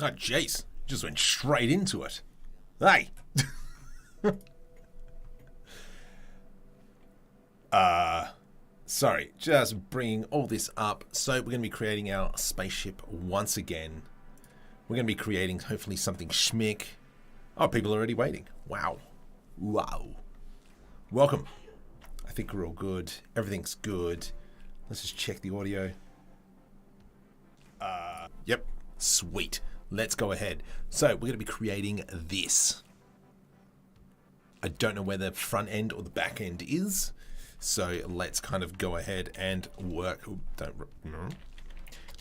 Oh, jeez. Just went straight into it. Hey! Sorry, just bringing all this up. So we're going to be creating our spaceship once again. We're going to be creating, hopefully, something schmick. Oh, people are already waiting. Wow. Wow. Welcome. I think we're all good. Everything's good. Let's just check the audio. Yep. Sweet. Let's go ahead. So we're going to be creating this. I don't know where the front end or the back end is. So let's kind of go ahead and work.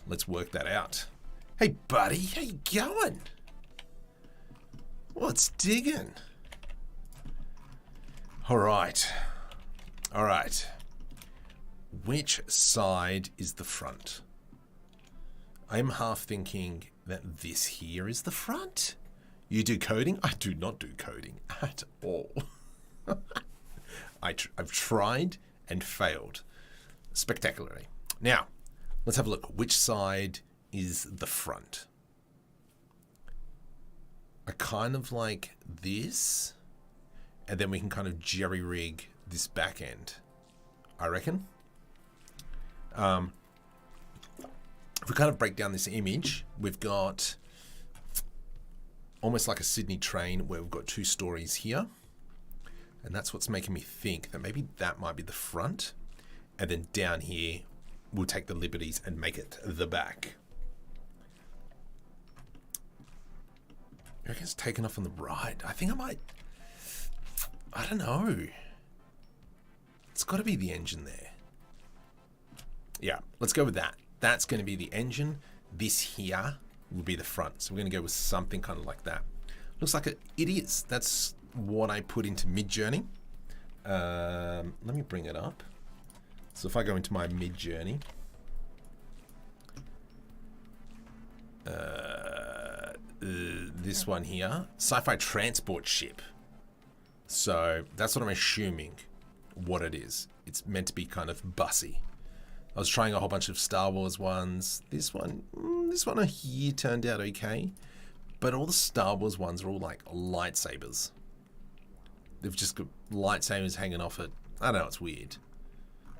Let's work that out. Hey, buddy. How you going? What's digging? All right. All right. Which side is the front? I'm half thinking that this here is the front. You do coding? I do not do coding at all. I've tried and failed spectacularly. Now, let's have a look. Which side is the front? I kind of like this, and then we can kind of jerry-rig this back end, I reckon. If we kind of break down this image, we've got almost like a Sydney train where we've got two stories here. And that's what's making me think that maybe that might be the front. And then down here, we'll take the liberties and make it the back. I reckon it's taken off on the right. I think I might... I don't know. It's got to be the engine there. Yeah, let's go with that. That's going to be the engine. This here will be the front. So we're going to go with something kind of like that. Looks like it is. That's what I put into Midjourney. Let me bring it up. So if I go into my Midjourney, this one here, Scifi Transport Ship. So that's what I'm assuming what it is. It's meant to be kind of bussy. I was trying a whole bunch of Star Wars ones. This one here turned out okay. But all the Star Wars ones are all like lightsabers. They've just got lightsabers hanging off it. I don't know, it's weird.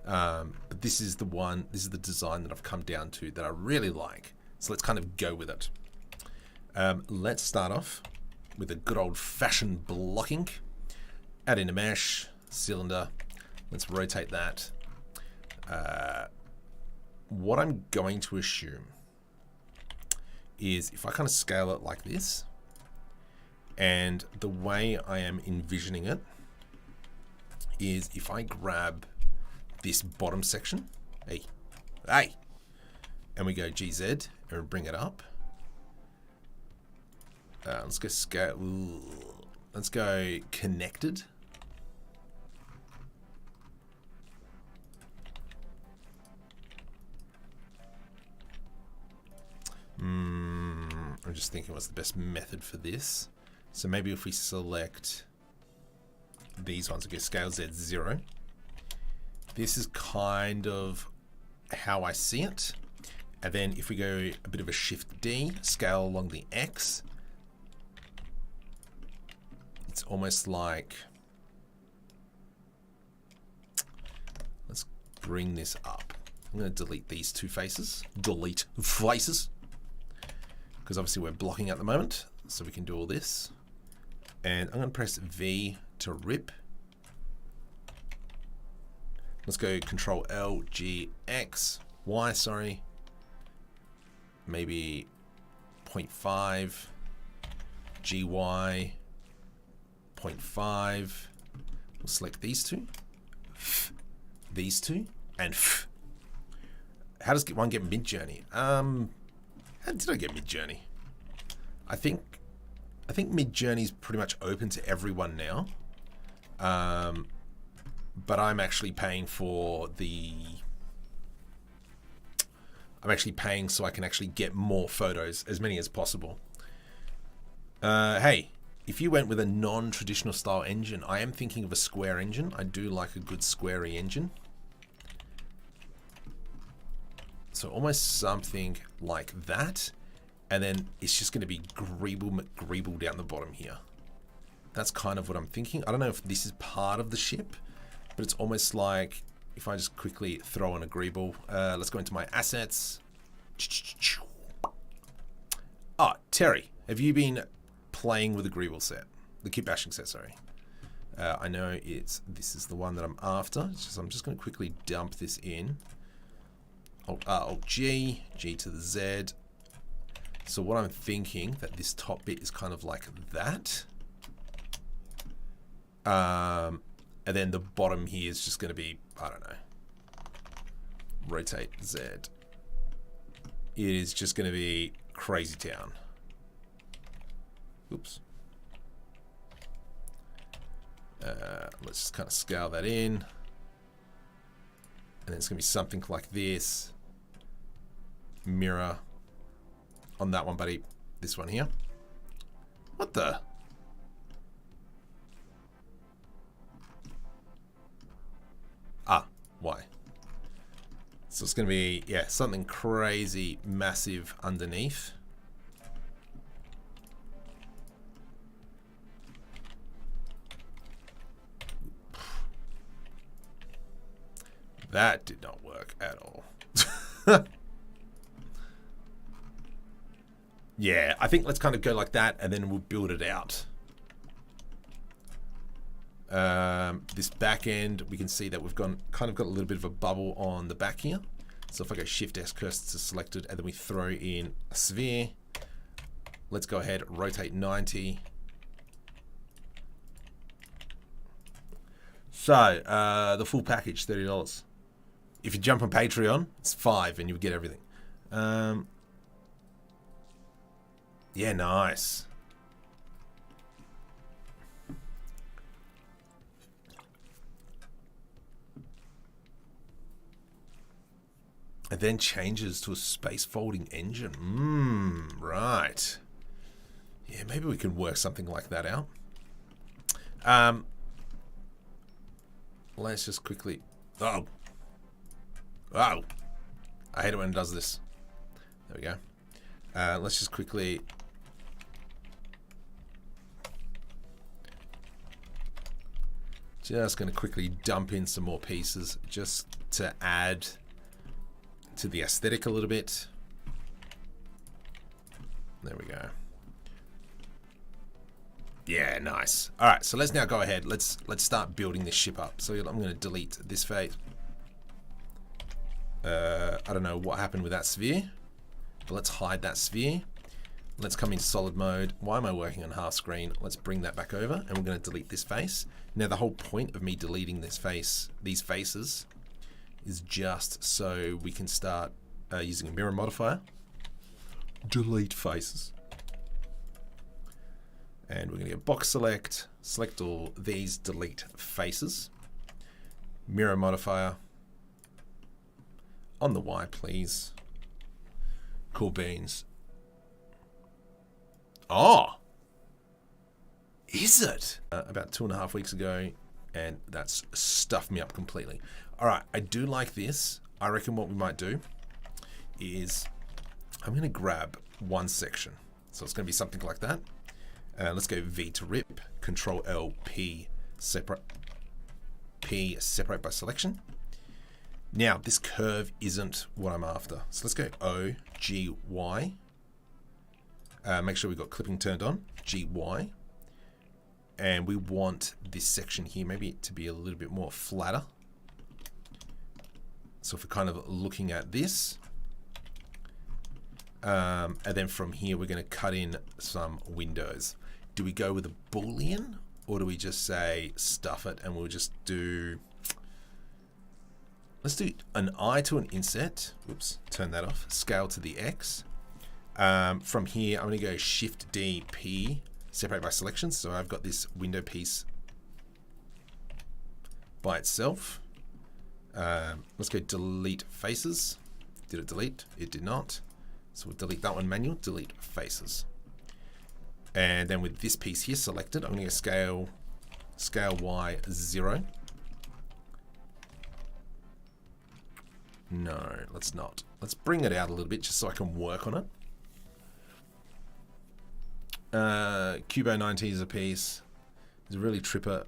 But this is the one, this is the design that I've come down to that I really like. So let's kind of go with it. Let's start off with a good old fashioned blocking. Add in a mesh, cylinder. Let's rotate that. What I'm going to assume is if I kind of scale it like this, and the way I am envisioning it is if I grab this bottom section, hey, and we go GZ and bring it up. Let's go scale. Let's go connected. I'm just thinking what's the best method for this. So maybe if we select these ones, we go scale Z0. This is kind of how I see it. And then if we go a bit of a shift D, scale along the X, it's almost like, let's bring this up. I'm going to delete these two faces. Delete faces. Because obviously we're blocking at the moment. So we can do all this. And I'm going to press V to rip. Let's go Control L, G, X, Y, sorry. Maybe 0.5, GY, 0.5. We'll select these two, and how does one get Midjourney? How did I get Midjourney? I think Midjourney is pretty much open to everyone now. But I'm actually paying for the... I'm actually paying so I can actually get more photos, as many as possible. Hey, if you went with a non-traditional style engine, I am thinking of a square engine. I do like a good squarey engine. So almost something like that. And then it's just going to be greeble McGreeble down the bottom here. That's kind of what I'm thinking. I don't know if this is part of the ship, but it's almost like if I just quickly throw in a greeble. Let's go into my assets. Oh, Terry, have you been playing with the greeble set? The Kitbashing set, sorry. I know this is the one that I'm after. So I'm just going to quickly dump this in. Alt R, Alt G, G to the Z. So what I'm thinking, that this top bit is kind of like that. And then the bottom here is just going to be, I don't know, rotate Z. It is just going to be crazy town. Oops. Let's just kind of scale that in. And then it's going to be something like this. Mirror on that one, buddy. This one here. What the? Ah, why? So it's going to be, yeah, something crazy massive underneath. That did not work at all. Yeah, I think let's kind of go like that and then we'll build it out. This back end, we can see that we've kind of got a little bit of a bubble on the back here. So if I go Shift S, cursor to selected, and then we throw in a sphere. Let's go ahead, rotate 90. So, the full package, $30. If you jump on Patreon, it's $5 and you get everything. Yeah, nice. It then changes to a space folding engine. Right. Yeah, maybe we can work something like that out. Let's just quickly... Oh. I hate it when it does this. There we go. Let's just quickly... Just going to quickly dump in some more pieces just to add to the aesthetic a little bit. There we go. Yeah, nice. All right, so let's now go ahead. Let's start building this ship up. So I'm going to delete this phase. I don't know what happened with that sphere, but let's hide that sphere. Let's come in solid mode. Why am I working on half screen? Let's bring that back over, and we're going to delete this face. Now, the whole point of me deleting this face, these faces, is just so we can start using a mirror modifier. Delete faces. And we're going to get box select, select all these, delete faces. Mirror modifier. On the Y, please. Cool beans. Oh! Is it? About 2.5 weeks ago, and that's stuffed me up completely. All right, I do like this. I reckon what we might do is I'm going to grab one section. So it's going to be something like that. Let's go V to rip, Control L, P, separate by selection. Now, this curve isn't what I'm after. So let's go O, G, Y. Make sure we've got clipping turned on, G, Y. And we want this section here maybe to be a little bit more flatter. So if we're kind of looking at this, and then from here, we're going to cut in some windows. Do we go with a Boolean, or do we just say stuff it and we'll just do, let's do an I to an inset. Oops, turn that off. Scale to the X. From here, I'm going to go Shift D, P, separate by selection. So I've got this window piece by itself. Let's go delete faces. Did it delete? It did not. So we'll delete that one manual, delete faces. And then with this piece here selected, I'm going to go scale Y 0. No, let's not. Let's bring it out a little bit just so I can work on it. Cubo 19 is a piece. It's really tripping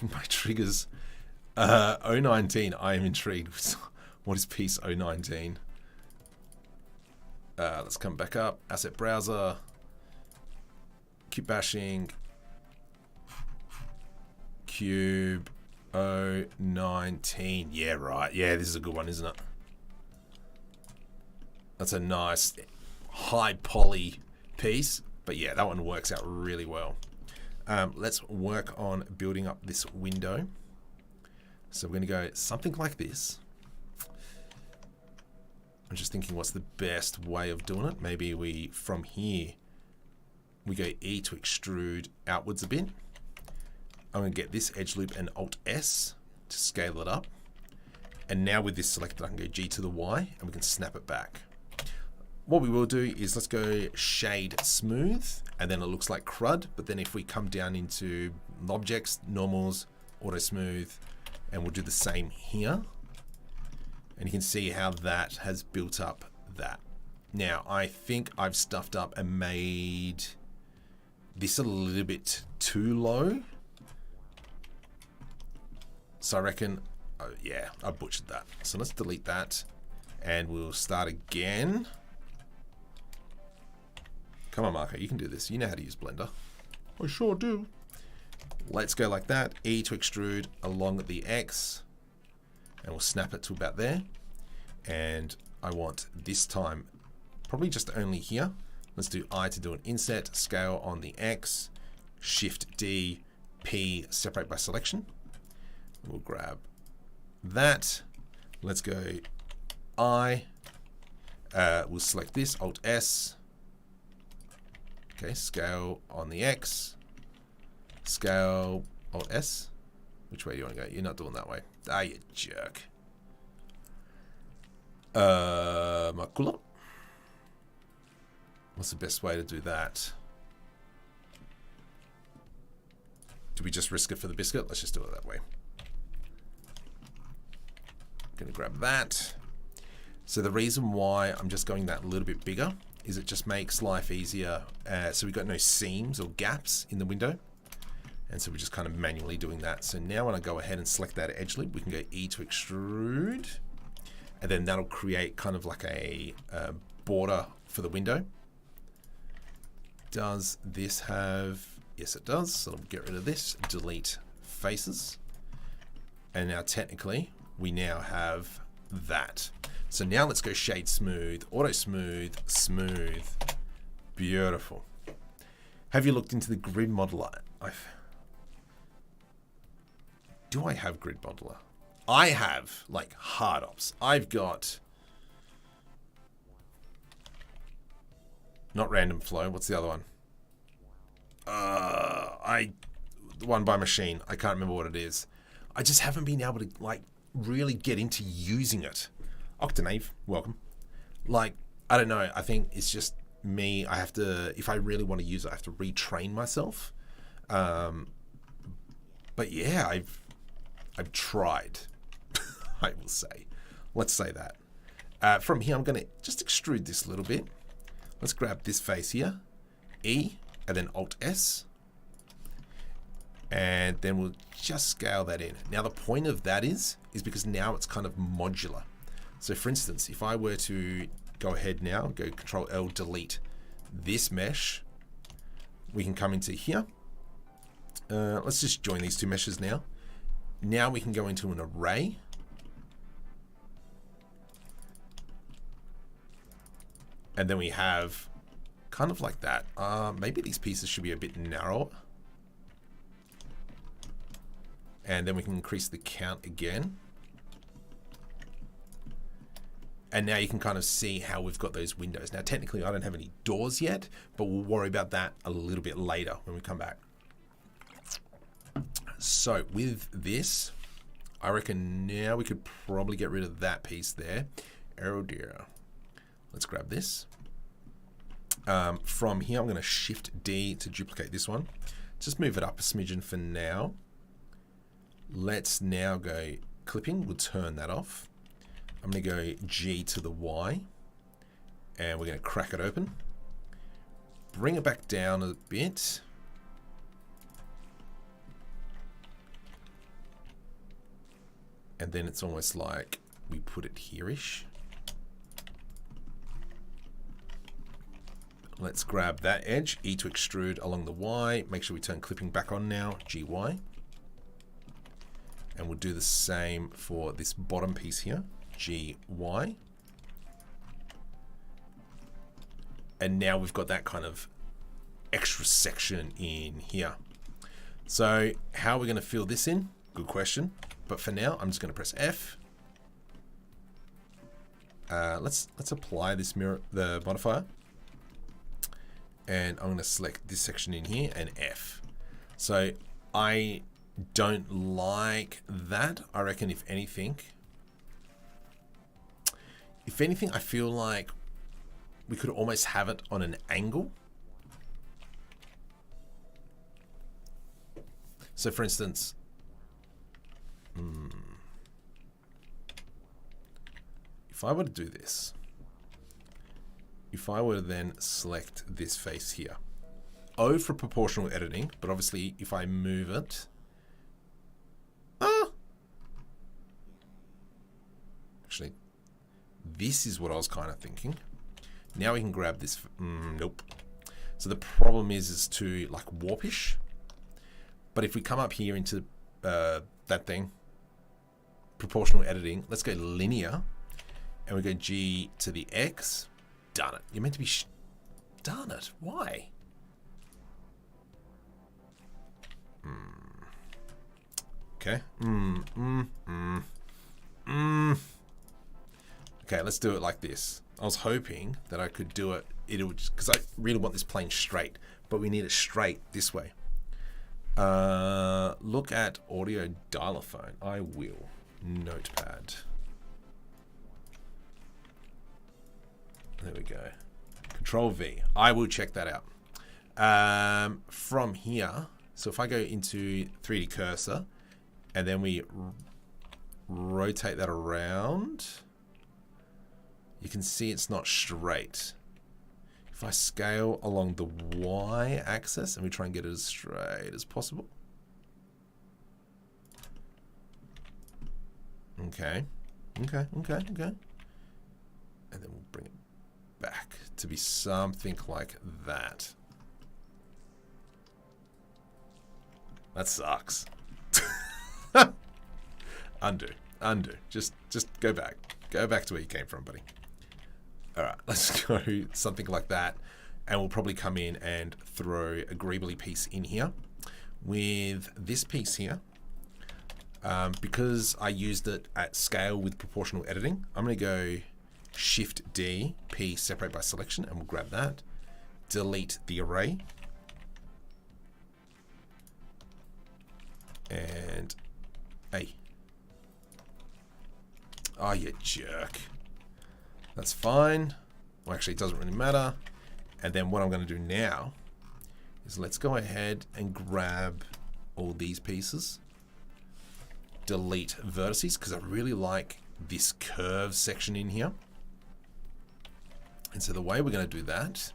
my triggers. 019, I am intrigued. What is piece 019? Let's come back up. Asset browser. Kitbashing. Cube 019. Yeah, right. Yeah, this is a good one, isn't it? That's a nice high poly piece. But yeah, that one works out really well. Let's work on building up this window. So we're going to go something like this. I'm just thinking what's the best way of doing it. Maybe we, from here, we go E to extrude outwards a bit. I'm going to get this edge loop and Alt S to scale it up. And now with this selected, I can go G to the Y and we can snap it back. What we will do is let's go shade smooth, and then it looks like crud. But then if we come down into objects, normals, auto smooth, and we'll do the same here. And you can see how that has built up that. Now, I think I've stuffed up and made this a little bit too low. So I reckon, oh yeah, I butchered that. So let's delete that and we'll start again. Come on, Marco, you can do this. You know how to use Blender. I sure do. Let's go like that. E to extrude along the X. And we'll snap it to about there. And I want this time, probably just only here. Let's do I to do an inset, scale on the X, Shift D, P, separate by selection. We'll grab that. Let's go I. We'll select this, Alt S. Okay, scale on the X. Scale, Alt S. Which way do you want to go? You're not doing that way. Ah, you jerk. Makula. What's the best way to do that? Do we just risk it for the biscuit? Let's just do it that way. Gonna grab that. So the reason why I'm just going that a little bit bigger is it just makes life easier. So we've got no seams or gaps in the window. And so we're just kind of manually doing that. So now when I go ahead and select that edge loop, we can go E to extrude. And then that'll create kind of like a border for the window. Does this have... Yes, it does. So I'll get rid of this. Delete faces. And now technically, we now have that. So now let's go shade smooth, auto smooth, smooth. Beautiful. Have you looked into the grid modeler? Do I have grid modeler? I have like hard ops. I've got not random flow. What's the other one? The one by machine. I can't remember what it is. I just haven't been able to like really get into using it. Octanave, welcome. Like, I don't know. I think it's just me. I have to, if I really want to use it, I have to retrain myself. But yeah, I've tried. I will say. Let's say that. From here, I'm going to just extrude this a little bit. Let's grab this face here. E, and then Alt S. And then we'll just scale that in. Now, the point of that is because now it's kind of modular. So for instance, if I were to go ahead now, go Control L, delete this mesh, we can come into here. Let's just join these two meshes now. Now we can go into an array. And then we have kind of like that. Maybe these pieces should be a bit narrower. And then we can increase the count again. And now you can kind of see how we've got those windows. Now, technically, I don't have any doors yet, but we'll worry about that a little bit later when we come back. So with this, I reckon now we could probably get rid of that piece there. Oh dear. Let's grab this. From here, I'm going to Shift D to duplicate this one. Just move it up a smidgen for now. Let's now go clipping. We'll turn that off. I'm going to go G to the Y, and we're going to crack it open. bring it back down a bit. And then it's almost like we put it here-ish. Let's grab that edge, E to extrude along the Y. Make sure we turn clipping back on now, GY. And we'll do the same for this bottom piece here, GY. And now we've got that kind of extra section in here. So how are we going to fill this in? Good question. But for now, I'm just going to press F. Let's apply this mirror, the modifier. And I'm going to select this section in here and F. So I don't like that. I reckon if anything, I feel like we could almost have it on an angle. So for instance, if I were to do this, if I were to then select this face here, O for proportional editing, but obviously if I move it, actually, this is what I was kind of thinking. Now we can grab this, nope. So the problem is too like warpish, but if we come up here into that thing, proportional editing, let's go linear, and we go G to the X. Darn it. You're meant to be... Darn it. Why? Okay. Okay, let's do it like this. I was hoping that I could do it, because I really want this plane straight, but we need it straight this way. Look at audio dialophone. I will. Notepad. There we go. Control V. I will check that out. From here, so if I go into 3D cursor and then we rotate that around, you can see it's not straight. If I scale along the Y axis and we try and get it as straight as possible. Okay. Okay. And then we'll bring it back to be something like that. That sucks. Undo. Just go back. Go back to where you came from, buddy. All right, let's go something like that. And we'll probably come in and throw a greeble piece in here with this piece here. Because I used it at scale with proportional editing, I'm going to go Shift D, P, separate by selection, and we'll grab that. Delete the array. And A. Oh, you jerk. That's fine. Well, actually, it doesn't really matter. And then what I'm going to do now is let's go ahead and grab all these pieces. Delete vertices, because I really like this curve section in here. And so the way we're going to do that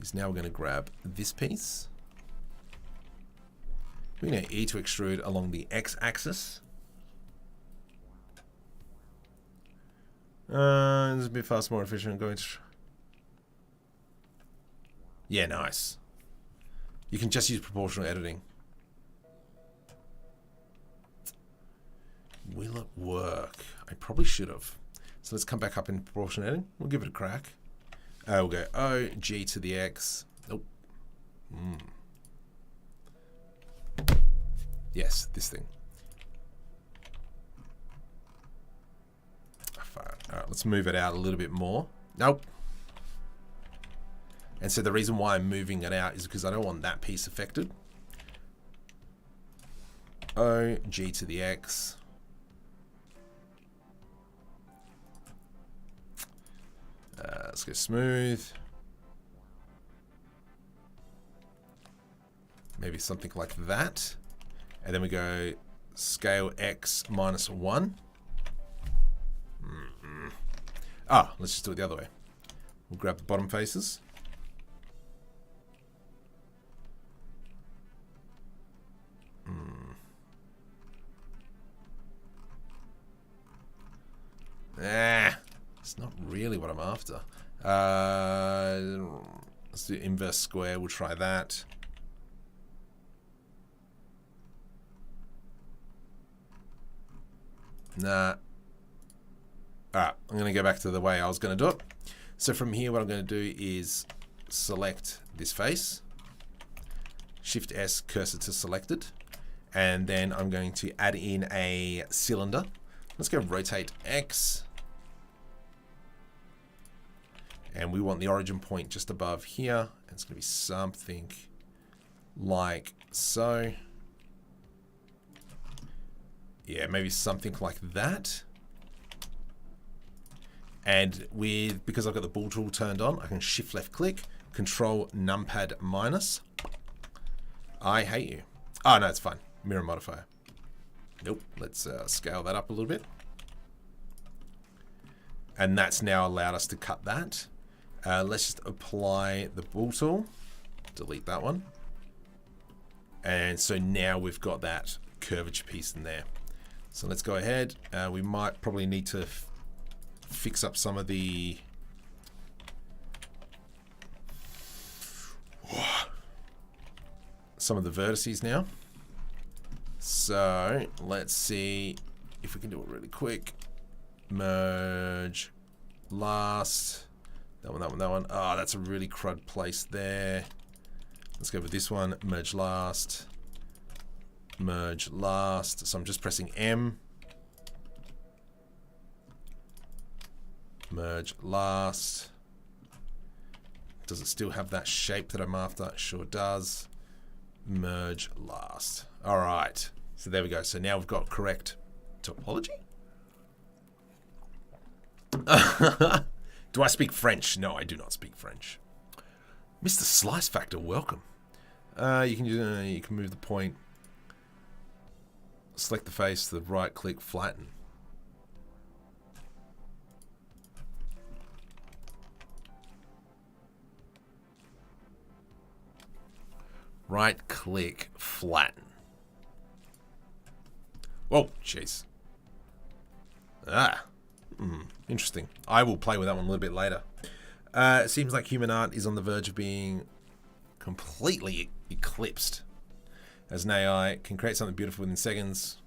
is now we're going to grab this piece. We're going to E to extrude along the X-axis. This is a bit faster, more efficient. Going to... Yeah, nice. You can just use proportional editing. Will it work? I probably should have. So let's come back up in proportional editing. We'll give it a crack. We'll go O, G to the X. Nope. Yes, this thing. All right, let's move it out a little bit more. Nope. And so the reason why I'm moving it out is because I don't want that piece affected. O, G to the X. Let's go smooth. Maybe something like that. And then we go scale X -1. Let's just do it the other way. We'll grab the bottom faces. after. Let's do inverse square. We'll try that. Nah. Alright, I'm going to go back to the way I was going to do it. So from here, what I'm going to do is select this face. Shift S, cursor to selected. And then I'm going to add in a cylinder. Let's go rotate X. And we want the origin point just above here. It's going to be something like so. Yeah, maybe something like that. And because I've got the ball tool turned on, I can shift left click, control numpad minus. I hate you. Oh, no, it's fine. Mirror modifier. Nope. Let's scale that up a little bit. And that's now allowed us to cut that. Let's just apply the ball tool. Delete that one. And so now we've got that curvature piece in there. So let's go ahead. We might probably need to fix up some of the vertices now. So let's see if we can do it really quick. Merge last. That one, that one, that one. Oh, that's a really crud place there. Let's go with this one. Merge last. Merge last. So I'm just pressing M. Merge last. Does it still have that shape that I'm after? It sure does. Merge last. All right. So there we go. So now we've got correct topology. Do I speak French? No, I do not speak French. Mr. Slice Factor, welcome. You can move the point. Select the face, the right click, flatten. Right click, flatten. Whoa, jeez. Interesting. I will play with that one a little bit later. It seems like human art is on the verge of being completely eclipsed. As an AI can create something beautiful within seconds.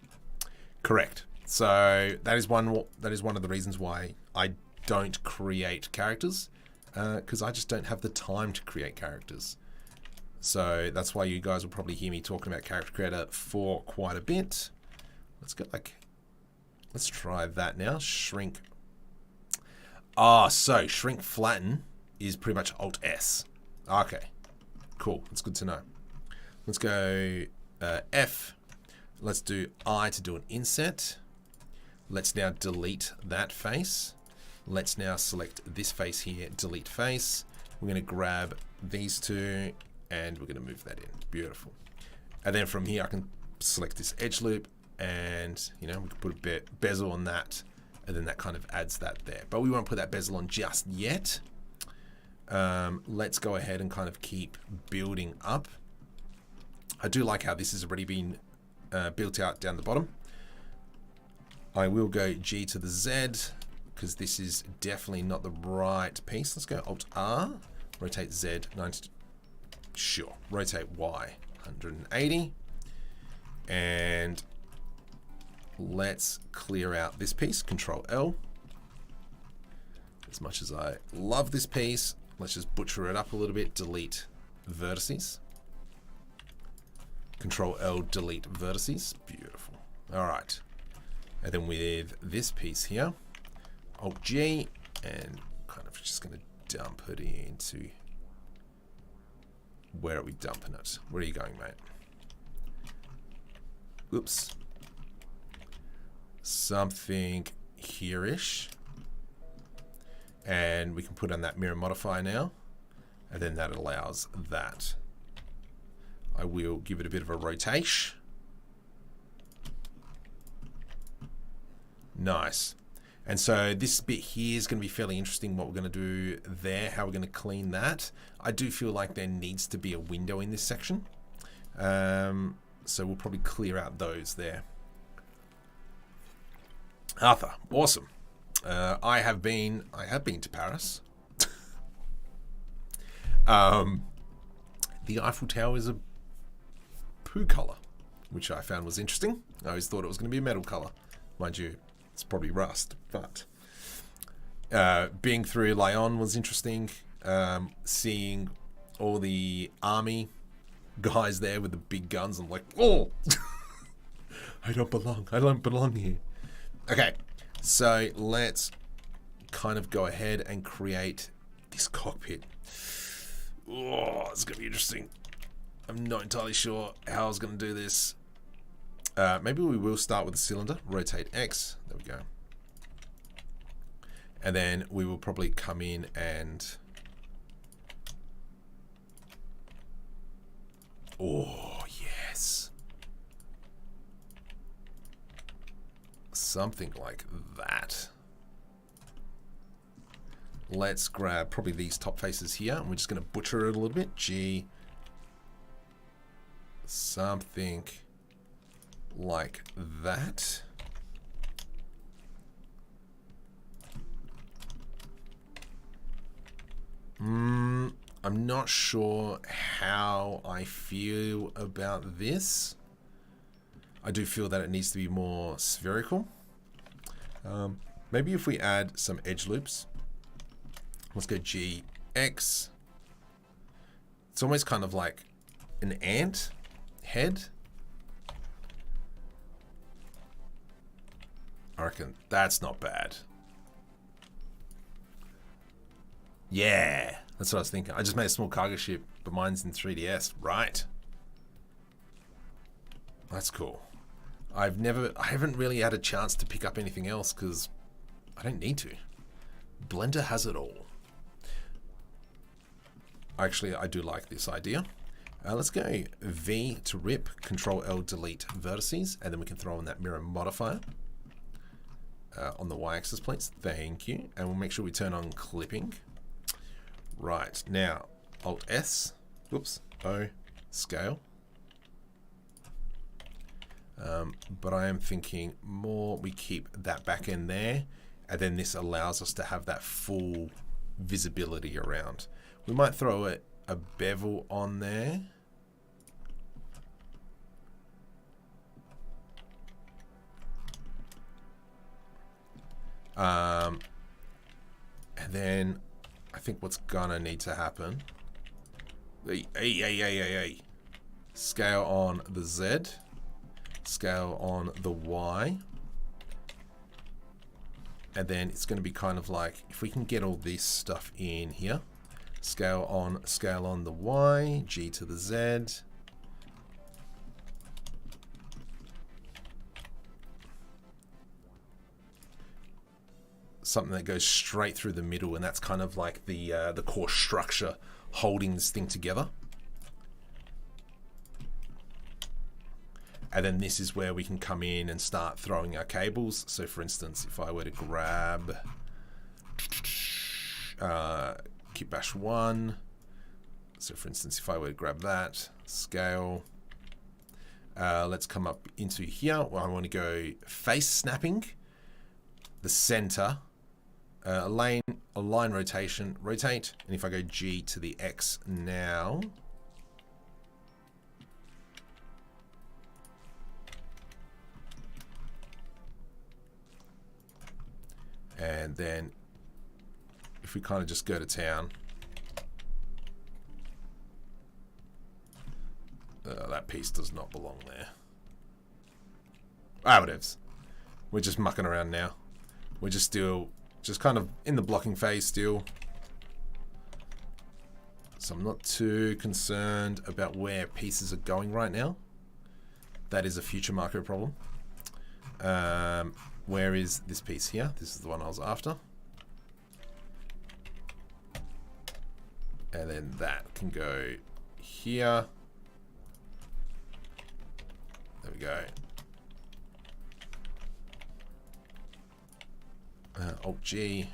Correct. So that is one of the reasons why I don't create characters, because I just don't have the time to create characters. So that's why you guys will probably hear me talking about Character Creator for quite a bit. Let's try that now. Shrink. So shrink flatten is pretty much Alt S. Okay, cool. That's good to know. Let's go F. Let's do I to do an inset. Let's now delete that face. Let's now select this face here, delete face. We're going to grab these two and we're going to move that in. Beautiful. And then from here I can select this edge loop and we can put a bezel on that, and then that kind of adds that there. But we won't put that bezel on just yet. Let's go ahead and kind of keep building up. I do like how this has already been built out down the bottom. I will go G to the Z because this is definitely not the right piece. Let's go Alt R, rotate Z 90. Sure, rotate Y 180, and let's clear out this piece. Control L. As much as I love this piece, let's just butcher it up a little bit. Delete vertices. Control L, delete vertices. Beautiful. All right. And then with this piece here, Alt G, and kind of just going to dump it into. Where are we dumping it? Where are you going, mate? Oops. Something here-ish. And we can put on that mirror modifier now. And then that allows that. I will give it a bit of a rotation. Nice. And so this bit here is going to be fairly interesting, what we're going to do there, how we're going to clean that. I do feel like there needs to be a window in this section. So we'll probably clear out those there. Arthur, awesome. I have been to Paris. The Eiffel Tower is a poo color, which I found was interesting. I always thought it was going to be a metal color. Mind you, it's probably rust, but being through Lyon was interesting. Seeing all the army guys there with the big guns, I'm like, oh, I don't belong here. Okay, so let's kind of go ahead and create this cockpit. Oh, it's gonna be interesting. I'm not entirely sure how I was gonna do this. Maybe we will start with the cylinder, rotate X, there we go. And then we will probably come in and, oh yes, something like that. Let's grab probably these top faces here, and we're just going to butcher it a little bit. G, something like that. I'm not sure how I feel about this. I do feel that it needs to be more spherical. Maybe if we add some edge loops. Let's go G, X. It's almost kind of like an ant head. I reckon that's not bad. Yeah, that's what I was thinking. I just made a small cargo ship, but mine's in 3DS, right? That's cool. I haven't really had a chance to pick up anything else because I don't need to. Blender has it all. Actually, I do like this idea. Let's go V to rip, Control L delete vertices, and then we can throw in that mirror modifier on the y-axis, please. Thank you. And we'll make sure we turn on clipping. Right, now, Alt S, whoops, O, scale. But I am thinking more we keep that back end there, and then this allows us to have that full visibility around. We might throw a bevel on there. And then I think what's gonna need to happen, scale on the Z, scale on the Y, and then it's going to be kind of like, if we can get all this stuff in here, scale on the Y, G to the Z, something that goes straight through the middle, and that's kind of like the core structure holding this thing together. And then this is where we can come in and start throwing our cables. So for instance, if I were to grab Kitbash 1, so for instance, if I were to grab that, scale, let's come up into here. Well, I want to go face snapping, the center, line rotation, rotate, and if I go G to the X now, and then if we kind of just go to town, that piece does not belong there. Ah, whatevs. We're just mucking around now. We're just still, just kind of in the blocking phase still. So I'm not too concerned about where pieces are going right now. That is a future macro problem. Where is this piece here? This is the one I was after. And then that can go here. There we go. Alt G.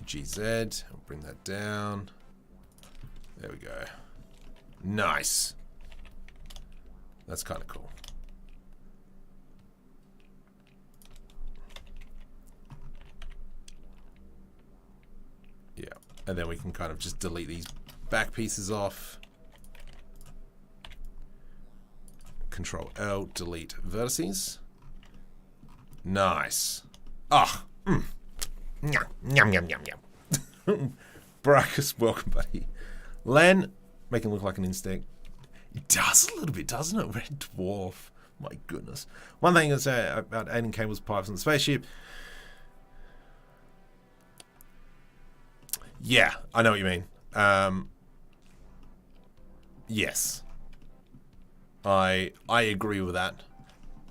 GZ. I'll bring that down. There we go. Nice. That's kind of cool. And then we can kind of just delete these back pieces off. Control L, delete vertices. Nice. Ah, Yum, yum, yum, yum. Brackus, welcome, buddy. Len, making it look like an insect. It does a little bit, doesn't it? Red Dwarf. My goodness. One thing to say about adding cables, pipes on the spaceship. Yeah, I know what you mean. Yes. I agree with that.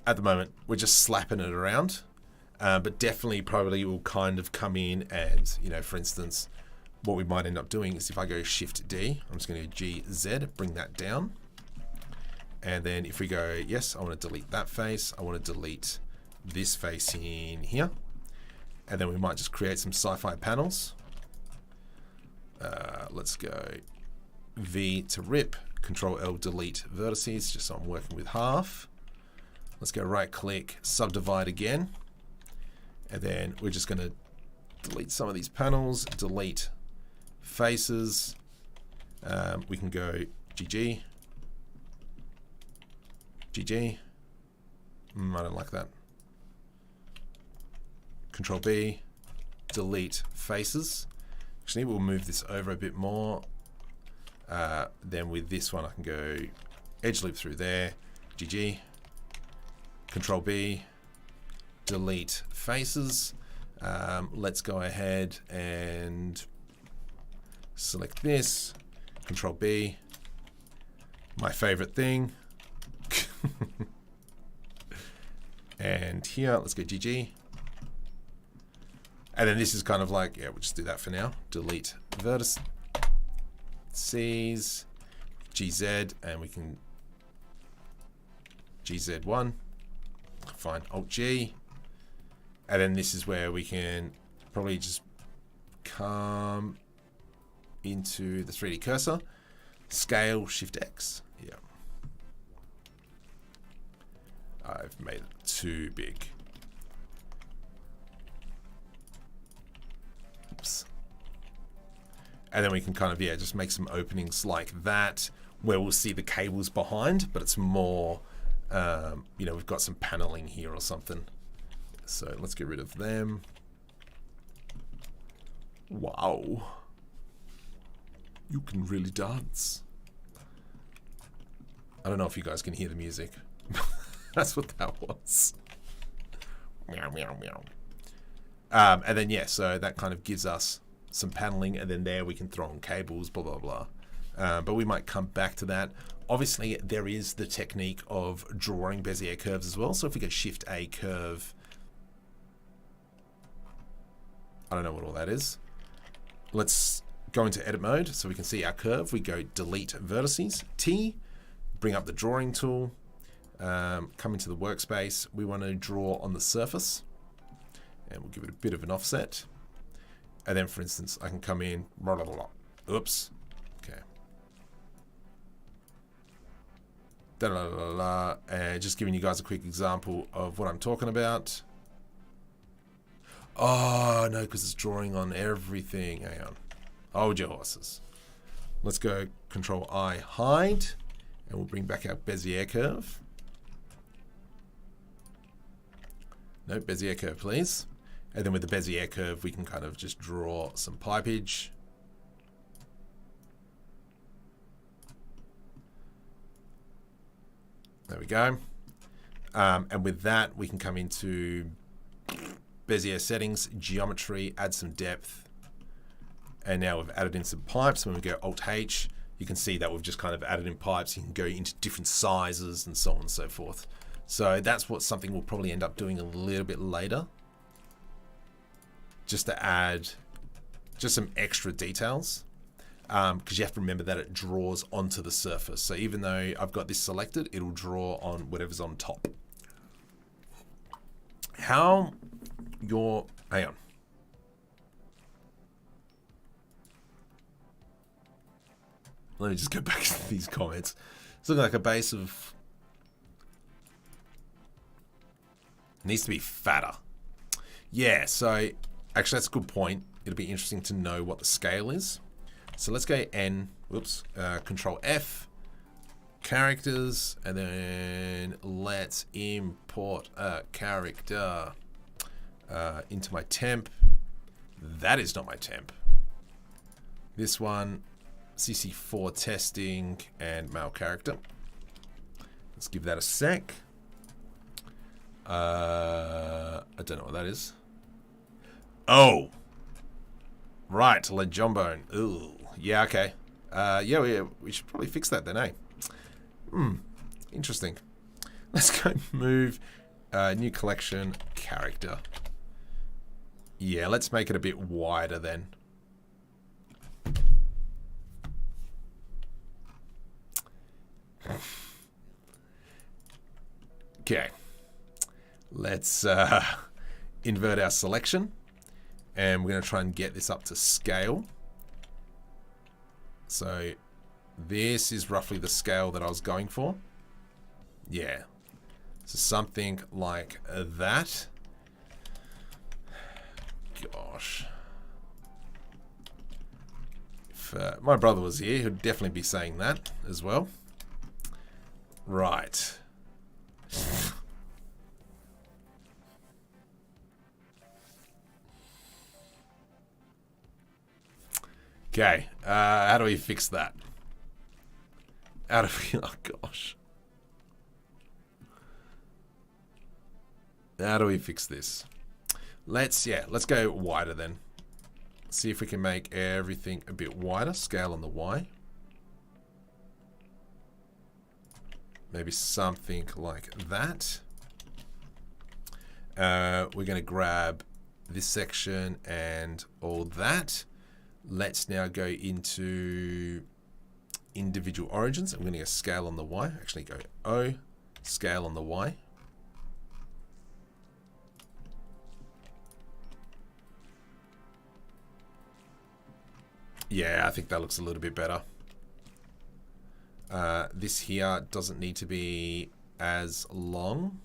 At the moment, we're just slapping it around. But definitely probably will kind of come in and, you know, for instance, what we might end up doing is if I go Shift D, I'm just going to GZ, bring that down. And then if we go, yes, I want to delete that face. I want to delete this face in here. And then we might just create some sci-fi panels. Let's go V to rip, Control L, delete vertices, just so I'm working with half. Let's go right click, subdivide again. And then we're just going to delete some of these panels, delete faces. We can go GG. GG. I don't like that. Control B, delete faces. Actually, we'll move this over a bit more. Then with this one, I can go edge loop through there. GG. Control B, delete faces. Let's go ahead and select this. Control B. My favorite thing. And here, let's go GG. And then this is kind of like, yeah, we'll just do that for now. Delete vertices, GZ, and we can GZ1. Fine, Alt G. And then this is where we can probably just come into the 3D cursor, scale, Shift X. Yeah. I've made it too big. Oops. And then we can kind of, yeah, just make some openings like that where we'll see the cables behind, but it's more, you know, we've got some paneling here or something. So let's get rid of them. Wow. You can really dance. I don't know if you guys can hear the music. That's what that was. Meow, meow, meow. And then, yeah, so that kind of gives us some paneling, and then there we can throw on cables, blah, blah, blah. But we might come back to that. Obviously, there is the technique of drawing Bezier curves as well. So if we go Shift A curve, I don't know what all that is. Let's go into edit mode so we can see our curve. We go delete vertices, T, bring up the drawing tool, come into the workspace. We want to draw on the surface, and we'll give it a bit of an offset. And then, for instance, I can come in, blah, blah, blah. Oops. Okay. Da, da, da, da, da. Just giving you guys a quick example of what I'm talking about. Oh, no, because it's drawing on everything. Hang on. Hold your horses. Let's go Control I, hide, and we'll bring back our Bezier curve. No, Bezier curve, please. And then with the Bezier curve, we can kind of just draw some pipage. There we go. And with that, we can come into Bezier settings, geometry, add some depth. And now we've added in some pipes. When we go Alt-H, you can see that we've just kind of added in pipes. You can go into different sizes and so on and so forth. So that's what something we'll probably end up doing a little bit later. Just to add just some extra details. Because you have to remember that it draws onto the surface. So even though I've got this selected, it'll draw on whatever's on top. Hang on. Let me just go back to these comments. It's looking like a base of... Needs to be fatter. Yeah, so Actually, that's a good point. It'll be interesting to know what the scale is. So let's go N, whoops, Control F, characters, and then let's import a character into my temp. That is not my temp. This one, CC4 testing and male character. Let's give that a sec. I don't know what that is. Oh, right, leg jawbone. Ooh, yeah, okay. Yeah, we should probably fix that then, eh? Interesting. Let's go move new collection character. Yeah, let's make it a bit wider then. Okay. Let's invert our selection. And we're going to try and get this up to scale. So this is roughly the scale that I was going for. Yeah. So something like that. Gosh. If my brother was here, he'd definitely be saying that as well. Right. Okay, how do we fix that? How do we, oh gosh. How do we fix this? Let's go wider then. See if we can make everything a bit wider. Scale on the Y. Maybe something like that. We're going to grab this section and all that. Let's now go into individual origins. I'm going to go scale on the Y. Actually go O, scale on the Y. Yeah, I think that looks a little bit better. This here doesn't need to be as long.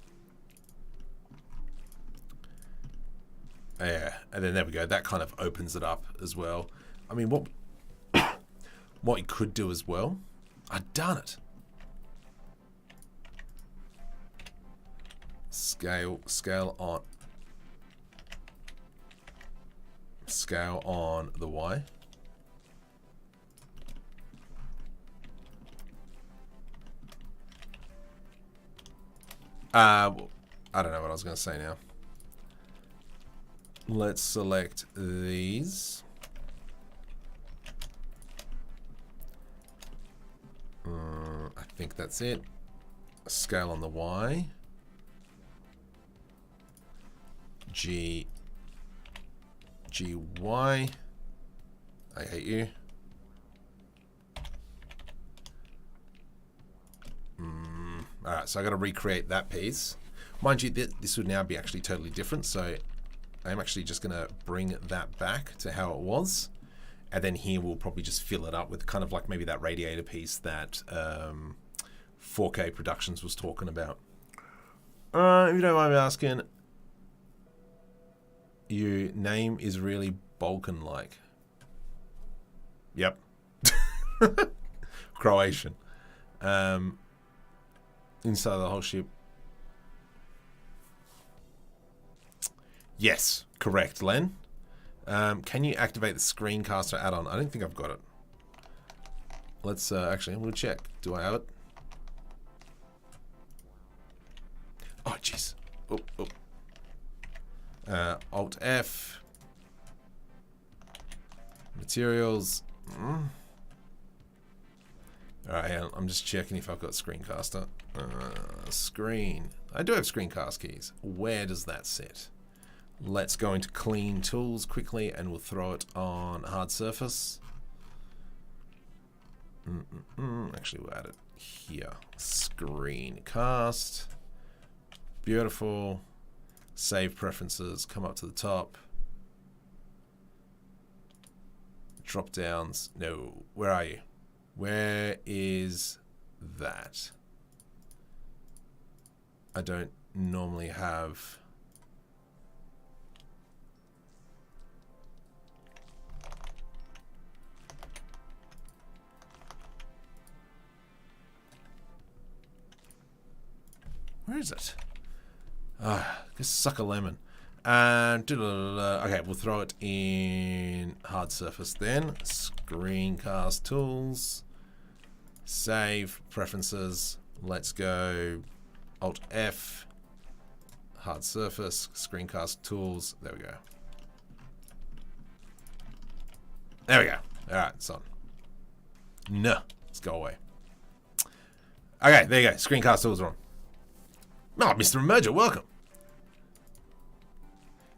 Yeah, and then there we go. That kind of opens it up as well. I mean, what you could do as well. I've done it. Scale on the Y. I don't know what I was going to say now. Let's select these. I think that's it. Scale on the Y. GY. I hate you. Alright, so I got to recreate that piece. Mind you, this would now be actually totally different, so I'm actually just going to bring that back to how it was. And then here we'll probably just fill it up with kind of like maybe that radiator piece that 4K Productions was talking about. If you don't mind me asking, your name is really Balkan-like. Yep. Croatian. Inside the whole ship. Yes, correct, Len. Can you activate the screencaster add-on? I don't think I've got it. Let's actually, we'll check. Do I have it? Oh, jeez. Alt F. Materials. Alright, I'm just checking if I've got screencaster. Screen. I do have screencast keys. Where does that sit? Let's go into clean tools quickly and we'll throw it on hard surface. Actually, we'll add it here. Screencast. Beautiful. Save preferences. Come up to the top. Drop downs. No. Where are you? Where is that? I don't normally have... Where is it? Just suck a lemon. Okay, we'll throw it in hard surface then. Screencast tools. Save preferences. Let's go Alt F. Hard surface. Screencast tools. There we go. There we go. Alright, it's on. No. Let's go away. Okay, there you go. Screencast tools are on. Oh, Mr. Emerger, welcome.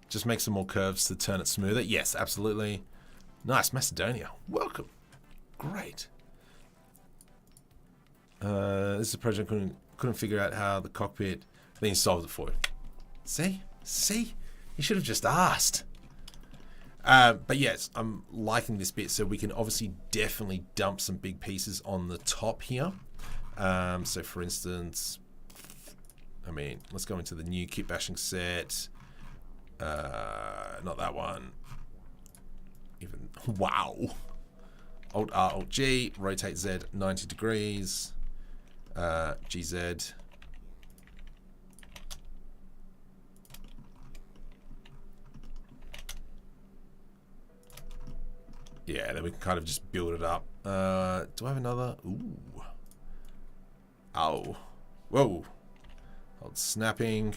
Just make some more curves to turn it smoother. Yes, absolutely. Nice, Macedonia. Welcome. Great. This is a project couldn't figure out how the cockpit. Then he solved it for you. See? See? You should have just asked. But yes, I'm liking this bit. So we can obviously definitely dump some big pieces on the top here. So for instance, I mean, let's go into the new Kitbashing set. Not that one. Even, wow. Alt R, Alt G, rotate Z 90 degrees. GZ. Yeah, then we can kind of just build it up. Do I have another? Ooh. Ow. Whoa. Hold snapping.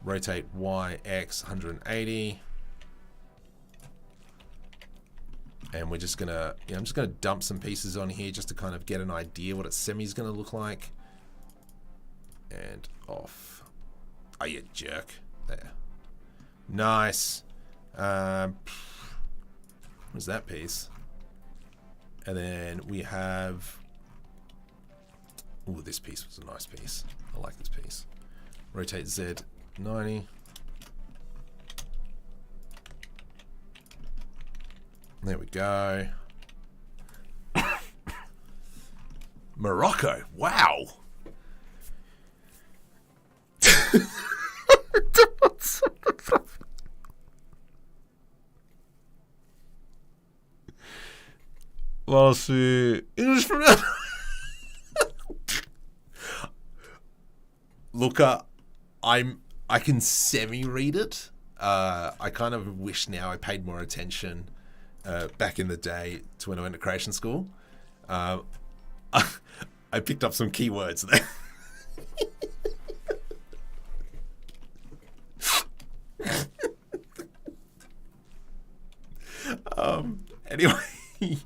Rotate Y, X 180. And we're just gonna, I'm just gonna dump some pieces on here just to kind of get an idea what its semi's gonna look like. And off. Oh, you jerk. There. Nice. What's that piece? And then we have. Ooh, this piece was a nice piece. I like this piece. Rotate Z 90. There we go. Morocco. Wow. Last English from now. Luca, I can semi-read it. I kind of wish now I paid more attention back in the day to when I went to creation school. I picked up some keywords there. Anyway,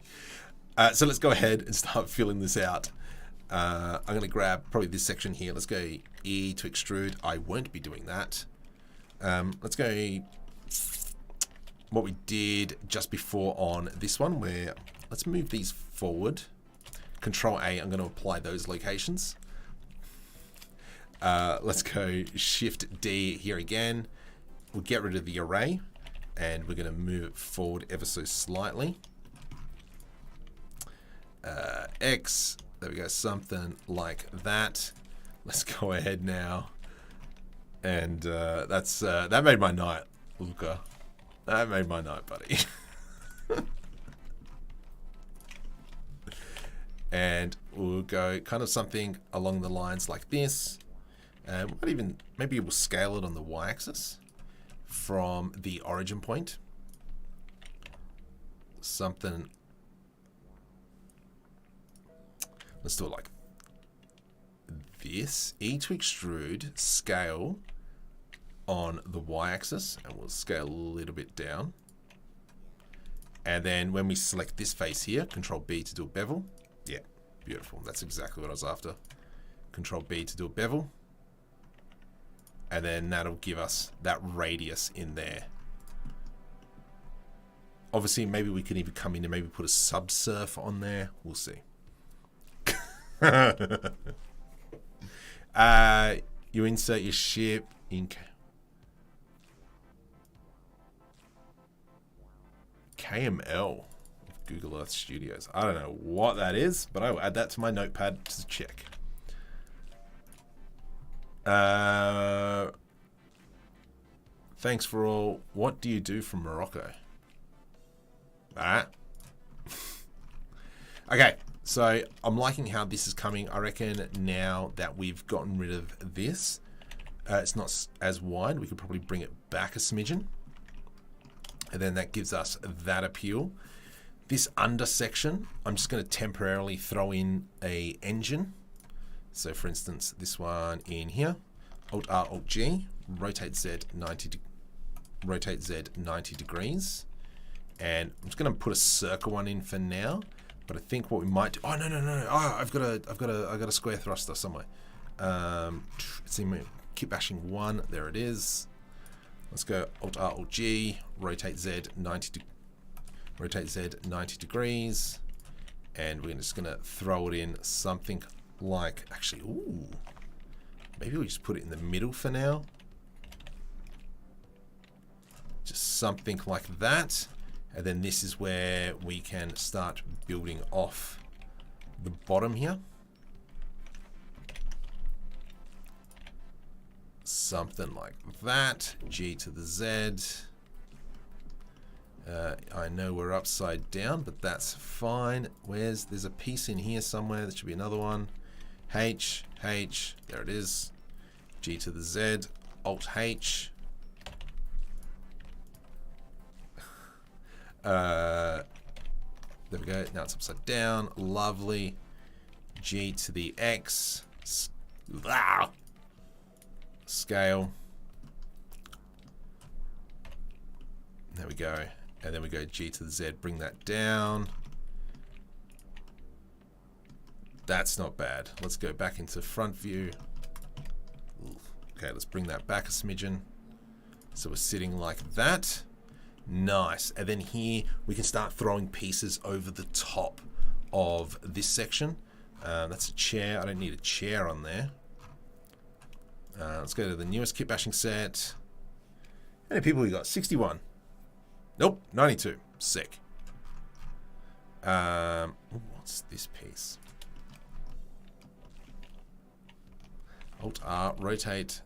so let's go ahead and start filling this out. I'm going to grab probably this section here. Let's go E to extrude. I won't be doing that. Let's go what we did just before on this one, where let's move these forward. Control A, I'm going to apply those locations. Let's go Shift D here again. We'll get rid of the array and we're going to move it forward ever so slightly. X, there we go, something like that. Let's go ahead now. And that's that made my night, Luca. That made my night, buddy. And we'll go kind of something along the lines like this. And might even, maybe we'll scale it on the y-axis from the origin point. Something. Let's do it like this. E to extrude, scale on the y-axis, and we'll scale a little bit down. And then when we select this face here, Control B to do a bevel. Yeah, beautiful. That's exactly what I was after. Control B to do a bevel. And then that'll give us that radius in there. Obviously, maybe we could even come in and maybe put a subsurf on there. We'll see. You insert your ship in KML, Google Earth Studios. I don't know what that is, but I will add that to my notepad to check. Thanks for all. What do you do from Morocco? Alright. Okay, so I'm liking how this is coming. I reckon now that we've gotten rid of this, It's not as wide. We could probably bring it back a smidgen. And then that gives us that appeal. This under section, I'm just going to temporarily throw in a engine. So for instance, this one in here, Alt R, Alt G, rotate Z 90 degrees. And I'm just going to put a circle one in for now. But I think what we might do, oh no. Oh, I've got a square thruster somewhere. It's in Kitbashing 1. There it is. Let's go Alt R, Alt G, rotate Z 90 degrees, and we're just gonna throw it in something like, actually, ooh, maybe we just put it in the middle for now. Just something like that, and then this is where we can start building off the bottom here. Something like that. G to the Z. I know we're upside down, but that's fine. There's a piece in here somewhere. There should be another one. H, there it is. G to the Z, Alt H. There we go. Now it's upside down. Lovely. G to the X. Scale. There we go. And then we go G to the Z, bring that down. That's not bad. Let's go back into front view. Okay, let's bring that back a smidgen. So we're sitting like that. Nice. And then here we can start throwing pieces over the top of this section. That's a chair. I don't need a chair on there. Let's go to the newest Kitbashing set. How many people we got? 61. Nope, 92. Sick. What's this piece? Alt R, rotate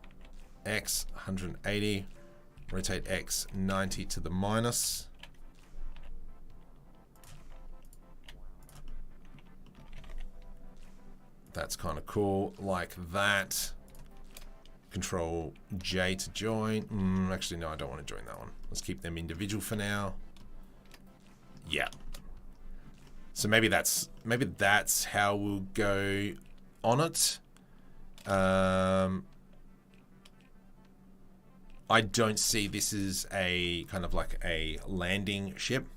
X 180, rotate X 90 to the minus. That's kind of cool, like that. Control J to join. Actually, no, I don't want to join that one. Let's keep them individual for now. Yeah. So maybe that's how we'll go on it. I don't see this as a kind of like a landing ship.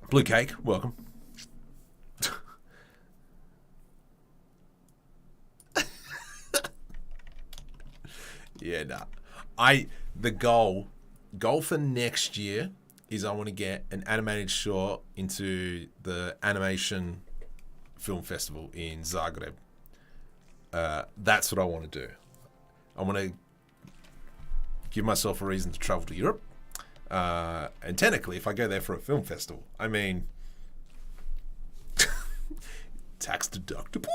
Blue Cake, welcome. Yeah, nah. The goal for next year is I want to get an animated short into the animation film festival in Zagreb. That's what I want to do. I want to give myself a reason to travel to Europe. And technically, if I go there for a film festival, I mean, tax deductible.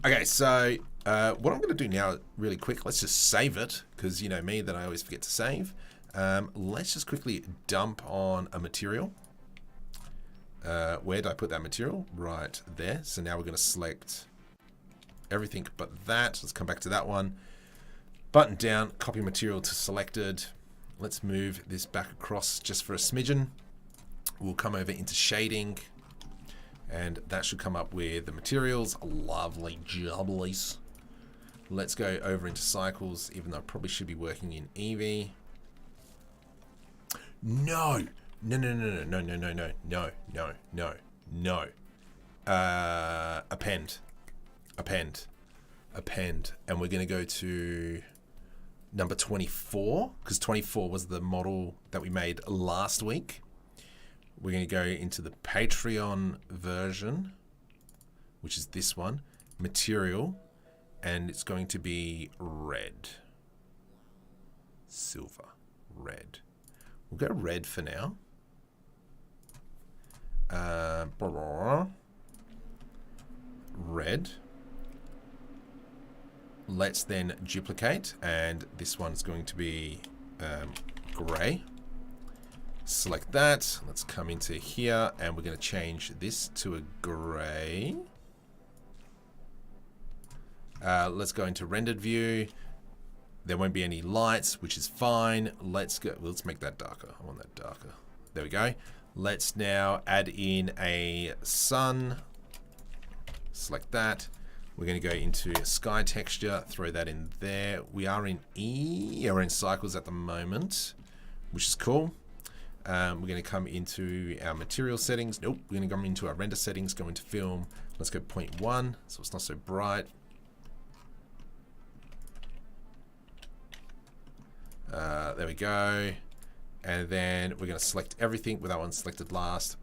Okay, so what I'm going to do now, really quick, let's just save it, because you know me, that I always forget to save. Let's just quickly dump on a material. Where did I put that material? Right there. So now we're going to select everything but that. Let's come back to that one. Button down, copy material to selected. Let's move this back across just for a smidgen. We'll come over into shading. And that should come up with the materials. Lovely jubblies. Let's go over into cycles, even though I probably should be working in Eevee. No. Append. And we're going to go to number 24, because 24 was the model that we made last week. We're going to go into the Patreon version, which is this one, material, and it's going to be red, silver, red. We'll go red for now. Red. Let's then duplicate, and this one's going to be gray. Select that. Let's come into here, and we're going to change this to a gray. Let's go into rendered view. There won't be any lights, which is fine. Let's go. Let's make that darker. I want that darker. There we go. Let's now add in a sun. Select that. We're going to go into sky texture, throw that in there. We are in we're in cycles at the moment, which is cool. We're going to come into our material settings. Nope, we're going to come into our render settings, go into film. Let's go 0.1, so it's not so bright. There we go. And then we're going to select everything with that one selected last.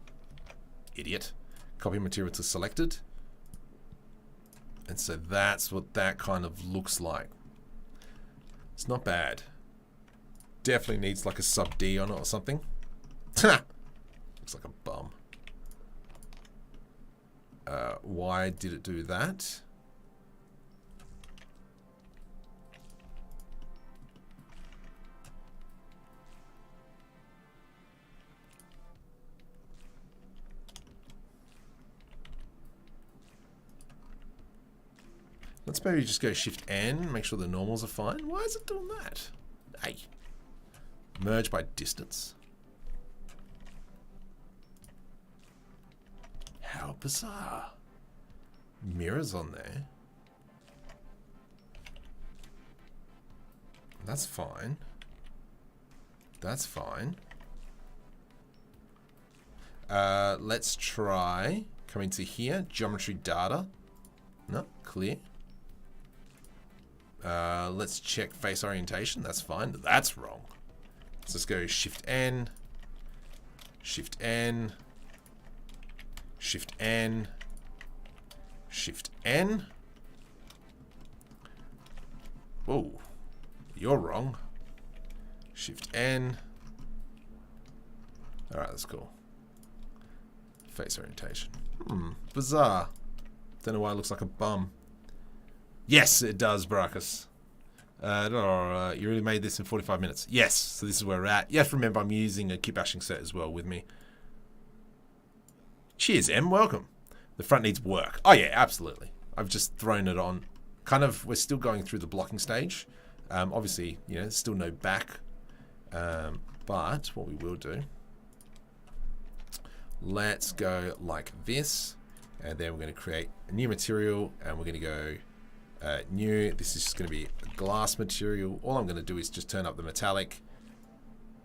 Idiot. Copy material to selected. And so that's what that kind of looks like. It's not bad. Definitely needs like a sub D on it or something. Looks like a bum. Why did it do that? Let's maybe just go Shift N, make sure the normals are fine. Why is it doing that? Hey. Merge by distance. How bizarre. Mirrors on there. That's fine. That's fine. Let's try come into here. Geometry data. No, clear. Let's check face orientation. That's fine. That's wrong. Let's just go Shift N. Shift N. Shift N. Shift N. Whoa. You're wrong. Shift N. Alright, that's cool. Face orientation. Bizarre. Don't know why it looks like a bum. Yes, it does, Brackus. You really made this in 45 minutes. Yes, so this is where we're at. You have to remember I'm using a Kitbashing set as well with me. Cheers, M. Welcome. The front needs work. Oh, yeah, absolutely. I've just thrown it on. Kind of, we're still going through the blocking stage. Obviously, you know, there's still no back. But what we will do, let's go like this. And then we're going to create a new material. And we're going to go new. This is just going to be a glass material. All I'm going to do is just turn up the metallic.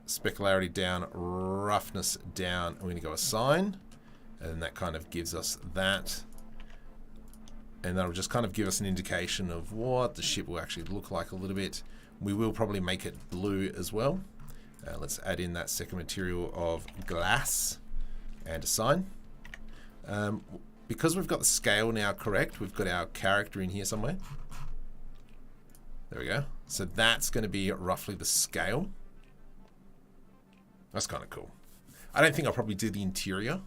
Specularity down. Roughness down. I'm going to go assign. And that kind of gives us that. And that'll just kind of give us an indication of what the ship will actually look like a little bit. We will probably make it blue as well. Let's add in that second material of glass and assign. Because we've got the scale now correct, we've got our character in here somewhere. There we go. So that's going to be roughly the scale. That's kind of cool. I don't think I'll probably do the interior.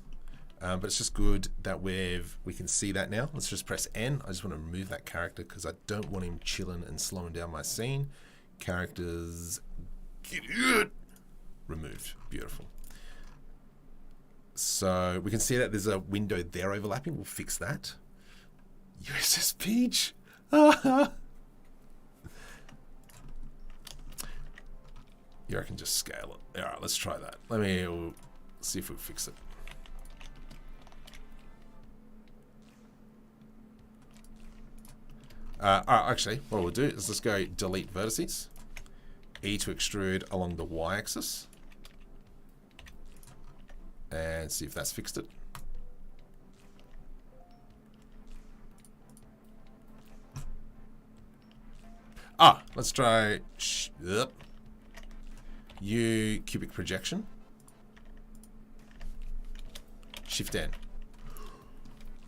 But it's just good that we can see that now. Let's just press N. I just want to remove that character because I don't want him chilling and slowing down my scene. Characters, get it. Removed. Beautiful. So we can see that there's a window there overlapping. We'll fix that. USS Peach. You reckon just scale it. All right, let's try that. We'll see if we fix it. Actually, what we'll do is let's go delete vertices. E to extrude along the y-axis. And see if that's fixed it. Let's try U cubic projection. Shift N.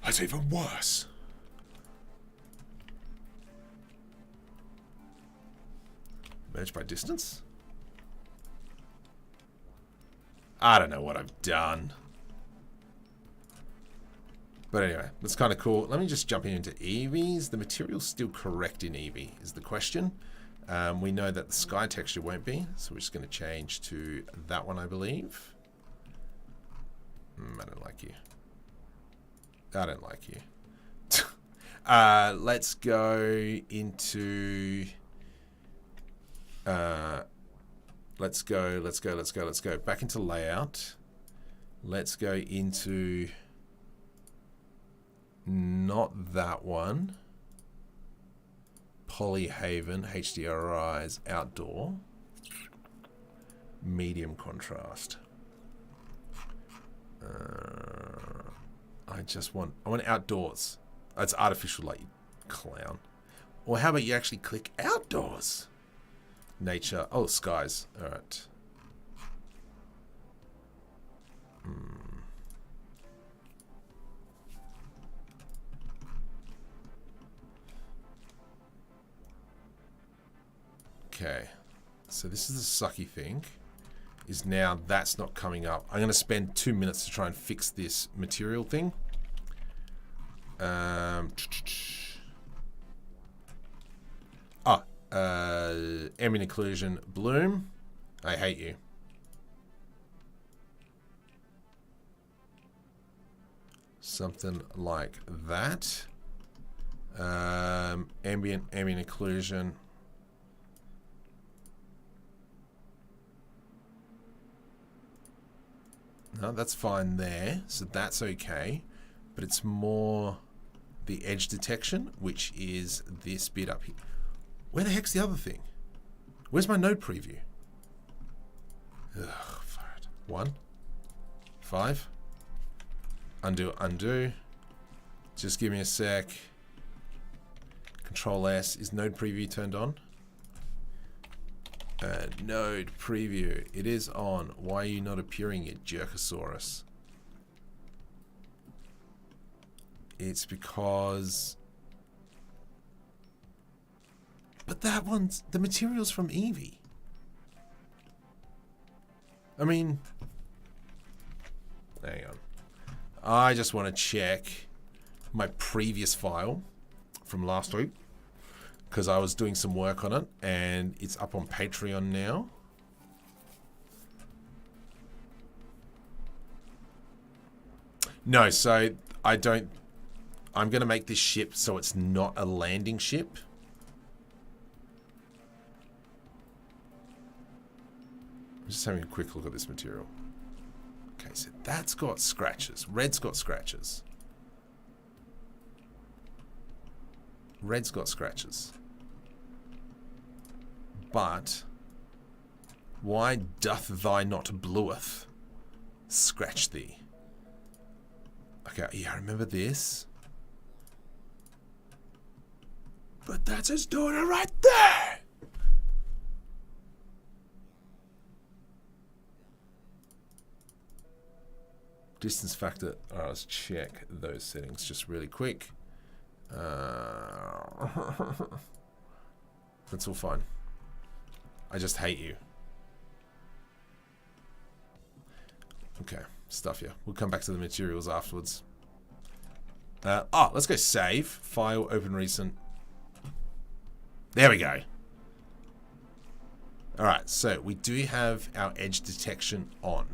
That's even worse. Merge by distance? I don't know what I've done. But anyway, that's kind of cool. Let me just jump into Eevees. The material's still correct in Eevee is the question. We know that the sky texture won't be, so we're just going to change to that one, I believe. I don't like you. I don't like you. Let's go into... let's go back into layout. Let's go into not that one. Polyhaven, HDRIs, outdoor. Medium contrast. I want outdoors. It's artificial light, you clown. Or how about you actually click outdoors? Nature. Oh, skies. All right. Okay. So this is the sucky thing. Is now that's not coming up. I'm going to spend 2 minutes to try and fix this material thing. Ambient occlusion, bloom. I hate you. Something like that. Ambient occlusion. No, that's fine there. So that's okay. But it's more the edge detection, which is this bit up here. Where the heck's the other thing? Where's my node preview? Ugh, fart. 1, 5. Undo. Just give me a sec. Control S. Is node preview turned on? Node preview. It is on. Why are you not appearing yet, Jerkosaurus? It's because... But that one's... The material's from Eevee. I mean... Hang on. I just want to check my previous file from last week, because I was doing some work on it, and it's up on Patreon now. No, so I don't... I'm going to make this ship so it's not a landing ship. I'm just having a quick look at this material. Okay, so that's got scratches. Red's got scratches. Red's got scratches. But why doth thy not blueth scratch thee? Okay, yeah, I remember this. But that's his daughter right there! Distance factor. Alright, let's check those settings just really quick. That's all fine. I just hate you. Okay, stuff you. We'll come back to the materials afterwards. Let's go save. File, open recent. There we go. Alright, so we do have our edge detection on.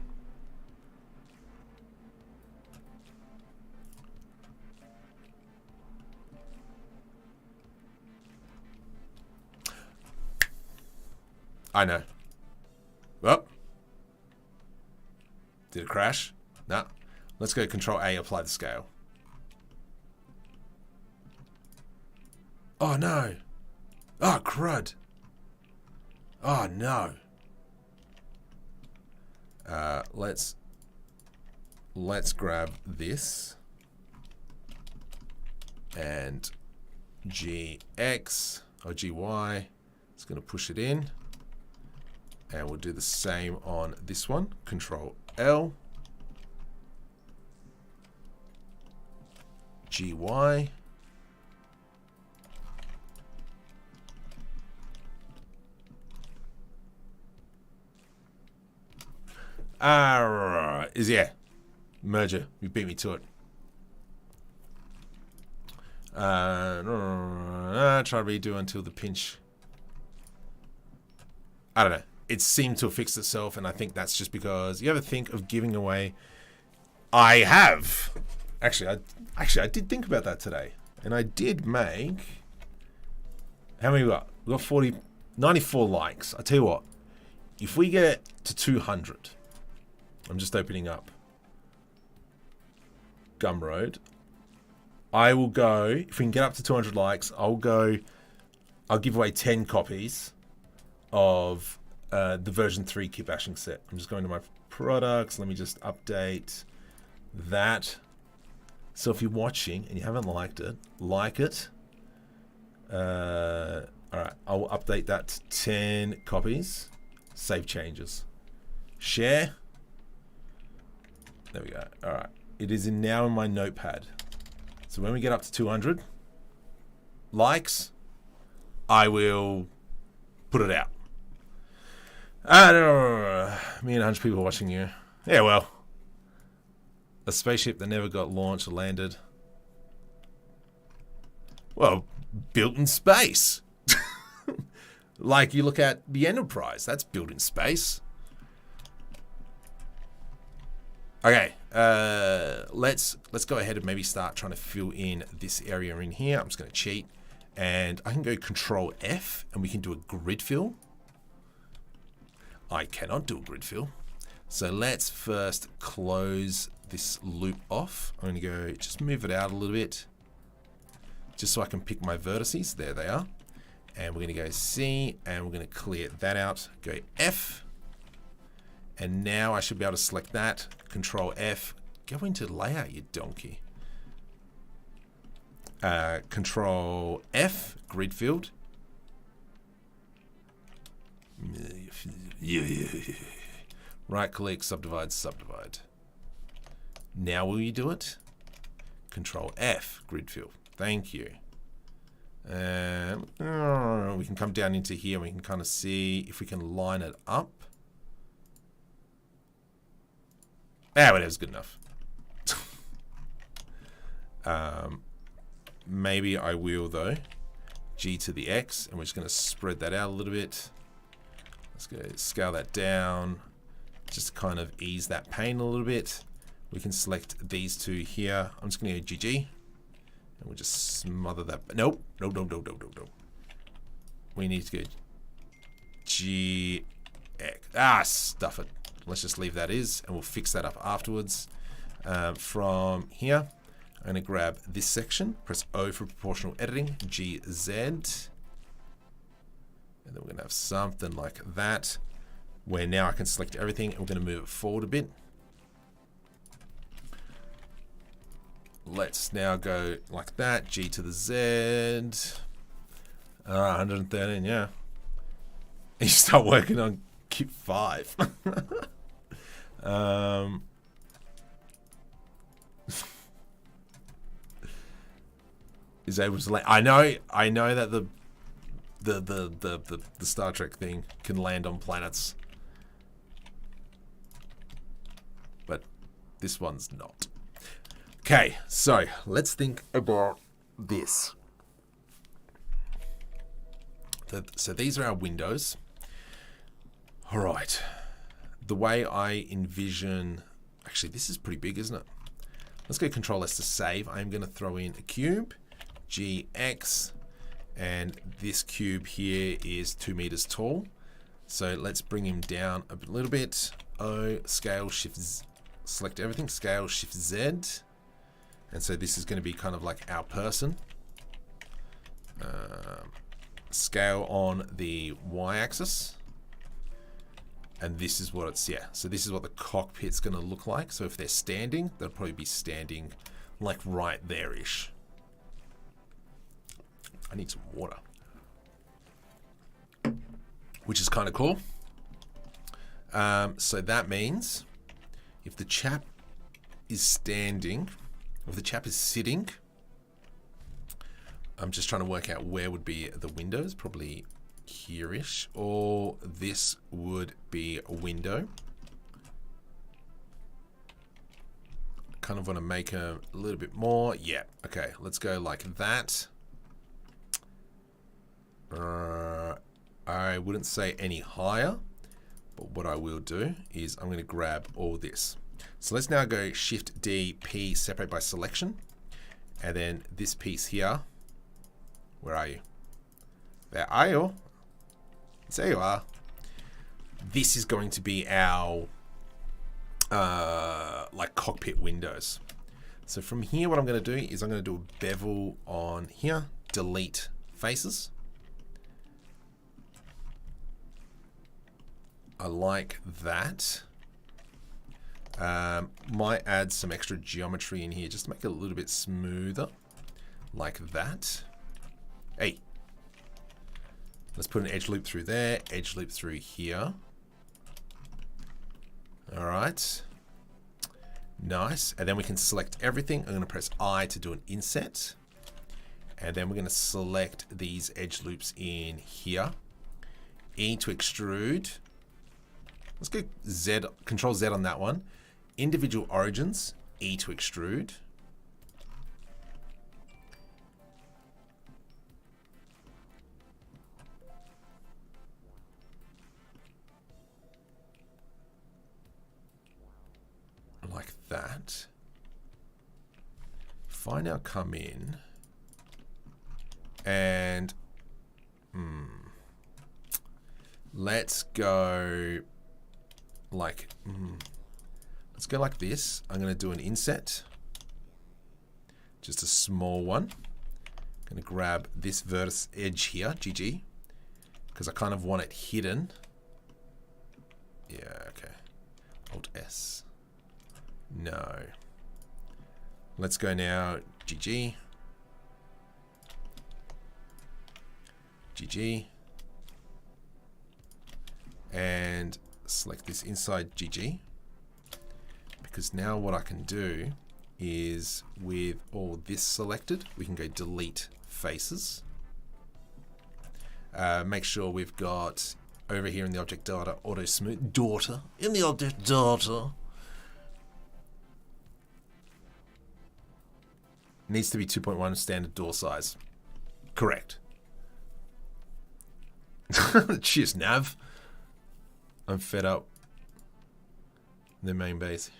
I know. Well, did it crash? No. Let's go Control A, apply the scale. Oh no. Oh crud. Oh no. Let's grab this and GX or GY. It's going to push it in. And we'll do the same on this one. Control L. GY. Yeah. Merger. You beat me to it. Try to redo until the pinch. I don't know. It seemed to have fixed itself, and I think that's just because you ever think of giving away. I have. Actually, I did think about that today. And I did make... How many we got? We got 94 likes. I tell you what, if we get to 200, I'm just opening up Gumroad. I will go, if we can get up to 200 likes, I'll give away 10 copies of the version 3 Kitbashing set. I'm just going to my products. Let me just update that. So if you're watching and you haven't liked it, like it. All right, I'll update that to 10 copies. Save changes. Share. There we go. All right. It is now in my notepad. So when we get up to 200 likes, I will put it out. Me and 100 people watching you. Yeah, well. A spaceship that never got launched or landed. Well, built in space. Like you look at the Enterprise, that's built in space. Okay, let's go ahead and maybe start trying to fill in this area in here. I'm just going to cheat, and I can go Control F, and we can do a grid fill. I cannot do a grid fill, so let's first close this loop off. I'm going to go just move it out a little bit, just so I can pick my vertices. There they are. And we're going to go C, and we're going to clear that out. Go F. And now I should be able to select that. Control F. Go into layout, you donkey. Control F, grid field. Right click, subdivide, subdivide. Now will you do it? Control F, grid field. Thank you. And we can come down into here. We can kind of see if we can line it up. Whatever's good enough. Maybe I will though. G to the X, and we're just going to spread that out a little bit. Let's go scale that down. Just kind of ease that pain a little bit. We can select these two here. I'm just going to go GG. And we'll just smother that. Nope. Nope. We need to go GX. Stuff it. Let's just leave that as, and we'll fix that up afterwards. From here, I'm going to grab this section, press O for proportional editing, GZ. And then we're going to have something like that, where now I can select everything, and we're going to move it forward a bit. Let's now go like that, G to the Z. 113, yeah. And you start working on Kit 5. Is able to land. I know that the Star Trek thing can land on planets, but this one's not. Okay, so let's think about this. So these are our windows. All right. The way I envision... Actually, this is pretty big, isn't it? Let's go Control S to save. I'm going to throw in a cube, GX, and this cube here is 2 meters tall. So let's bring him down a little bit. O, scale, shift, select everything, scale, shift Z. And so this is going to be kind of like our person. Scale on the Y-axis. And this is what it's, yeah. So this is what the cockpit's going to look like. So if they're standing, they'll probably be standing like right there-ish. I need some water. Which is kind of cool. So that means if the chap is standing... If the chap is sitting, I'm just trying to work out where would be the windows, probably here-ish, or this would be a window. Kind of want to make a little bit more. Yeah, okay, let's go like that. I wouldn't say any higher, but what I will do is I'm going to grab all this. So let's now go Shift D, P, separate by selection. And then this piece here, where are you? There are you. There you are. This is going to be our like cockpit windows. So from here, what I'm going to do is I'm going to do a bevel on here, delete faces. I like that. Might add some extra geometry in here just to make it a little bit smoother, like that. Hey, let's put an edge loop through there, edge loop through here. All right, nice. And then we can select everything. I'm going to press I to do an inset. And then we're going to select these edge loops in here. E to extrude. Let's go Z, Control Z on that one. Individual origins, E to extrude. Like that. If I now come in and let's go like let's go like this. I'm going to do an inset, just a small one. I'm going to grab this vertex edge here, GG, because I kind of want it hidden. Yeah, okay. Alt S. No. Let's go now, GG. GG. And select this inside GG. Because now what I can do is with all this selected, we can go delete faces. Make sure we've got over here in the object data, auto smooth, in the object data. Needs to be 2.1 standard door size. Correct. Cheers, Nav. I'm fed up. The main base.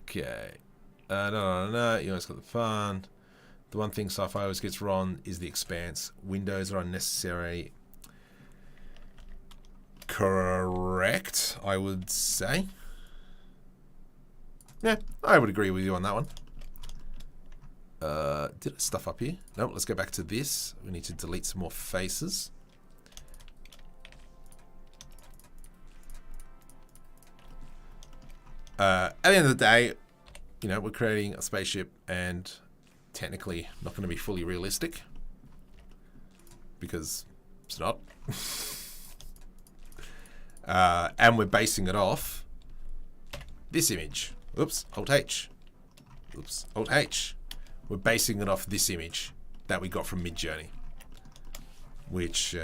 Okay. No. You always got the fun. The one thing Sci-Fi always gets wrong is the expanse. Windows are unnecessary. Correct, I would say. Yeah, I would agree with you on that one. Did it stuff up here? Nope, let's go back to this. We need to delete some more faces. At the end of the day, you know, we're creating a spaceship and technically not going to be fully realistic because it's not. And we're basing it off this image. Oops, Alt H. Oops, Alt H. We're basing it off this image that we got from Midjourney. Which,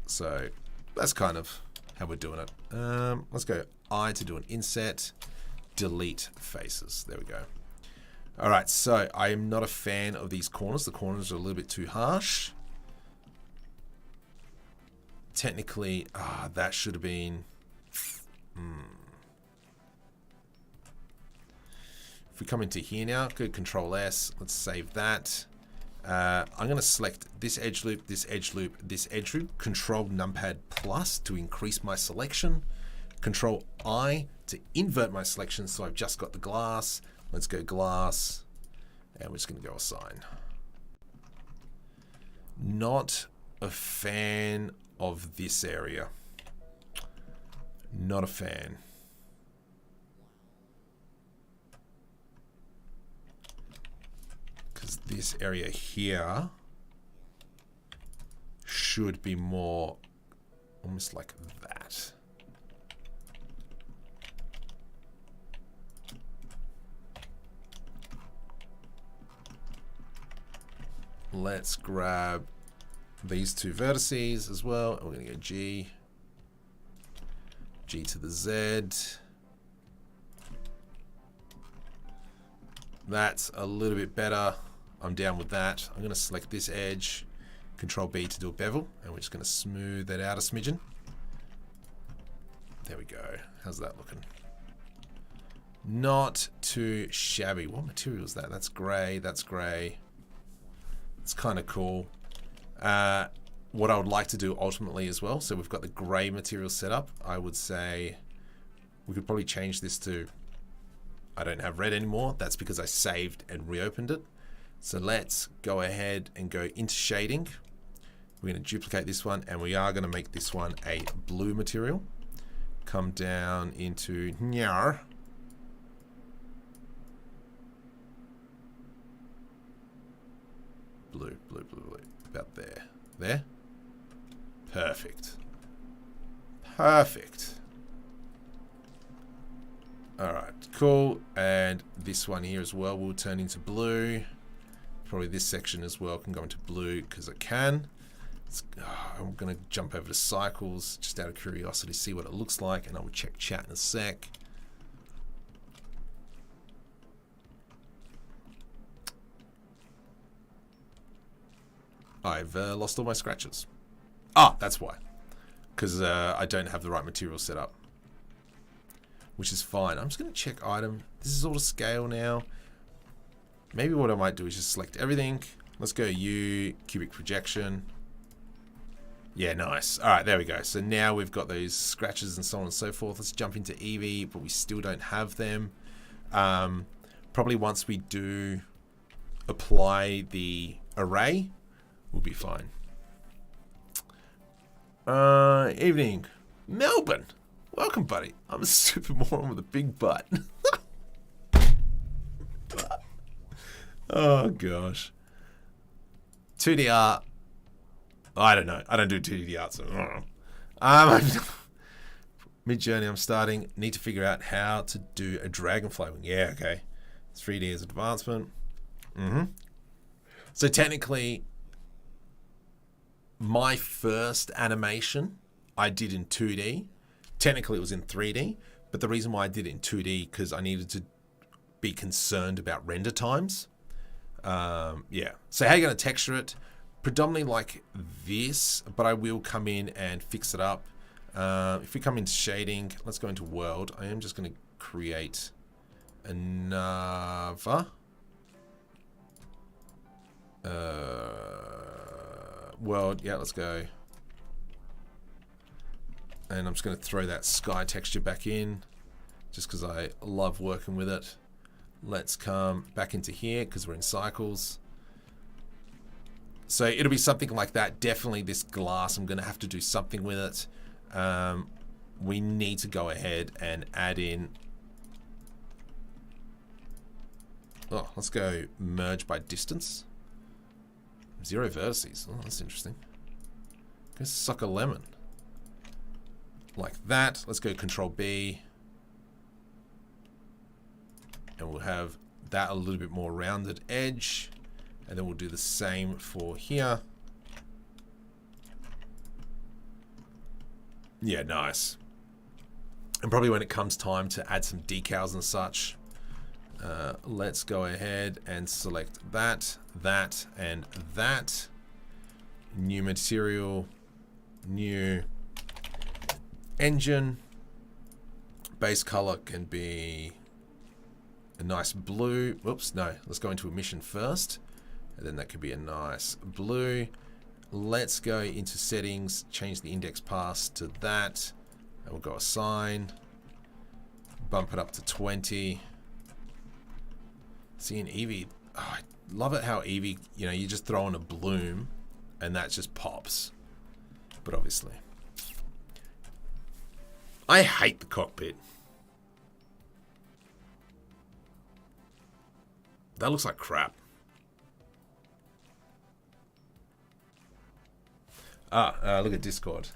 so that's kind of how we're doing it. Let's go I to do an inset. Delete faces. There we go. All right, so I am not a fan of these corners. The corners are a little bit too harsh. Technically, that should have been... If we come into here now, go Control S. Let's save that. I'm going to select this edge loop, this edge loop, this edge loop. Control numpad plus to increase my selection. Control I to invert my selection, so I've just got the glass. Let's go glass, and we're just going to go assign. Not a fan of this area. Not a fan. Because this area here should be more almost like that. Let's grab these two vertices as well. And we're going to go G. G to the Z. That's a little bit better. I'm down with that. I'm going to select this edge. Control B to do a bevel. And we're just going to smooth that out a smidgen. There we go. How's that looking? Not too shabby. What material is that? That's grey. That's grey. It's kind of cool. What I would like to do ultimately as well, so we've got the grey material set up. I would say we could probably change this to, I don't have red anymore. That's because I saved and reopened it. So let's go ahead and go into shading. We're going to duplicate this one, and we are going to make this one a blue material. Come down into Nyar. Blue, blue, blue, blue. About there. There. Perfect. Perfect. Alright, cool. And this one here as well will turn into blue. Probably this section as well can go into blue because it can. I'm going to jump over to cycles just out of curiosity, see what it looks like, and I will check chat in a sec. I've lost all my scratches. Ah, that's why. Because I don't have the right material set up. Which is fine. I'm just going to check item. This is all to scale now. Maybe what I might do is just select everything. Let's go U, cubic projection. Yeah, nice. All right, there we go. So now we've got those scratches and so on and so forth. Let's jump into Eevee, but we still don't have them. Probably once we do apply the array, we'll be fine. Evening. Melbourne. Welcome, buddy. I'm a super moron with a big butt. Oh, gosh. 2D art. I don't know. I don't do 2D art, so Midjourney, I'm starting. Need to figure out how to do a dragonfly wing. Yeah, okay. 3D is advancement. So technically, my first animation I did in 2D. Technically, it was in 3D, but the reason why I did it in 2D because I needed to be concerned about render times. Yeah. So how are you going to texture it? Predominantly like this, but I will come in and fix it up. If we come into shading, let's go into world. I am just going to create another world. Yeah, let's go. And I'm just going to throw that sky texture back in just because I love working with it. Let's come back into here because we're in cycles. So it'll be something like that. Definitely this glass, I'm going to have to do something with it. We need to go ahead and add in. Oh, let's go merge by distance. 0 vertices. Oh, that's interesting. Go suck a lemon. Like that. Let's go Control B. And we'll have that a little bit more rounded edge. And then we'll do the same for here. Yeah, nice. And probably when it comes time to add some decals and such, let's go ahead and select that, that, and that. New material, new engine. Base color can be a nice blue. Whoops, no. Let's go into emission first. And then that could be a nice blue. Let's go into settings, change the index pass to that. And we'll go assign. Bump it up to 20. See, in Eevee, oh, I love it how Eevee, you know, you just throw in a bloom and that just pops. But obviously, I hate the cockpit. That looks like crap. Look at Discord.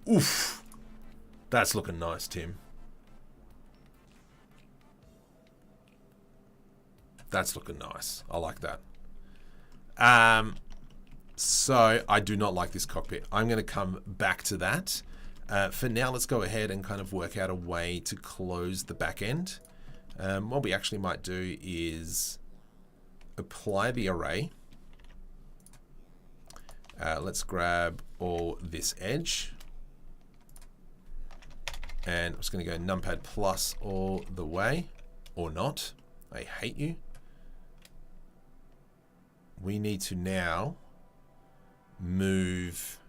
Oof. That's looking nice, Tim. That's looking nice. I like that. So I do not like this cockpit. I'm going to come back to that. For now, let's go ahead and kind of work out a way to close the back end. What we actually might do is apply the array. Let's grab all this edge. And I'm just going to go numpad plus all the way, or not. I hate you. We need to now move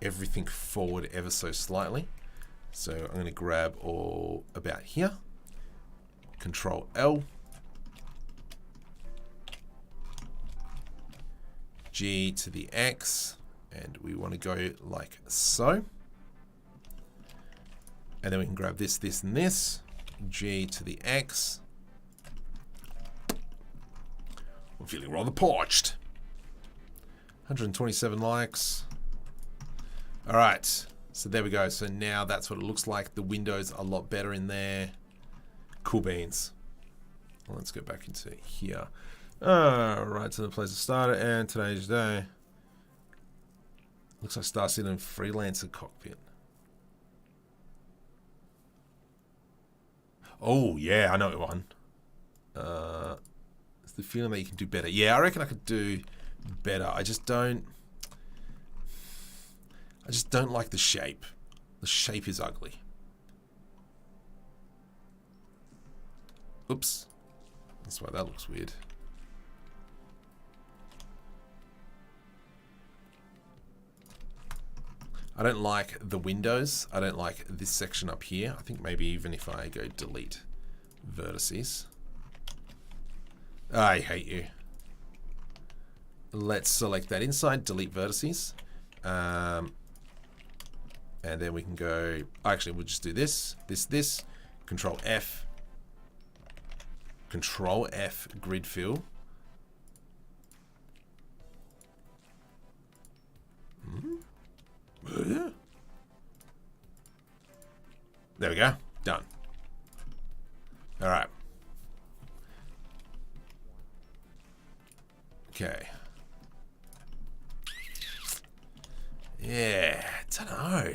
everything forward ever so slightly. So I'm going to grab all about here. Control L. G to the X. And we want to go like so. And then we can grab this, this, and this. G to the X. I'm feeling rather parched. 127 likes. All right. So there we go. So now that's what it looks like. The windows are a lot better in there. Cool beans. Well, let's go back into here. Right to the place it started. And today's day. Looks like Star Citizen Freelancer Cockpit. Oh, yeah, I know one. It's the feeling that you can do better. Yeah, I reckon I could do better. I just don't like the shape. The shape is ugly. Oops. That's why that looks weird. I don't like the windows. I don't like this section up here. I think maybe even if I go delete vertices. I hate you. Let's select that inside, delete vertices. And then we can go, actually we'll just do this, this, Control F. Control F grid fill. There we go. Done. All right. Okay. Yeah, don't know.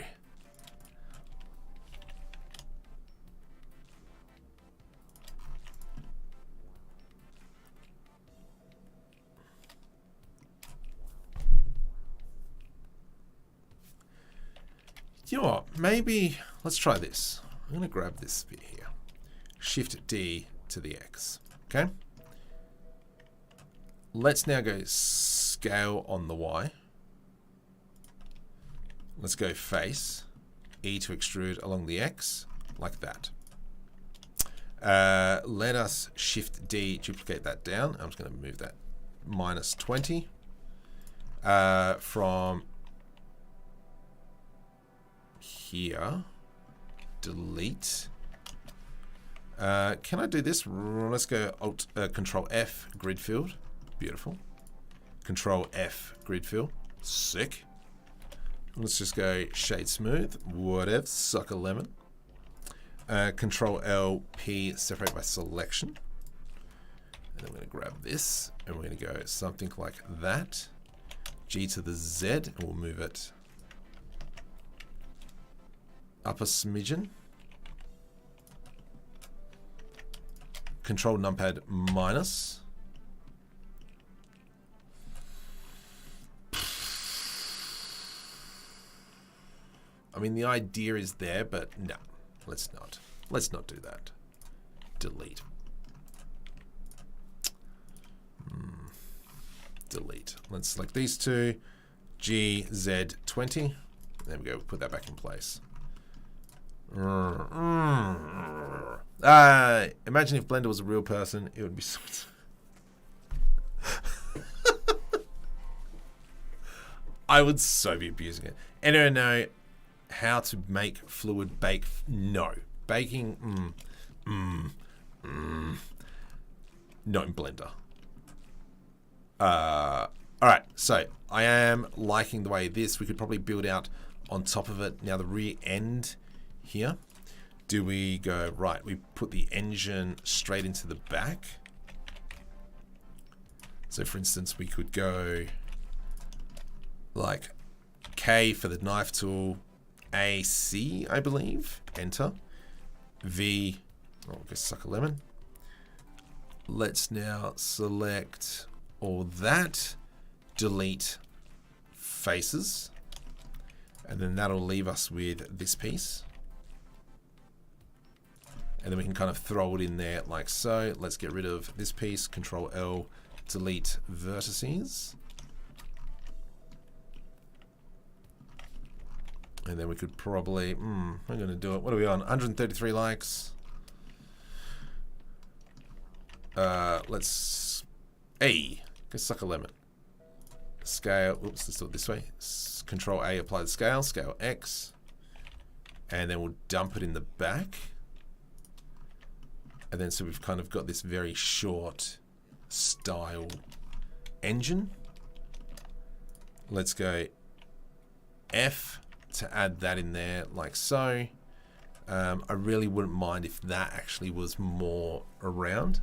You know what? Maybe let's try this. I'm going to grab this bit here. Shift D to the X. Okay. Let's now go scale on the Y. Let's go face. E to extrude along the X, like that. Let us Shift D, duplicate that down. I'm just going to move that -20 from here. Delete. Can I do this? Let's go Alt, Control F grid field. Beautiful. Control F grid fill. Sick. Let's just go shade smooth. Whatever. Suck a lemon. Control L P separate by selection. And then we're going to grab this and we're going to go something like that. G to the Z and we'll move it up a smidgen. Control numpad minus. I mean, the idea is there, but no, let's not. Let's not do that. Delete. Delete. Let's select these two. G, Z, 20. There we go. Put that back in place. Imagine if Blender was a real person, it would be so. I would so be abusing it. Anyone know how to make fluid bake? No. Baking, not in Blender. Alright, so I am liking the way this, we could probably build out on top of it. Now the rear end here, do we go, right, we put the engine straight into the back. So for instance, we could go like K for the knife tool, A, C, I believe, enter, V, oh, I guess suck a lemon. Let's now select all that, delete faces, and then that'll leave us with this piece. And then we can kind of throw it in there like so. Let's get rid of this piece. Control L, delete vertices. And then we could probably, I'm going to do it. What are we on? 133 likes. Let's, go suck a lemon. Scale, oops, let's do it this way. Control A, apply the scale, scale X. And then we'll dump it in the back. And then so we've kind of got this very short style engine. Let's go F to add that in there like so. I really wouldn't mind if that actually was more around.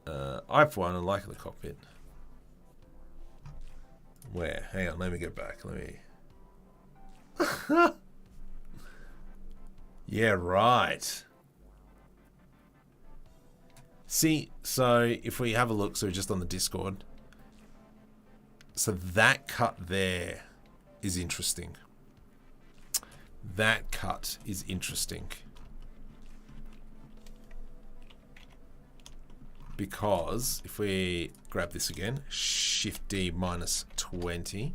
I for one, I like the cockpit. Where? Hang on, let me get back. Let me. Yeah, right. See, so if we have a look, so we're just on the Discord. So that cut there is interesting. That cut is interesting. Because if we grab this again, Shift D minus 20.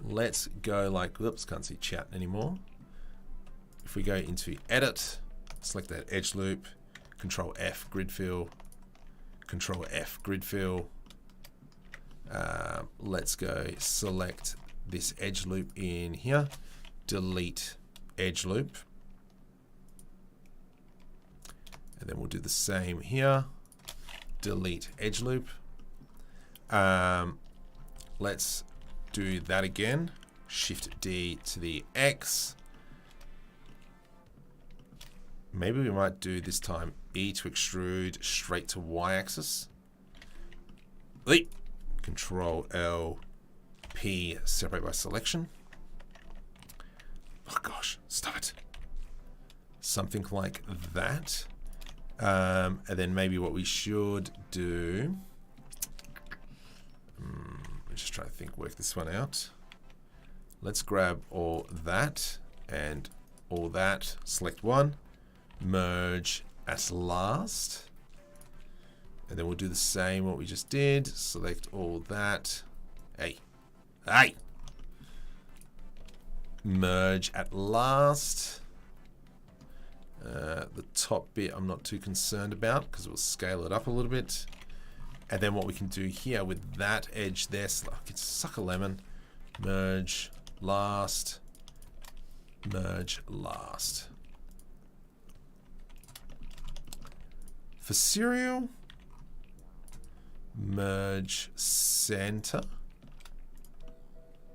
Let's go like, oops, can't see chat anymore. If we go into edit, select that edge loop, Control F grid fill, Control F grid fill. Let's go select this edge loop in here, delete edge loop. And then we'll do the same here, delete edge loop. Let's do that again, Shift D to the X. Maybe we might do this time E to extrude straight to Y axis. Control L, P, separate by selection. Oh gosh, stop it. Something like that. And then maybe what we should do, I'm just trying to think, work this one out. Let's grab all that and all that, select one. Merge as last, and then we'll do the same what we just did. Select all that. Hey, merge at last. The top bit I'm not too concerned about because we'll scale it up a little bit. And then what we can do here with that edge there, it's suck a lemon. Merge last. Merge last. For serial, merge center.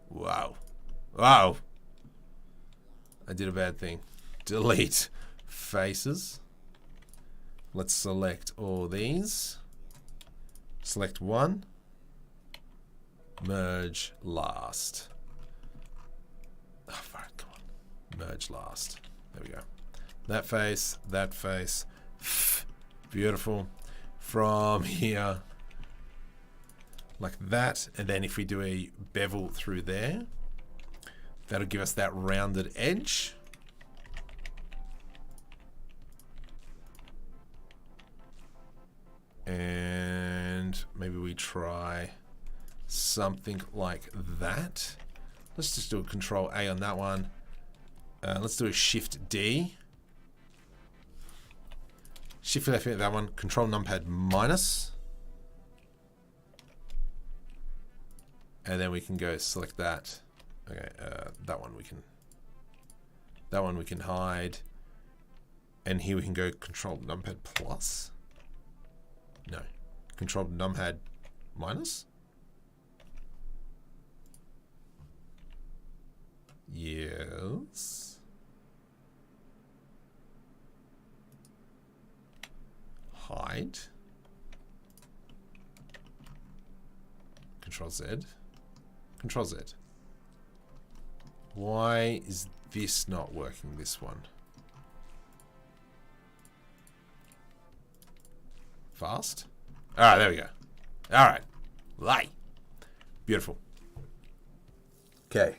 Wow. Wow. I did a bad thing. Delete faces. Let's select all these. Select one. Merge last. Oh, fuck, come on. Merge last. There we go. That face, that face. Beautiful. From here, like that. And then if we do a bevel through there, that'll give us that rounded edge. And maybe we try something like that. Let's just do a Control A on that one. Let's do a Shift D. Shift left at that one. Control numpad minus. And then we can go select that. Okay, that one we can hide. And here we can go Control numpad plus. No. Control numpad minus. Yes. Hide. Control Z. Control Z. Why is this not working, this one? Fast? Alright, there we go. Alright. Light. Beautiful. Okay.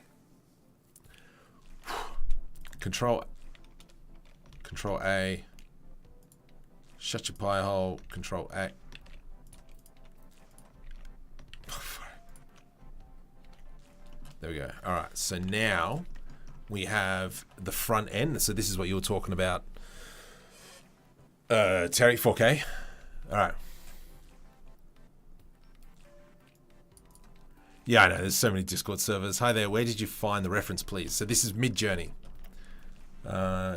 Control Control A. Shut your pie hole. Control A. There we go. All right. So now we have the front end. So this is what you were talking about, Terry. 4K. All right. Yeah, I know. There's so many Discord servers. Hi there. Where did you find the reference, please? So this is Midjourney.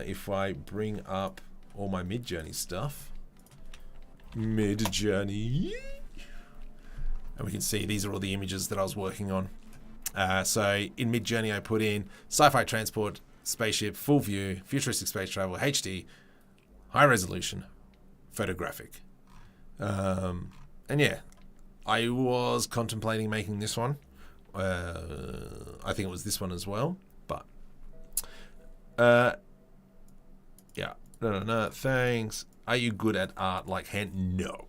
If I bring up all my Midjourney stuff, Midjourney, and we can see these are all the images that I was working on. So in Midjourney, I put in Sci-Fi Transport Spaceship, full view, futuristic space travel, HD, high resolution, photographic. And yeah, I was contemplating making this one. I think it was this one as well, but yeah, no, thanks. Are you good at art like hand? No.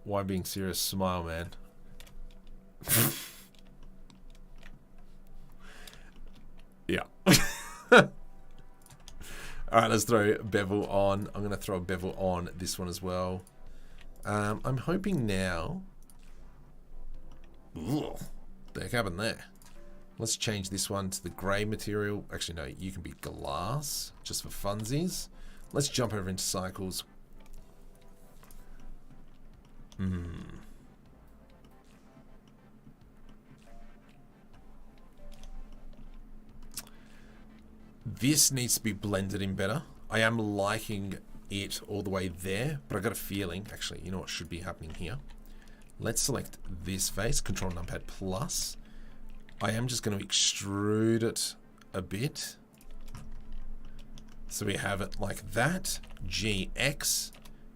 Why being serious? Smile, man. Yeah. Alright, let's throw bevel on. I'm going to throw a bevel on this one as well. I'm hoping now... Ugh, the heck happened there? Let's change this one to the grey material. Actually, no, you can be glass, just for funsies. Let's jump over into cycles. This needs to be blended in better. I am liking it all the way there, but I got a feeling, actually, you know what should be happening here? Let's select this face, Control Numpad Plus. I am just going to extrude it a bit. So we have it like that, GX,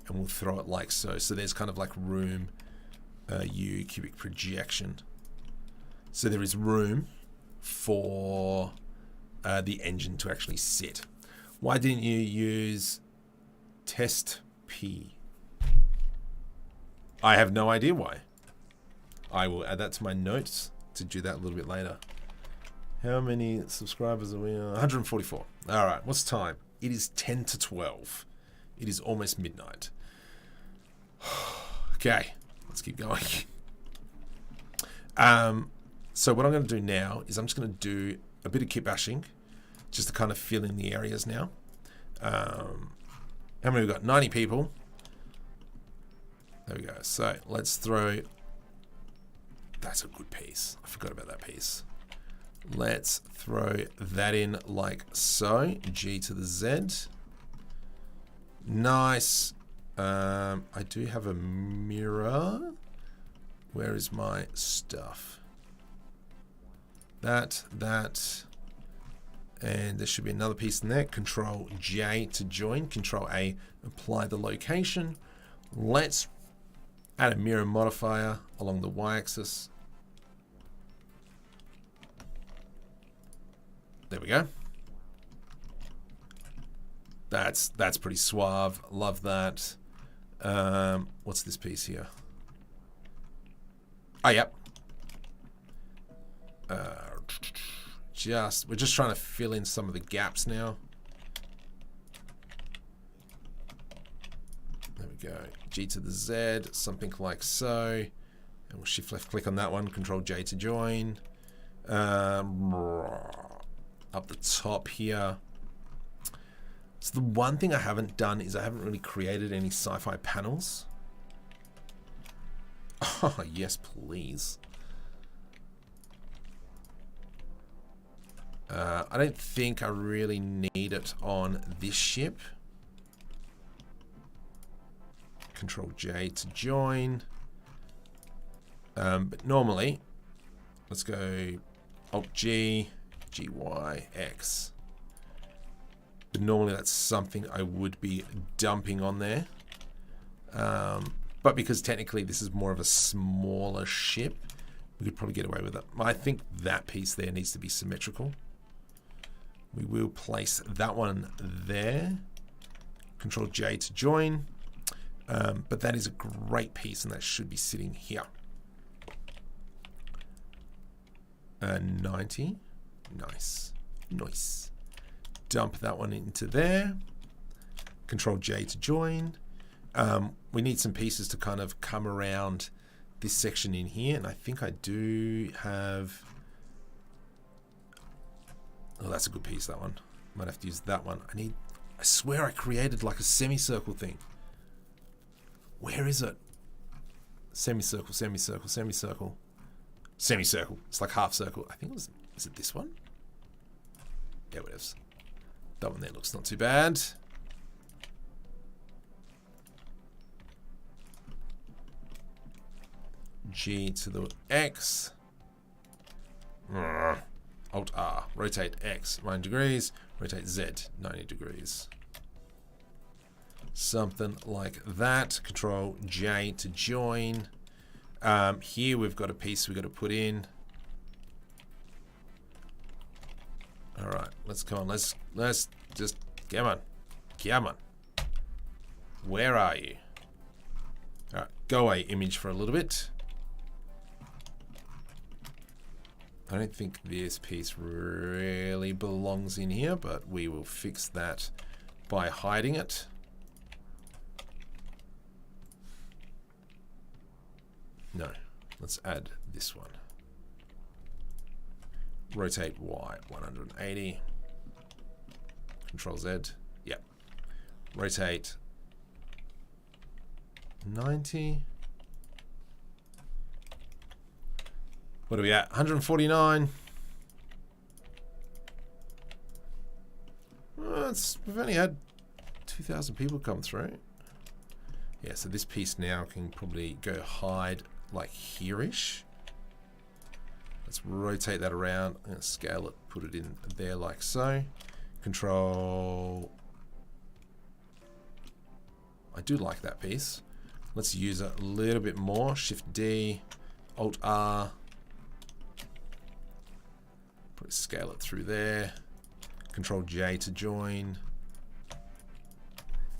and we'll throw it like so. So there's kind of like room, U, cubic projection. So there is room for the engine to actually sit. Why didn't you use test P? I have no idea why. I will add that to my notes to do that a little bit later. How many subscribers are we on? 144. All right, what's time? It is 10 to 12. It is almost midnight. Okay, let's keep going. So what I'm going to do now is I'm just going to do a bit of kitbashing just to kind of fill in the areas now. How many we've got? 90 people. There we go. So let's throw... That's a good piece. I forgot about that piece. Let's throw that in like so. G to the Z. Nice. I do have a mirror. Where is my stuff? That. And there should be another piece in there. Control J to join. Control A, apply the location. Let's add a mirror modifier along the y-axis. There we go. That's pretty suave. Love that. What's this piece here? Oh, yep. We're just trying to fill in some of the gaps now. There we go. G to the Z, something like so. And we'll shift left click on that one. Control J to join. Up the top here. So the one thing I haven't done is I haven't really created any sci-fi panels. Oh, yes, please. I don't think I really need it on this ship. Control J to join. But normally, let's go Alt G, GY, X. But normally that's something I would be dumping on there. But because technically this is more of a smaller ship, we could probably get away with it. I think that piece there needs to be symmetrical. We will place that one there. Control J to join. But that is a great piece and that should be sitting here. 90. Nice. Nice. Dump that one into there. Control J to join. We need some pieces to kind of come around this section in here, and I think I do have... Oh, that's a good piece, that one. Might have to use that one. I swear I created like a semicircle thing. Where is it? Semicircle, semicircle, semicircle. Semicircle. It's like half circle. I think it was... Is it this one? Yeah, it is. That one there looks not too bad. G to the X. Alt R. Rotate X 90 degrees. Rotate Z 90 degrees. Something like that. Control J to join. Here we've got a piece we've got to put in. All right, let's come on. Let's just come on. Come on. Where are you? All right, go away, image, for a little bit. I don't think this piece really belongs in here, but we will fix that by hiding it. No, let's add this one. Rotate Y 180. Control Z. Yep. Rotate 90. What are we at? 149. We've only had 2,000 people come through. Yeah, so this piece now can probably go hide like here-ish. Let's rotate that around. I'm going to scale it, put it in there like so. Control. I do like that piece. Let's use it a little bit more. Shift D, Alt R. Probably scale it through there. Control J to join.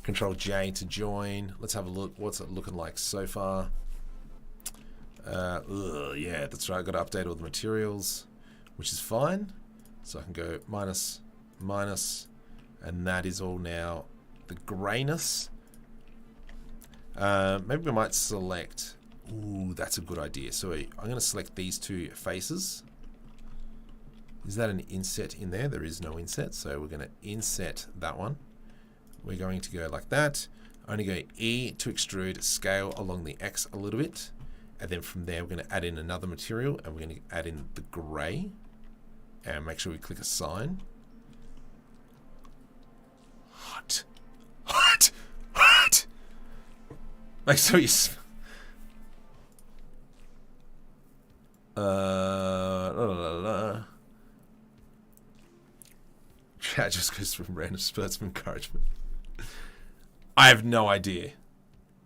Control J to join. Let's have a look. What's it looking like so far? Yeah, that's right. I've got to update all the materials, which is fine. So I can go minus, minus, and that is all now the grayness. Maybe we might select... Ooh, that's a good idea. So I'm going to select these two faces. Is that an inset in there? There is no inset, so we're going to inset that one. We're going to go like that. Only go E to extrude, scale along the X a little bit. And then from there, we're going to add in another material, and we're going to add in the gray. And make sure we click assign. Hot. Hot. Hot. Make sure you... Chat just goes from random spurts of encouragement. I have no idea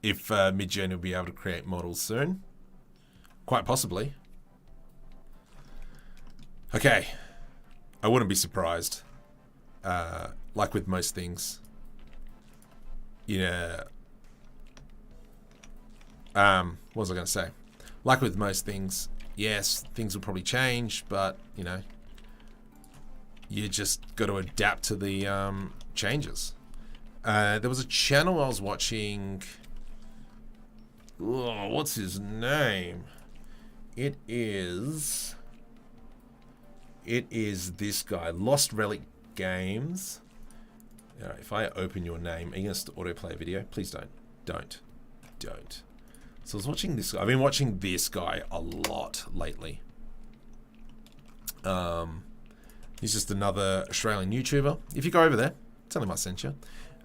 if Midjourney will be able to create models soon. Quite possibly. Okay. I wouldn't be surprised. Like with most things. Yeah. What was I going to say? Like with most things, yes, things will probably change, but, you know, you just got to adapt to the changes. There was a channel I was watching. Oh, what's his name? It is this guy, Lost Relic Games. Alright, if I open your name, are you going to autoplay a video? Please don't. Don't. So I was watching this guy. I've been watching this guy a lot lately. He's just another Australian YouTuber. If you go over there, tell him I sent you.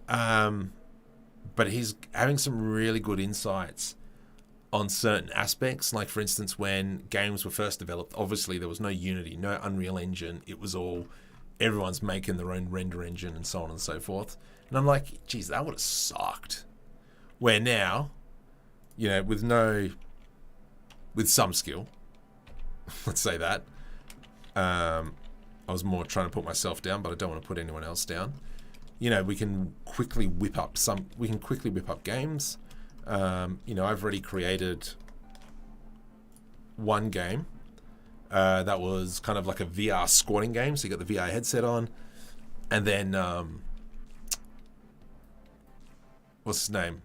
But he's having some really good insights on certain aspects. Like, for instance, when games were first developed, obviously there was no Unity, no Unreal Engine. It was all, everyone's making their own render engine and so on and so forth. And I'm like, geez, that would have sucked. Where now, you know, with some skill, let's say that, I was more trying to put myself down, but I don't want to put anyone else down. You know, we can quickly whip up games. You know, I've already created one game that was kind of like a VR squatting game. So you got the VR headset on, and then what's his name?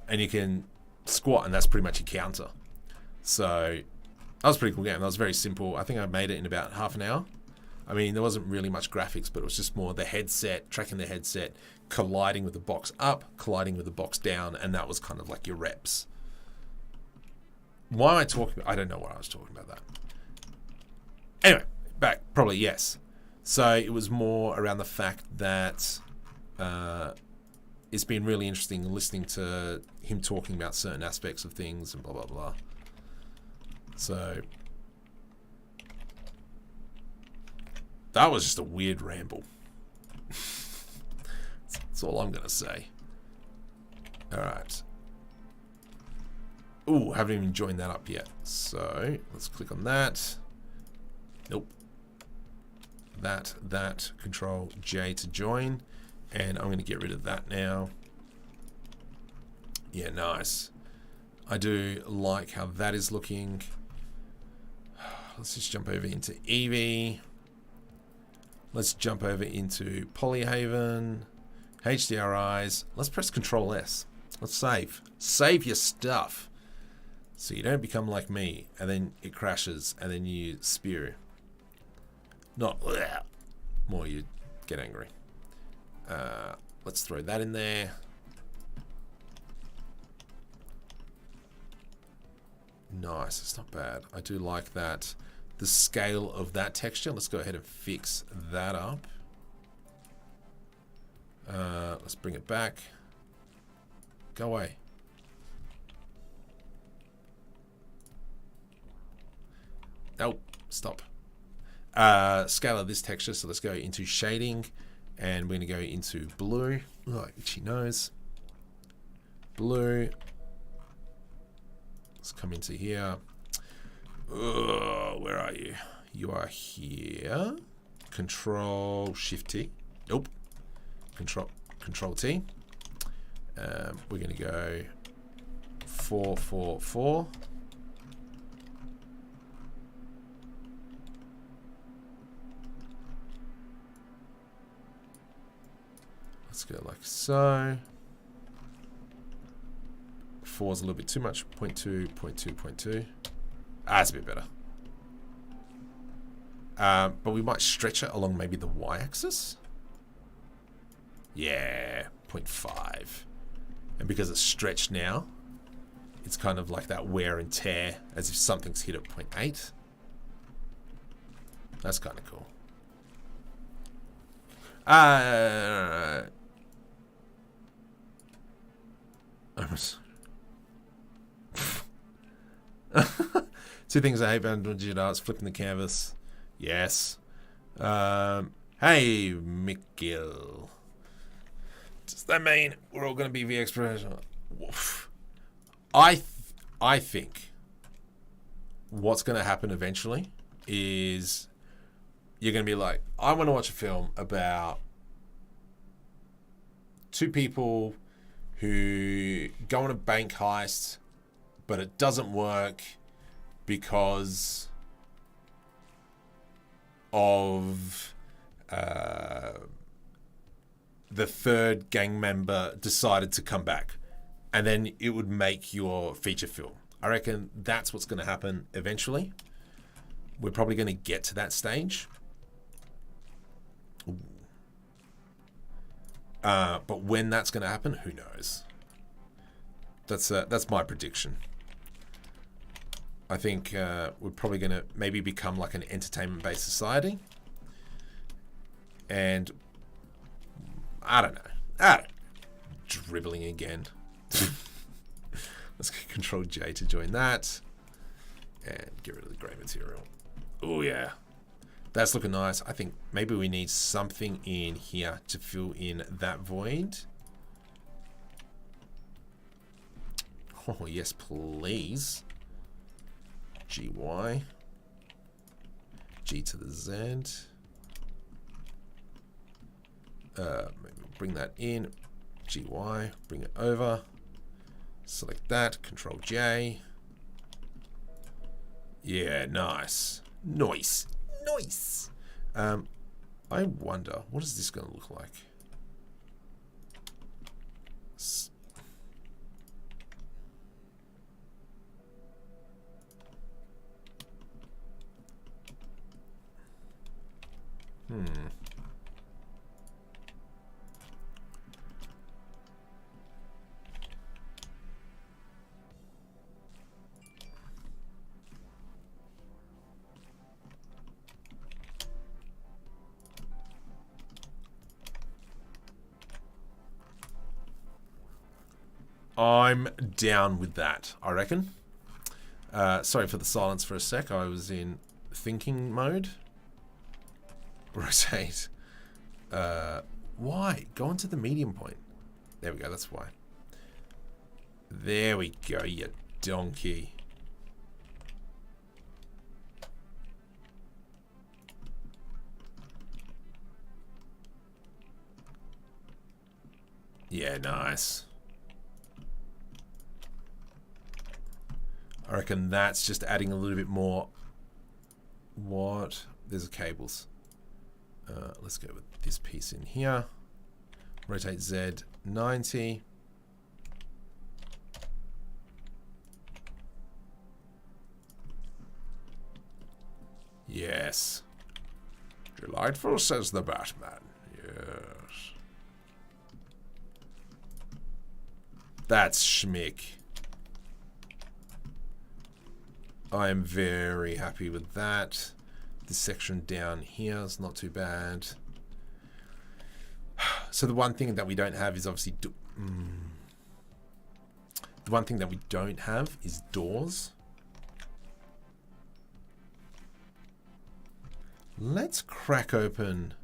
And you can squat, and that's pretty much your counter. So that was a pretty cool game. That was very simple. I think I made it in about half an hour. I mean, there wasn't really much graphics, but it was just more the headset, tracking the headset, colliding with the box up, colliding with the box down, and that was kind of like your reps. Why am I talking about? I don't know why I was talking about that. Anyway, back. Probably yes. So it was more around the fact that it's been really interesting listening to him talking about certain aspects of things and blah, blah, blah. So that was just a weird ramble. That's all I'm going to say. All right. Ooh, haven't even joined that up yet. So let's click on that. Nope. That. Control J to join. And I'm going to get rid of that now. Yeah, nice. I do like how that is looking. Let's just jump over into Eevee. Let's jump over into Polyhaven. HDRIs. Let's press Control S. Let's save. Save your stuff. So you don't become like me, and then it crashes, and then you spew. Not bleh. More you get angry. Let's throw that in there. Nice, it's not bad. I do like that. The scale of that texture. Let's go ahead and fix that up. Let's bring it back. Go away. Nope, stop. Scale of this texture, so let's go into shading, and we're going to go into blue. Oh, itchy nose. Blue. Let's come into here. Where are you? You are here. Control Shift T. Nope. Control T. We're going to go 4, 4, 4. Let's go like so. 4 is a little bit too much. 0.2, 0.2, 0.2. That's a bit better. But we might stretch it along maybe the y-axis. Yeah, 0.5. And because it's stretched now, it's kind of like that wear and tear, as if something's hit at 0.8. That's kind of cool. Two things I hate about digital arts: flipping the canvas. Yes. Hey, Mikil. Does that mean we're all going to be VX professional? I think what's going to happen eventually is you're going to be like, I want to watch a film about two people who go on a bank heist, but it doesn't work because of the third gang member decided to come back, and then it would make your feature film. I reckon that's what's going to happen eventually. We're probably going to get to that stage. But when that's going to happen, who knows? That's my prediction. I think we're probably going to maybe become like an entertainment-based society. And I don't know. Dribbling again. Let's Control J to join that. And get rid of the grey material. Oh, yeah. That's looking nice. I think maybe we need something in here to fill in that void. Oh, yes, please. GY. G to the Z. Maybe bring that in. GY. Bring it over. Select that. Control J. Yeah, nice. Nice. Nice. I wonder, what is this going to look like? I'm down with that, I reckon. Sorry for the silence for a sec. I was in thinking mode. Rotate. Why? Go on to the medium point. There we go, that's why. There we go, you donkey. Yeah, nice. I reckon that's just adding a little bit more. What? There's the cables. Let's go with this piece in here. Rotate Z 90. Yes. Delightful, says the Batman. Yes. That's schmick. I am very happy with that. This section down here is not too bad. So the one thing that we don't have is obviously the one thing that we don't have is doors. Let's crack open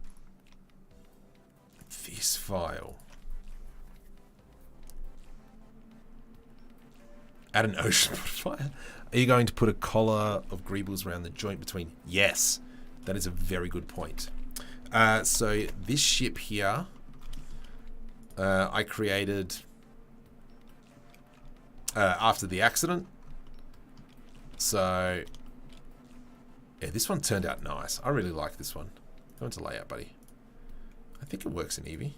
this file. Add an ocean modifier. Are you going to put a collar of greebles around the joint between? Yes, that is a very good point. So this ship here, I created after the accident. So yeah, this one turned out nice. I really like this one. Go into layout, buddy. I think it works in Eevee.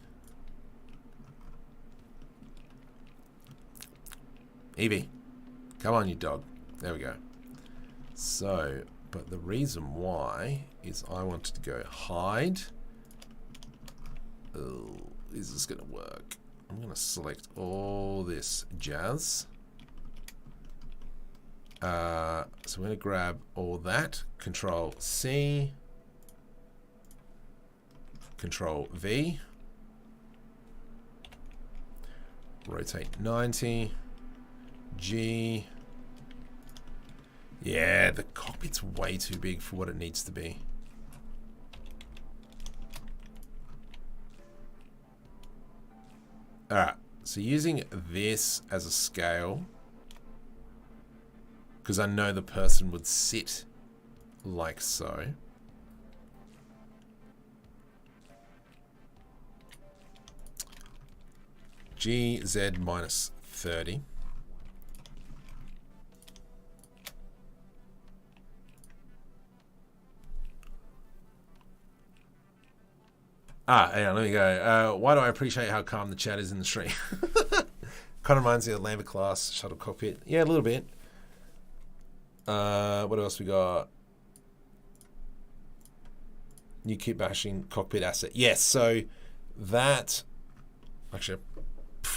Eevee, come on, you dog. There we go. So, but the reason why is I wanted to go hide. Oh, is this going to work? I'm going to select all this jazz. So I'm going to grab all that. Control C. Control V. Rotate 90. G. Yeah, the cockpit's way too big for what it needs to be. Alright, so using this as a scale, because I know the person would sit like so. GZ minus 30. Yeah, let me go. Why do I appreciate how calm the chat is in the stream? Kind of reminds me of Lambert class shuttle cockpit. Yeah, a little bit. What else we got? New Kitbashing cockpit asset. Yes, so that... Actually,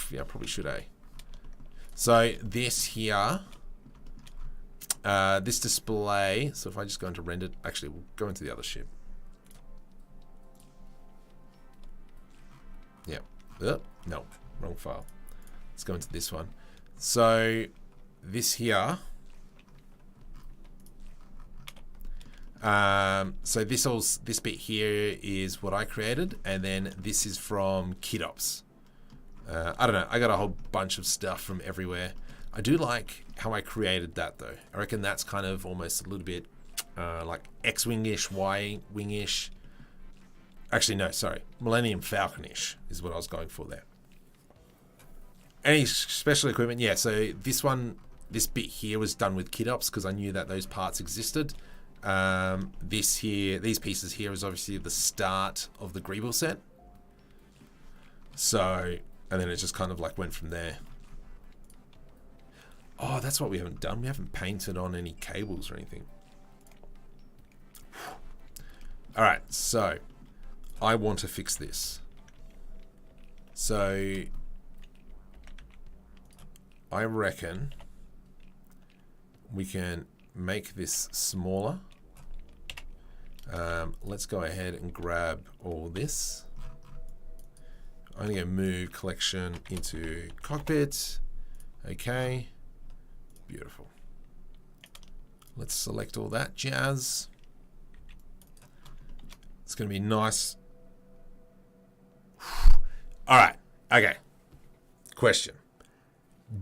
yeah, I probably should, eh? So this here... this display... So if I just go into render... Actually, we'll go into the other ship. Yeah. No, wrong file. Let's go into this one. So this here. So this bit here is what I created, and then this is from KitOps. I don't know. I got a whole bunch of stuff from everywhere. I do like how I created that though. I reckon that's kind of almost a little bit like X-wing-ish, Y-wing-ish. Actually, no, sorry. Millennium Falcon-ish is what I was going for there. Any special equipment? Yeah, so this one, this bit here was done with KitOps because I knew that those parts existed. This here, these pieces here is obviously the start of the greeble set. So, and then it just kind of like went from there. Oh, that's what we haven't done. We haven't painted on any cables or anything. All right, so I want to fix this. So I reckon we can make this smaller. Let's go ahead and grab all this. I'm going to move collection into Cockpit. Okay. Beautiful. Let's select all that jazz. It's going to be nice. All right. Okay. Question.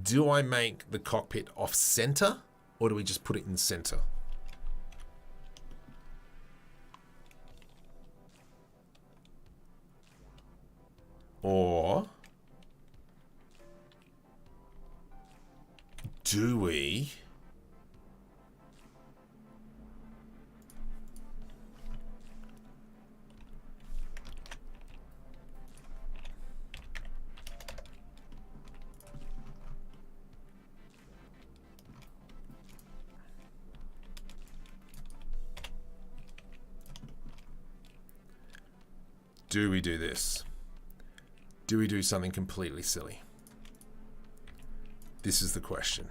Do I make the cockpit off center or do we just put it in center? Or do we do this? Do we do something completely silly? This is the question.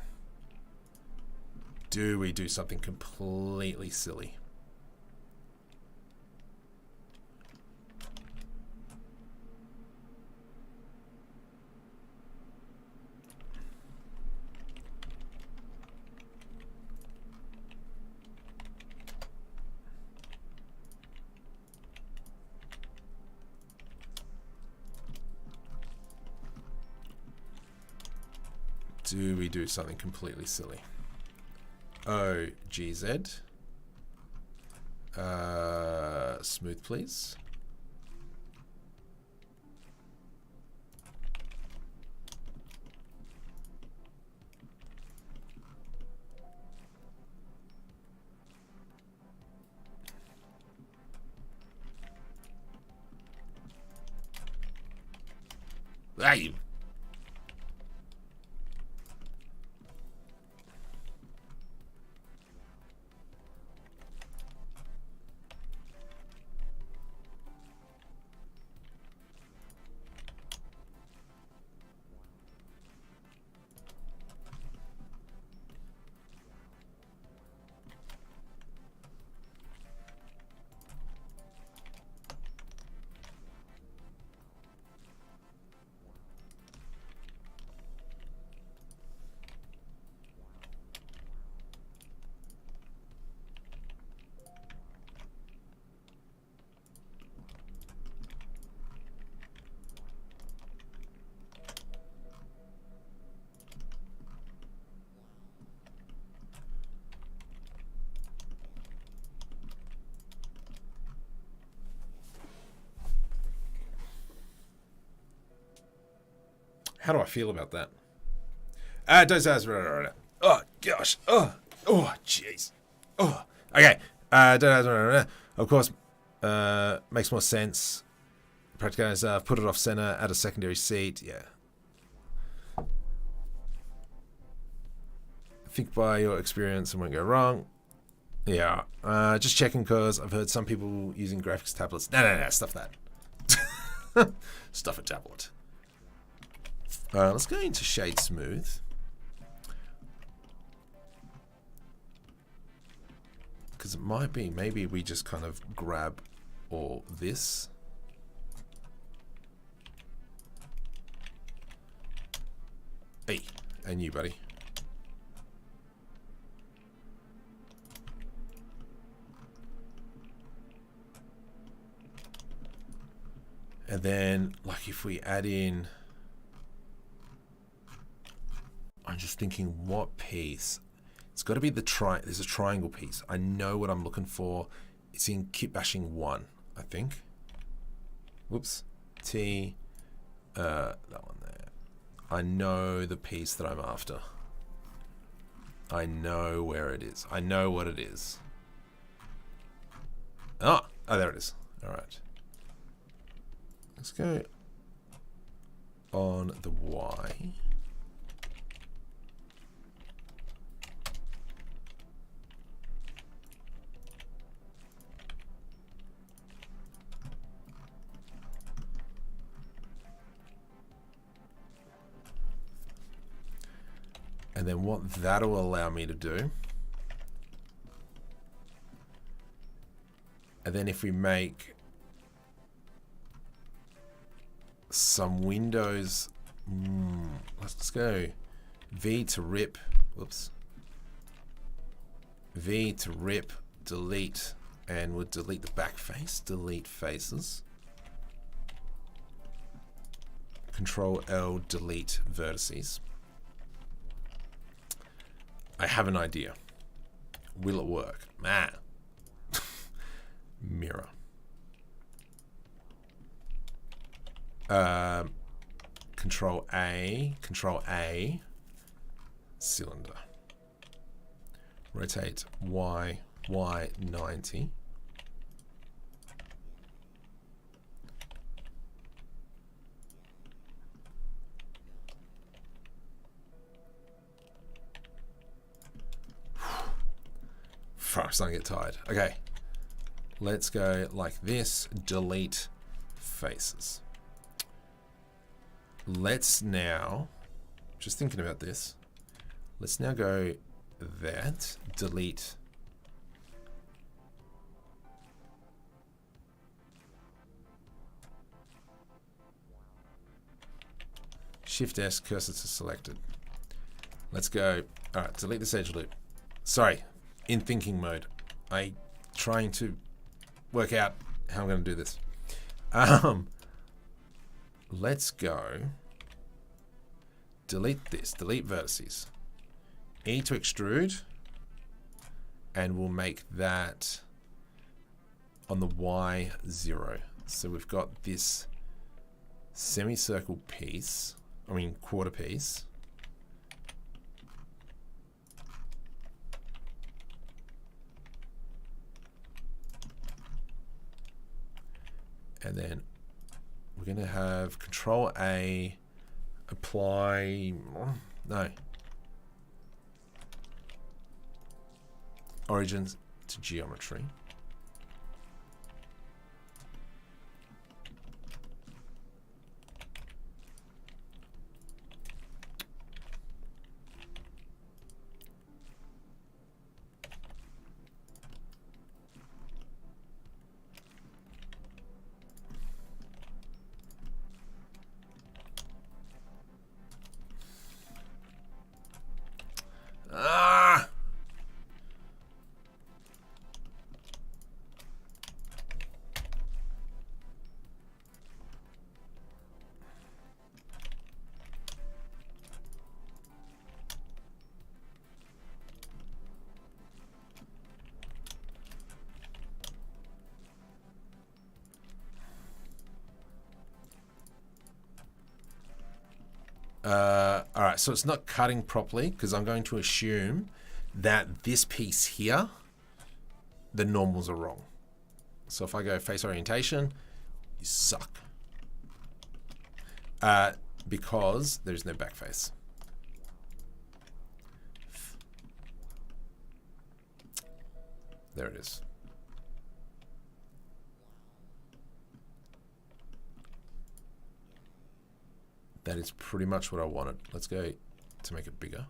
Do we do something completely silly? Do we do something completely silly? OGZ. Smooth, please. Hey. How do I feel about that? Oh gosh. Oh jeez. Oh. Okay. Of course, makes more sense. Practicalities, put it off center, add a secondary seat. Yeah. Think by your experience and won't go wrong. Yeah. Just checking because I've heard some people using graphics tablets. No. Stuff that. Stuff a tablet. Let's go into shade smooth. Because it might be, maybe we just kind of grab all this. Hey, and you, buddy. And then, like, if we add in, I'm just thinking what piece. It's got to be the there's a triangle piece. I know what I'm looking for. It's in Kitbashing 1, I think. Whoops. T. That one there. I know the piece that I'm after. I know where it is. I know what it is. Oh, there it is. All right. Let's go on the Y. And then what that'll allow me to do, and then if we make some windows, let's go V to rip, whoops, V to rip, delete, and we'll delete the back face, delete faces. Control L, delete vertices. I have an idea. Will it work? Man. Mirror. Control A, cylinder. Rotate Y 90. I'm starting to get tired. Okay, let's go like this. Delete faces. Let's now, just thinking about this, let's now go that, delete Shift S, cursor to selected. Let's go. All right, delete this edge loop. Sorry, in thinking mode. I trying to work out how I'm going to do this. Let's go. Delete this. Delete vertices. E to extrude, and we'll make that on the Y 0. So we've got this semicircle piece. I mean quarter piece. And then we're going to have Control A, apply, no, origins to geometry. All right, so it's not cutting properly because I'm going to assume that this piece here, the normals are wrong. So if I go face orientation, you suck. Because there's no back face. There it is. That is pretty much what I wanted. Let's go to make it bigger.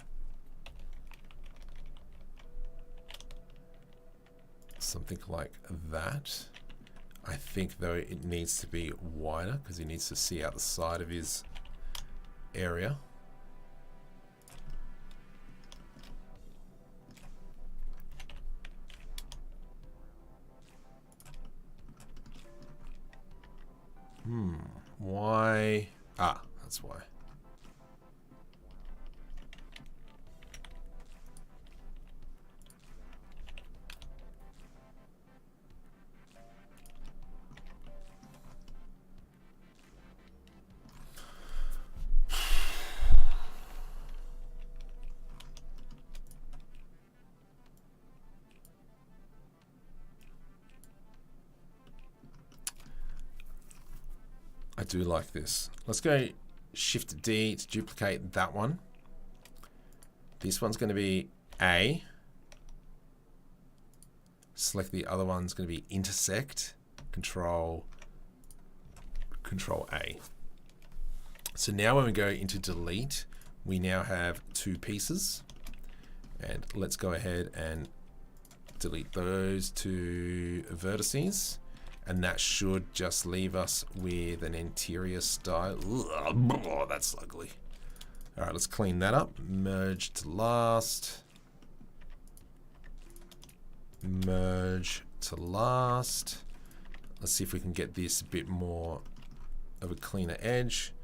Something like that. I think though it needs to be wider because he needs to see out the side of his area. Why? Ah, that's why. do like this. Let's go Shift D to duplicate that one. This one's going to be A. Select the other one's going to be intersect. Control A. So now when we go into delete, we now have two pieces. And let's go ahead and delete those two vertices. And that should just leave us with an interior style. Ugh, that's ugly. All right, let's clean that up. Merge to last. Merge to last. Let's see if we can get this a bit more of a cleaner edge.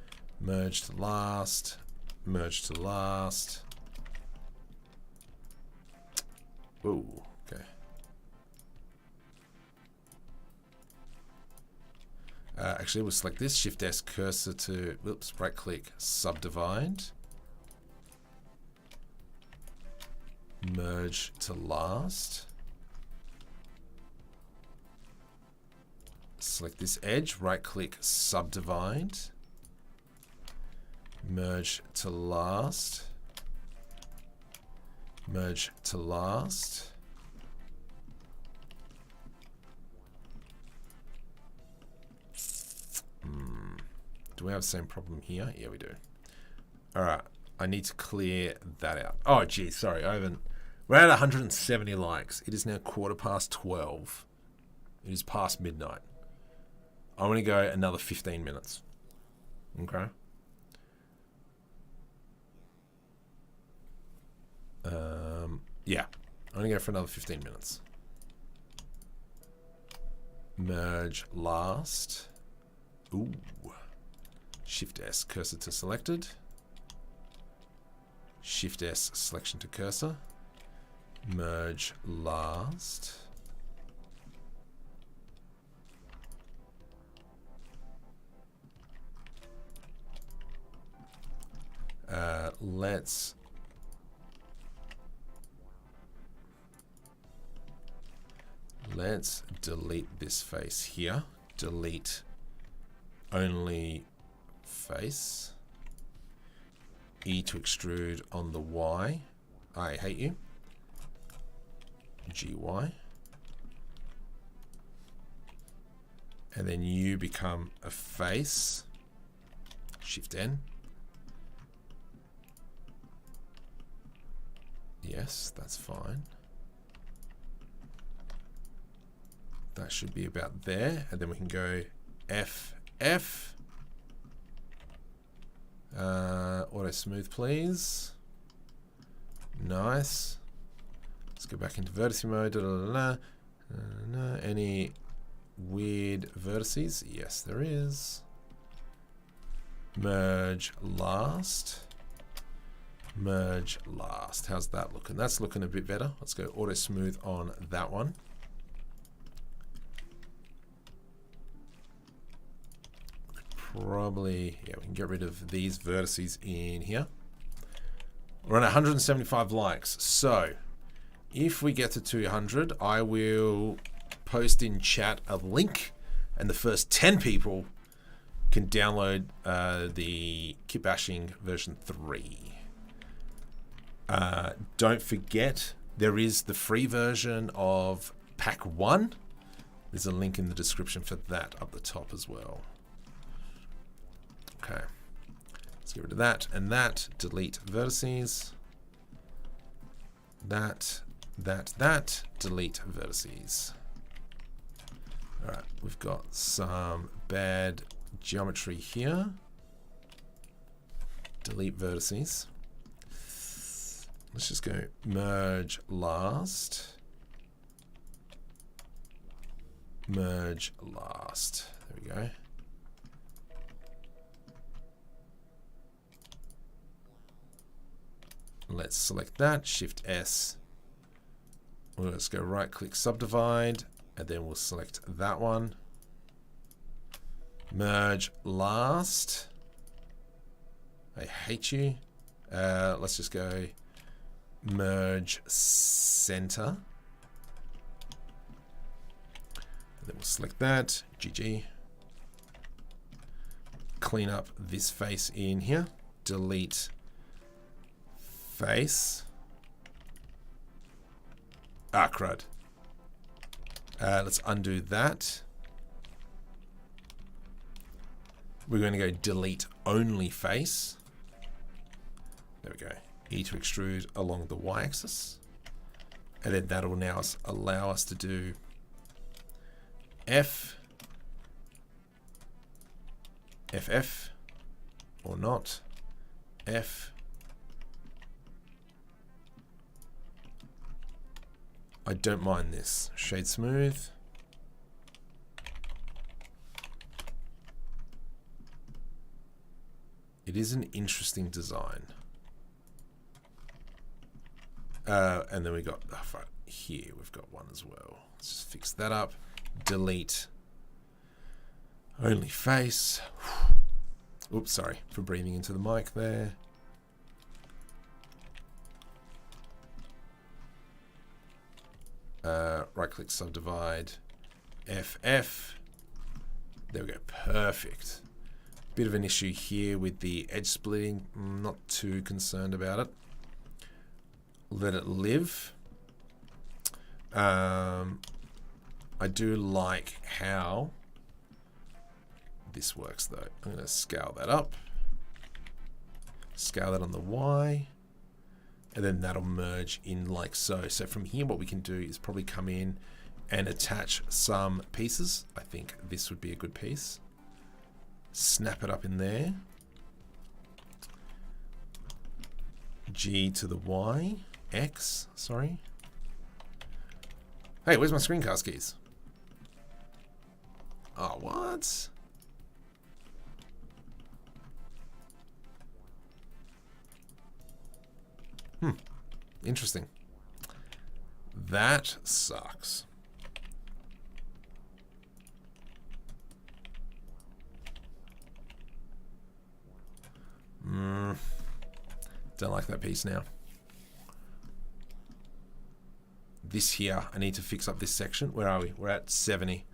Merge to last. Merge to last. Ooh, okay. Actually, we'll select this. Shift S cursor to, oops, right click, subdivide. Merge to last. Select this edge, right click, subdivide. Merge to last. Merge to last. Do we have the same problem here? Yeah, we do. All right, I need to clear that out. Oh, geez, sorry, I haven't. We're at 170 likes. It is now 12:15. It is past midnight. I want to go another 15 minutes. Okay. Yeah, I'm going to go for another 15 minutes. Merge last. Ooh. Shift S, cursor to selected. Shift S, selection to cursor. Merge last. Let's delete this face here. Delete only face. E to extrude on the Y. I hate you. GY. And then you become a face. Shift N. Yes, that's fine. That should be about there. And then we can go F. Auto smooth, please. Nice. Let's go back into vertice mode. Any weird vertices? Yes, there is. Merge last. Merge last. How's that looking? That's looking a bit better. Let's go auto smooth on that one. Probably, yeah, we can get rid of these vertices in here. We're on 175 likes. So if we get to 200, I will post in chat a link, and the first 10 people can download the Kitbashing version 3. Don't forget, there is the free version of Pack 1. There's a link in the description for that up the top as well. Okay, let's get rid of that and that. Delete vertices. That. Delete vertices. All right, we've got some bad geometry here. Delete vertices. Let's just go merge last. Merge last. There we go. Let's select that, Shift S. Let's go right click subdivide, and then we'll select that one. Merge last. I hate you. Let's just go merge center. And then we'll select that, GG. clean up this face in here. Delete face. Ah, crud. Let's undo that. We're going to go delete only face. There we go. E to extrude along the y-axis. And then that'll now allow us to do F, FF, or not, F. I don't mind this. Shade smooth. It is an interesting design. And then we got, right here, we've got one as well. Let's just fix that up. Delete only face. Oops, sorry for breathing into the mic there. Right click, subdivide, FF. There we go, perfect. Bit of an issue here with the edge splitting. I'm not too concerned about it. Let it live. I do like how this works though. I'm going to scale that up. Scale that on the Y. And then that'll merge in like so. So from here, what we can do is probably come in and attach some pieces. I think this would be a good piece. Snap it up in there. G to the Y. X, sorry. Hey, where's my screencast keys? Oh, what? Interesting. That sucks. Don't like that piece now. This here, I need to fix up this section. Where are we? We're at 70.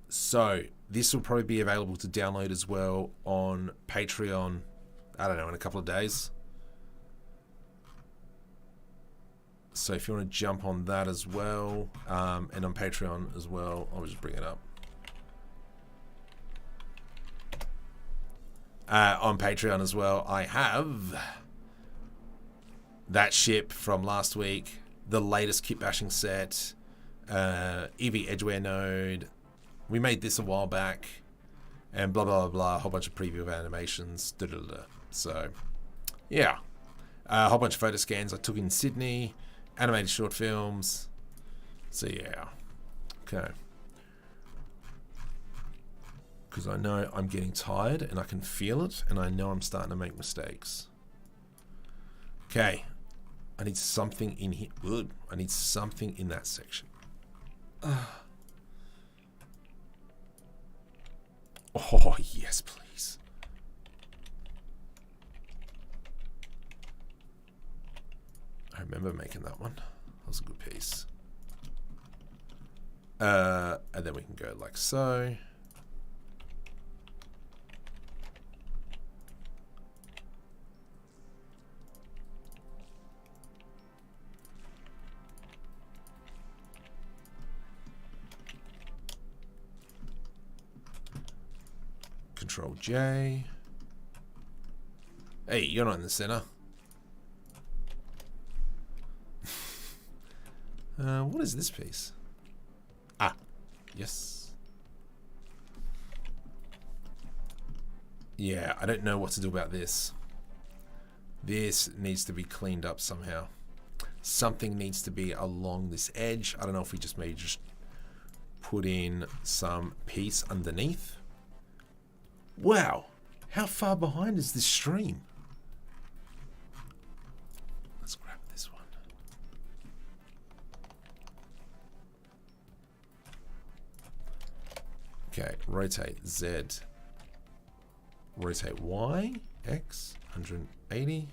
So this will probably be available to download as well on Patreon, I don't know, in a couple of days. So if you want to jump on that as well, and on Patreon as well, I'll just bring it up. On Patreon as well, I have that ship from last week, the latest Kitbashing set, EV Edgeware node. We made this a while back, and blah, blah, blah, blah, a whole bunch of preview of animations. Da, da, da. So, yeah. A whole bunch of photo scans I took in Sydney, animated short films. So, yeah. Okay. Because I know I'm getting tired, and I can feel it, and I know I'm starting to make mistakes. Okay. I need something in here. Good. I need something in that section. Oh, yes, please. I remember making that one. That was a good piece. And then we can go like so. Control J. Hey, you're not in the center. What is this piece? Ah, yes. Yeah, I don't know what to do about this. This needs to be cleaned up somehow. Something needs to be along this edge. I don't know if we just maybe just put in some piece underneath. Wow, how far behind is this stream? Let's grab this one. Okay, rotate Z. Rotate Y, X, 180.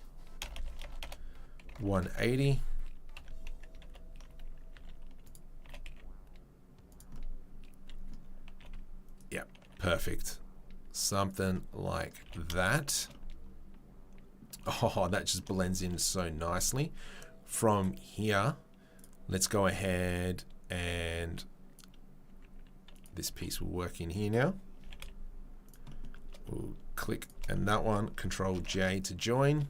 180. Yep, perfect. Something like that. Oh, that just blends in so nicely. From here, let's go ahead and this piece will work in here now. We'll click and that one, Control J to join.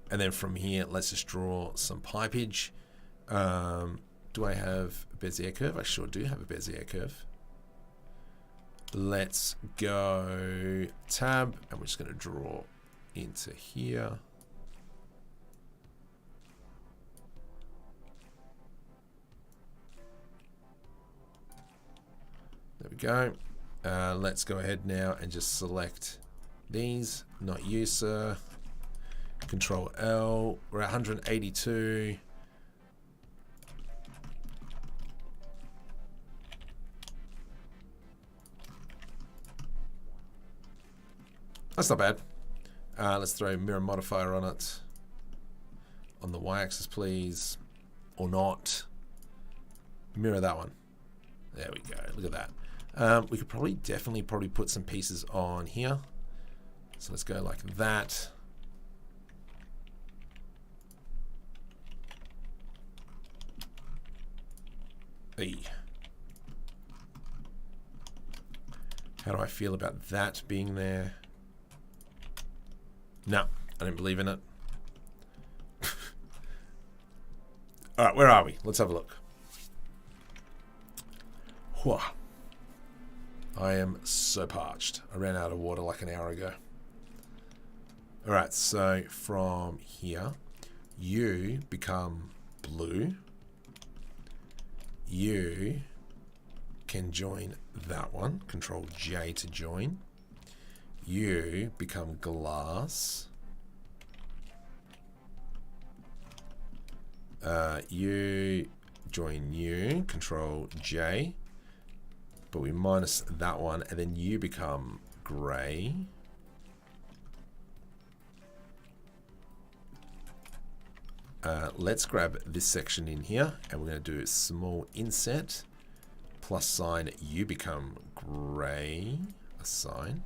And then from here, let's just draw some pipage. Do I have a Bezier curve? I sure do have a Bezier curve. Let's go tab, and we're just going to draw into here. There we go. Let's go ahead now and just select these. Not you, sir. Control L. We're at 182. That's not bad. Let's throw a mirror modifier on it. On the y-axis, please. Or not. Mirror that one. There we go. Look at that. We could definitely put some pieces on here. So let's go like that. Hey. How do I feel about that being there? No, I don't believe in it. All right, where are we? Let's have a look. Whew. I am so parched. I ran out of water like an hour ago. All right, so from here, you become blue. You can join that one. Control J to join. You become glass. You join you. Control J. But we minus that one, and then you become grey. Let's grab this section in here, and we're going to do a small inset, plus sign, you become grey, assign.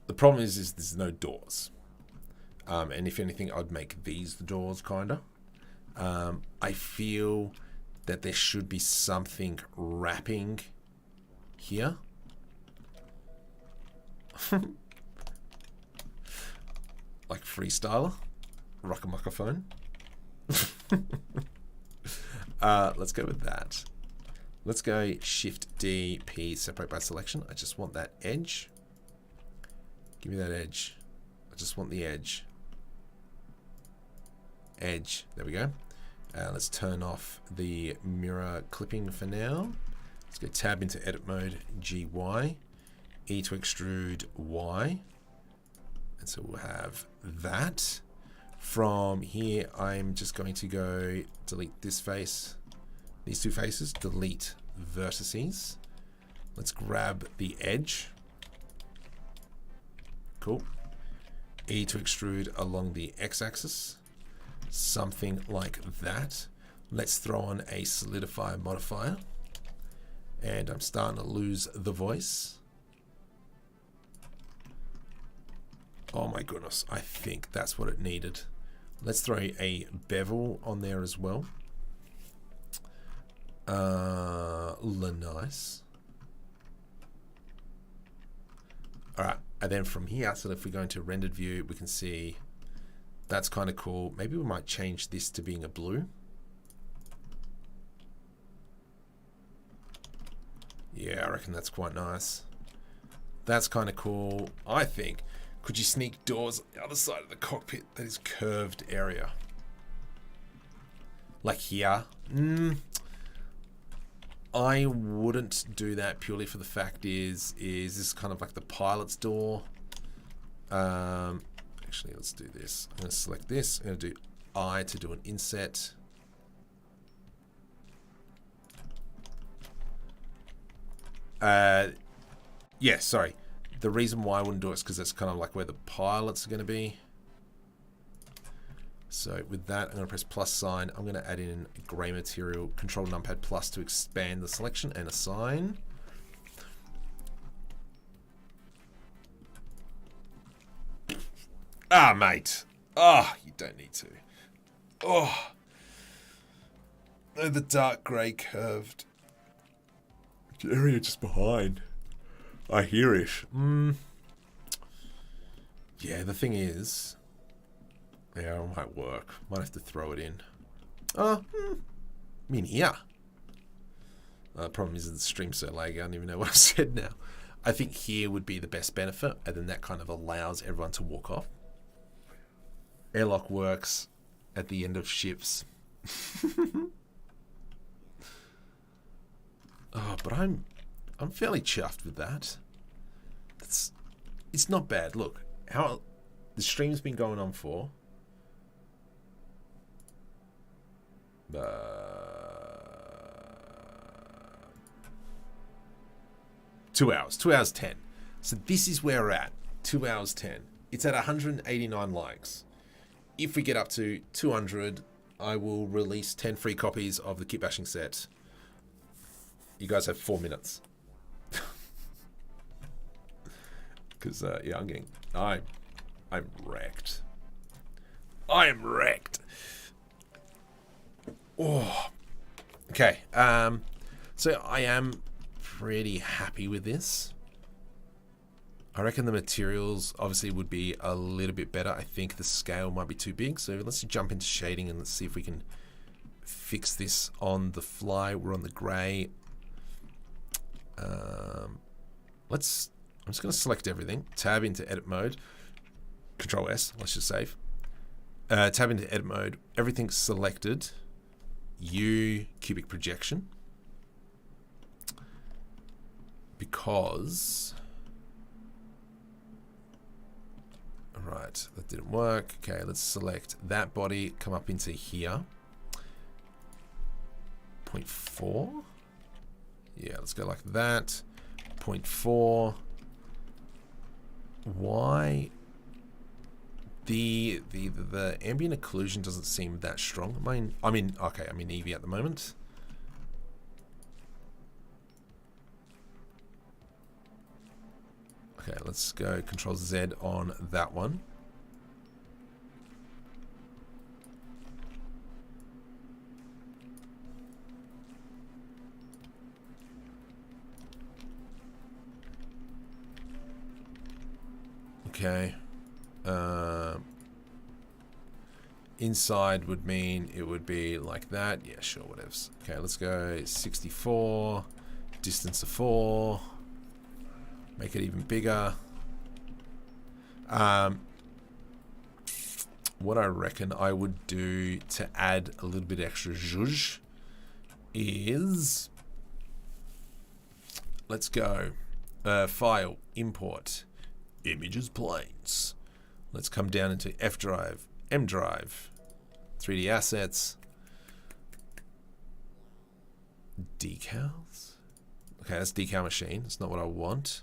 The problem is there's no doors. And if anything, I'd make these the doors, kinda. I feel that there should be something wrapping here. Like freestyler. Rock a microphone. Let's go with that. Let's go Shift D, P, separate by selection. I just want that edge. Give me that edge. I just want the edge. Edge. There we go. Let's turn off the mirror clipping for now. Let's go tab into edit mode, GY, E to extrude Y. And so we'll have that. From here, I'm just going to go delete this face, these two faces, delete vertices. Let's grab the edge. Cool. E to extrude along the x-axis. Something like that. Let's throw on a solidify modifier. And I'm starting to lose the voice. Oh my goodness, I think that's what it needed. Let's throw a bevel on there as well. Nice. Alright, and then from here, so if we go into rendered view, we can see that's kind of cool. Maybe we might change this to being a blue. Yeah, I reckon that's quite nice. That's kind of cool. I think, could you sneak doors on the other side of the cockpit that is curved area? Like here? I wouldn't do that purely for the fact is this kind of like the pilot's door. Actually, let's do this. I'm going to select this. I'm going to do I to do an inset. Yeah, sorry. The reason why I wouldn't do it is because that's kind of like where the pilots are going to be. So with that, I'm going to press plus sign. I'm going to add in gray material, control numpad plus to expand the selection and assign. Ah, mate. Oh, you don't need to. Oh. No, the dark grey curved area just behind. I hear it. Yeah, the thing is, yeah, it might work. Might have to throw it in. I mean, here. The problem is the stream's so laggy, I don't even know what I've said now. I think here would be the best benefit, and then that kind of allows everyone to walk off. Airlock works at the end of ships. Oh, but I'm fairly chuffed with that. It's not bad. Look, how the stream's been going on for 2 hours. 2 hours 10. So this is where we're at. 2 hours 10. It's at 189 likes. If we get up to 200, I will release 10 free copies of the Kitbashing set. You guys have 4 minutes. Because, yeah, I'm wrecked. I am wrecked. Oh. Okay. So I am pretty happy with this. I reckon the materials obviously would be a little bit better. I think the scale might be too big. So let's jump into shading and let's see if we can fix this on the fly. We're on the gray. I'm just going to select everything. Tab into edit mode. Control S. Let's just save. Tab into edit mode. Everything's selected. U cubic projection. Because... Alright, that didn't work. Okay, let's select that body. Come up into here. 0.4. Yeah, let's go like that. 0.4. Why? The ambient occlusion doesn't seem that strong. I mean, okay, I'm in Eevee at the moment. Okay, let's go Control Z on that one. Okay. Inside would mean it would be like that. Yeah, sure, whatevs. Okay, let's go 64. Distance of 4. Make it even bigger. What I reckon I would do to add a little bit extra zhuzh is... Let's go. File, import, images, planes. Let's come down into F drive, M drive, 3D assets, decals. Okay, that's decal machine. That's not what I want.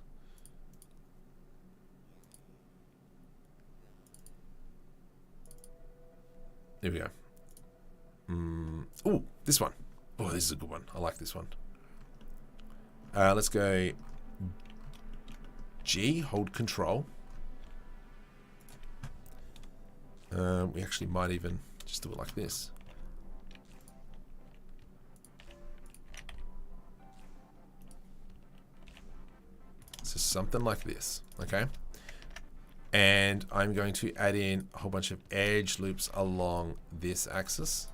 There we go. Oh, this one. Oh, this is a good one. I like this one. Let's go G, hold control. We actually might even just do it like this. So something like this, okay? And I'm going to add in a whole bunch of edge loops along this axis.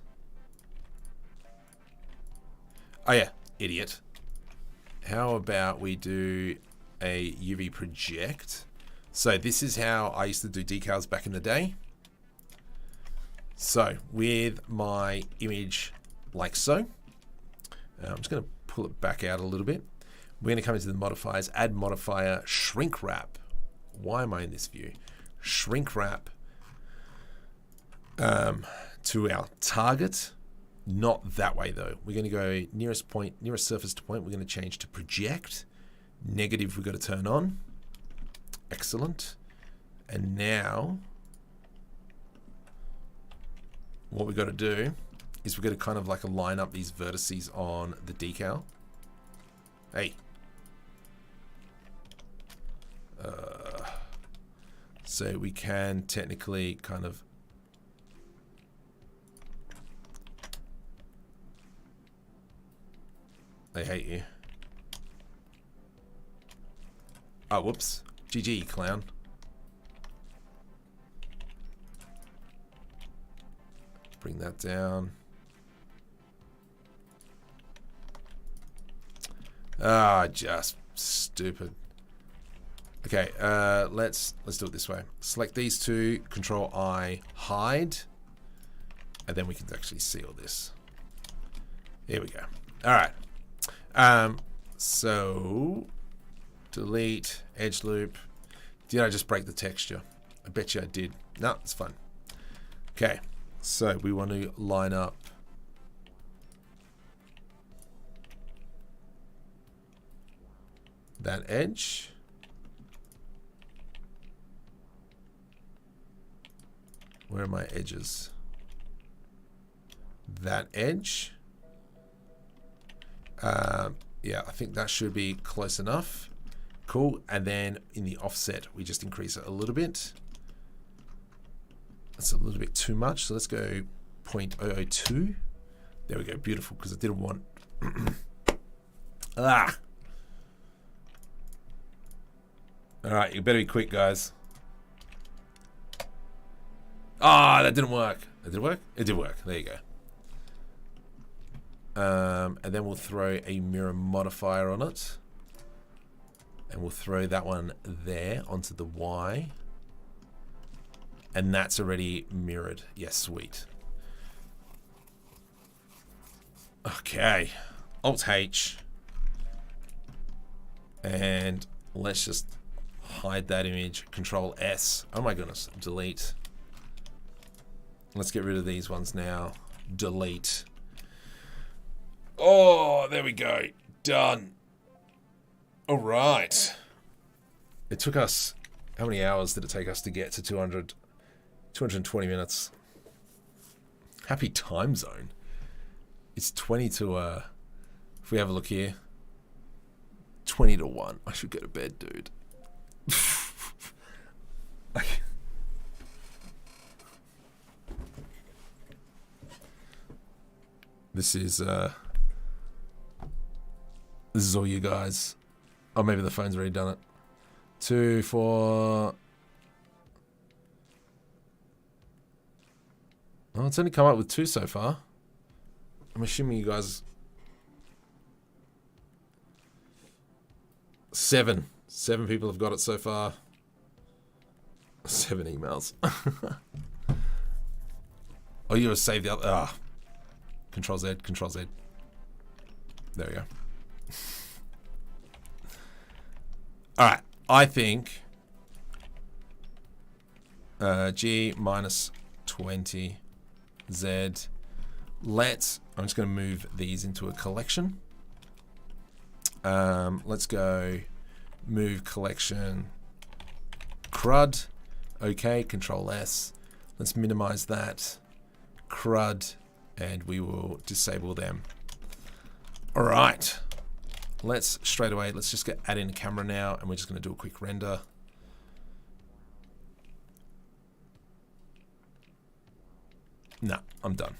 Oh yeah, idiot. How about we do a UV project? So this is how I used to do decals back in the day. So with my image like so, I'm just going to pull it back out a little bit. We're going to come into the modifiers, add modifier, shrink wrap. Why am I in this view? Shrink wrap to our target. Not that way though. We're going to go nearest point, nearest surface to point. We're going to change to project. Negative we've got to turn on. Excellent. And now what we've got to do is we've got to kind of like line up these vertices on the decal. Hey. So we can technically kind of I hate you. Oh, whoops. GG, clown. Bring that down. Ah, just stupid. Okay, let's do it this way. Select these two, Control I, hide, and then we can actually see all this. Here we go. All right. So delete edge loop. Did I just break the texture? I bet you I did. No, it's fun. Okay, so we want to line up that edge. Where are my edges? That edge. Yeah, I think that should be close enough. Cool. And then in the offset, we just increase it a little bit. That's a little bit too much. So let's go 0.002. There we go. Beautiful. Because I didn't want... Ah! All right. You better be quick, guys. Ah, that didn't work. Did it work? It did work. There you go. And then we'll throw a mirror modifier on it. And we'll throw that one there onto the Y. And that's already mirrored. Yes, sweet. Okay. Alt-H. And let's just hide that image. Control-S. Oh my goodness. Delete. Let's get rid of these ones now. Delete. Oh, there we go. Done. All right. It took us... How many hours did it take us to get to 220 minutes. Happy time zone. It's 20 to... if we have a look here. 20 to 1. I should go to bed, dude. This is all you guys. Oh, maybe the phone's already done it. 2, 4. Oh, it's only come up with 2 so far. I'm assuming you guys... 7. 7 people have got it so far. 7 emails. Oh, you have saved the other... Ah. Control Z, Control Z. There we go. Alright, I think G minus 20 Z. I'm just going to move these into a collection. Let's go move collection crud. Okay, Control S. Let's minimize that. Crud. And we will disable them. All right. Let's straight away, let's just add in a camera now, and we're just going to do a quick render. No, I'm done.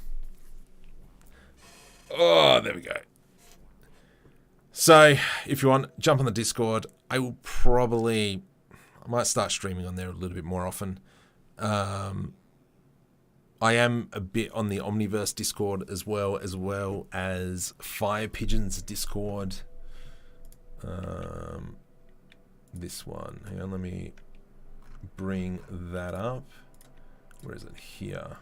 Oh, there we go. So, if you want, jump on the Discord. I might start streaming on there a little bit more often. I am a bit on the Omniverse Discord as well as Fire Pigeons Discord. This one. Hang on, let me bring that up. Where is it? Here.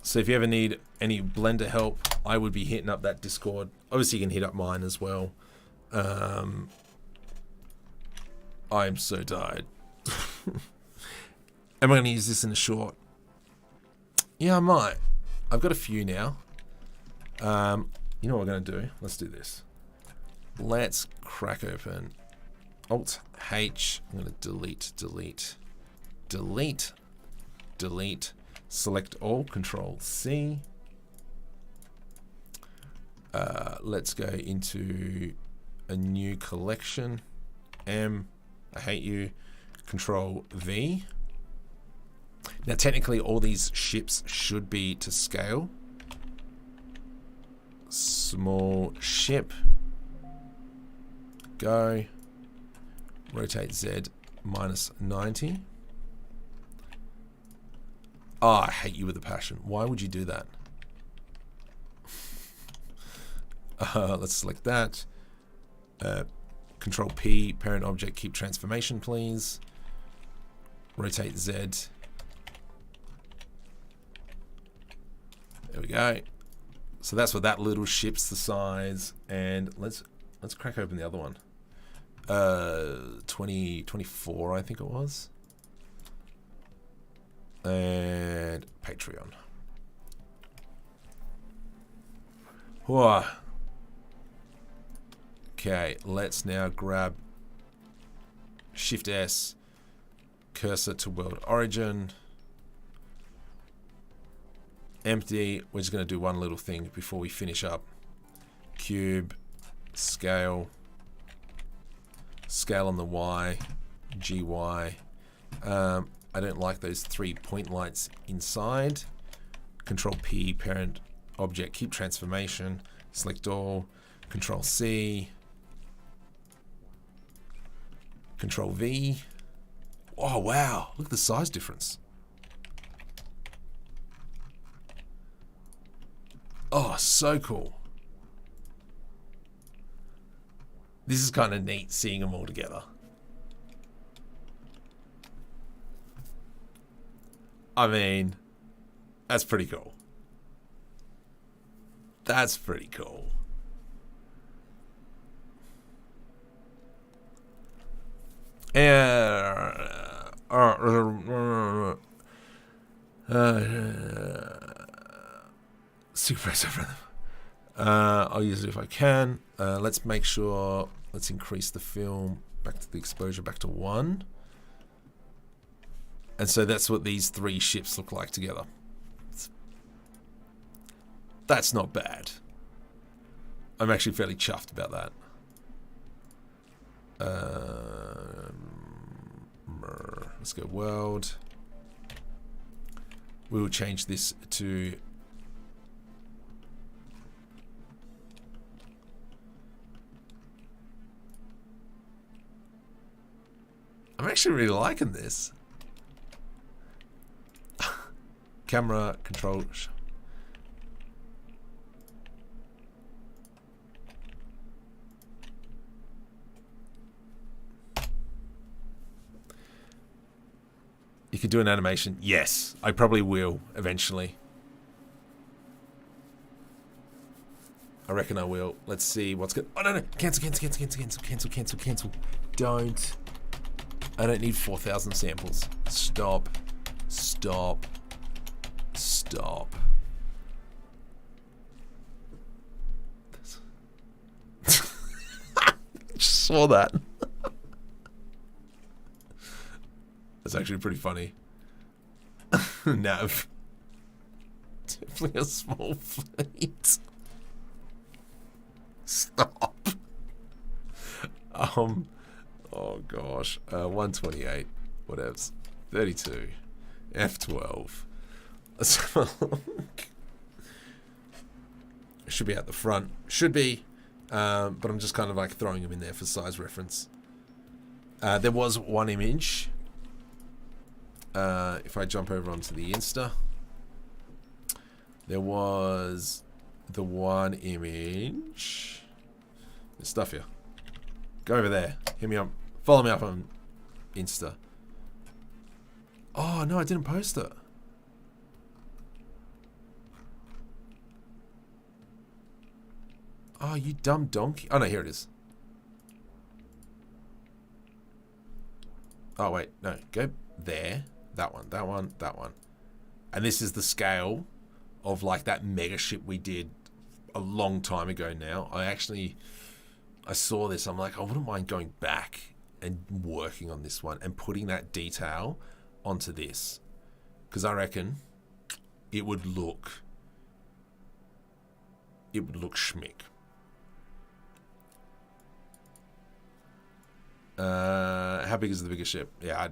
So if you ever need any Blender help, I would be hitting up that Discord. Obviously, you can hit up mine as well. I'm so tired. Am I going to use this in a short? Yeah, I might. I've got a few now. You know what we're going to do? Let's do this. Let's crack open Alt-H. I'm going to delete. Select all, Control C. Let's go into a new collection. M, I hate you. Control V. Now technically all these ships should be to scale. Small ship. Go. Rotate Z minus 90. Oh, I hate you with a passion. Why would you do that? Let's select that. Control P, parent object, keep transformation, please. Rotate Z. There we go. So that's what that little ship's the size. And let's crack open the other one. 2024, I think it was. And Patreon. Whoa. Okay, let's now grab Shift S, cursor to world origin. Empty. We're just going to do one little thing before we finish up. Cube, scale, scale on the Y, GY. I don't like those 3 point lights inside. Control P, parent object, keep transformation, select all, Control C, Control V. Oh wow, look at the size difference. Oh, so cool. This is kind of neat seeing them all together. I mean, that's pretty cool. That's pretty cool. I'll use it if I can. Let's make sure, let's increase the film back to the exposure back to 1. And so that's what these 3 ships look like together. That's not bad. I'm actually fairly chuffed about that. Let's go world. We will change this to I'm actually really liking this. Camera control. You could do an animation. Yes, I probably will eventually. I reckon I will. Let's see what's good. Oh, no. Cancel. Don't. I don't need 4,000 samples. Stop. Just saw that. That's actually pretty funny. Nav. Definitely a small fleet. Stop. Oh gosh. 128. Whatevs. 32. F12. Let's have a look. Should be at the front. Should be. But I'm just kind of like throwing them in there for size reference. There was one image. If I jump over onto the Insta, there was the one image. There's stuff here. Go over there. Hit me up. Follow me up on Insta. Oh, no, I didn't post it. Oh, you dumb donkey. Oh, no, here it is. Oh, wait. No, go there. That one. And this is the scale of like that mega ship we did a long time ago now. I saw this. I'm like, I wouldn't mind going back and working on this one and putting that detail onto this. Because I reckon it would look schmick. How big is the biggest ship? Yeah,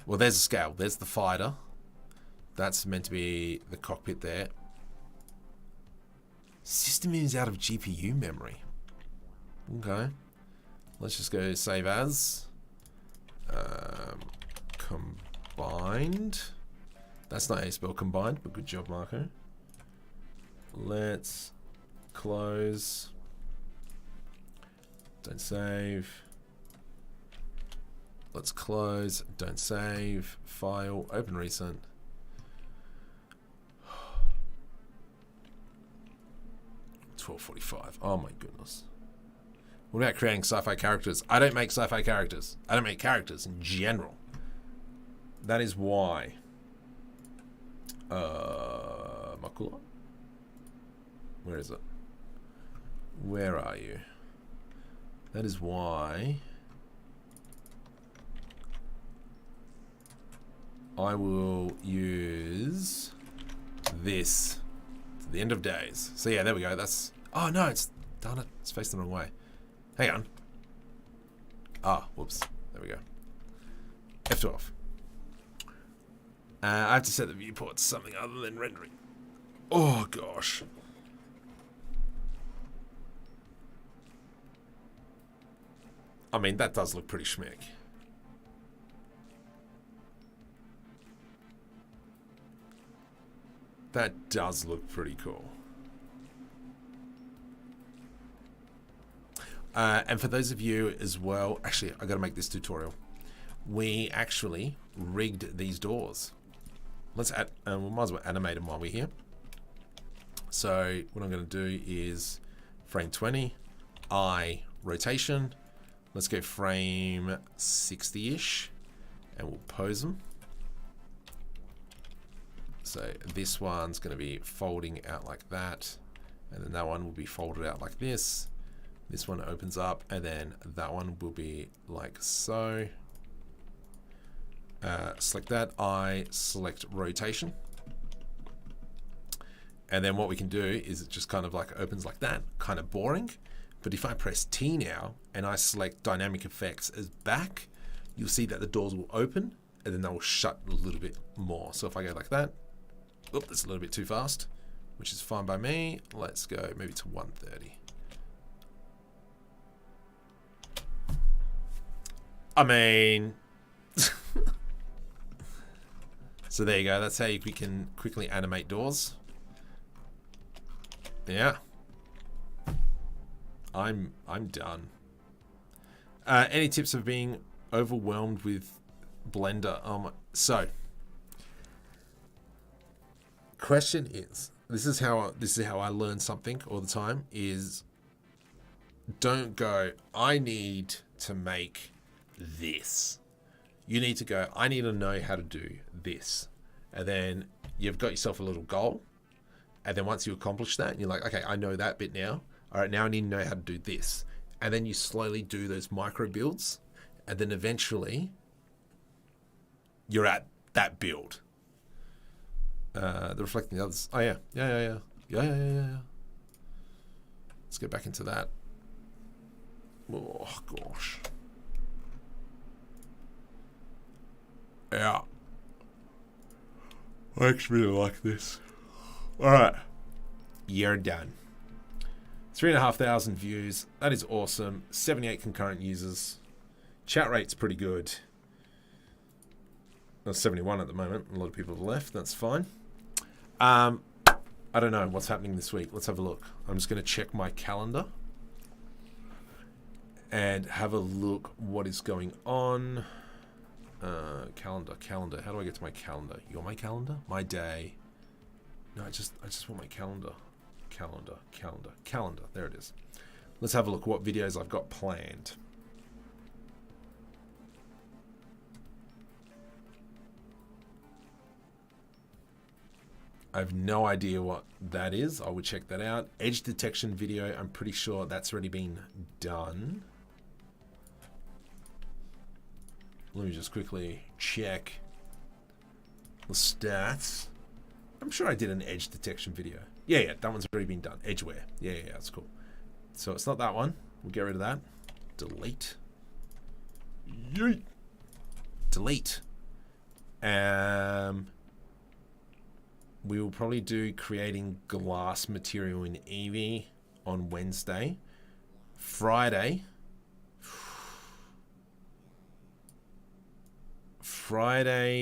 well, there's a scale. There's the fighter. That's meant to be the cockpit there. System is out of GPU memory. Okay. Let's just go save as. Combined. That's not how you spell combined, but good job, Marco. Let's close. Don't save. Let's close. Don't save. File. Open recent. $12.45. Oh my goodness. What about creating sci-fi characters? I don't make sci-fi characters. I don't make characters in general. That is why. Makula? Where is it? Where are you? That is why I will use this to the end of days. So yeah, there we go. That's, oh no, it's, darn it, it's facing the wrong way. Hang on. Ah, whoops. There we go. F12. I have to set the viewport to something other than rendering. Oh gosh. I mean, that does look pretty schmick. That does look pretty cool. And for those of you as well, actually, I got to make this tutorial. We actually rigged these doors. Let's add, we might as well animate them while we're here. So what I'm going to do is frame 20, I rotation. Let's go frame 60-ish, and we'll pose them. So this one's going to be folding out like that, and then that one will be folded out like this. This one opens up, and then that one will be like so. Select that, I select rotation. And then what we can do is it just kind of like opens like that, kind of boring. But if I press T now and I select dynamic effects as back, you'll see that the doors will open and then they will shut a little bit more. So if I go like that, oop, that's a little bit too fast, which is fine by me. Let's go maybe to 130. I mean, so there you go. That's how we can quickly animate doors. Yeah. I'm done. Any tips of being overwhelmed with Blender? So, question is, this is how I learn something all the time. Is don't go, I need to make this. You need to go, I need to know how to do this. And then you've got yourself a little goal. And then once you accomplish that, you're like, okay, I know that bit now. All right, now I need to know how to do this. And then you slowly do those micro builds. And then eventually, you're at that build. The reflecting the others. Oh, yeah. Yeah. Let's get back into that. Oh, gosh. Yeah. I actually really like this. All right. You're done. 3,500 views. That is awesome. 78 concurrent users. Chat rate's pretty good. Well, 71 at the moment. A lot of people have left. That's fine. I don't know what's happening this week. Let's have a look. I'm just going to check my calendar and have a look what is going on. Calendar. How do I get to my calendar? You're my calendar? My day. No, I just want my calendar. Calendar. There it is. Let's have a look what videos I've got planned. I have no idea what that is. I would check that out. Edge detection video, I'm pretty sure that's already been done. Let me just quickly check the stats. I'm sure I did an edge detection video. Yeah, that one's already been done. Edgeware. Yeah, that's cool. So it's not that one. We'll get rid of that. Delete. Yeet. Delete. We will probably do creating glass material in Eevee on Wednesday. Friday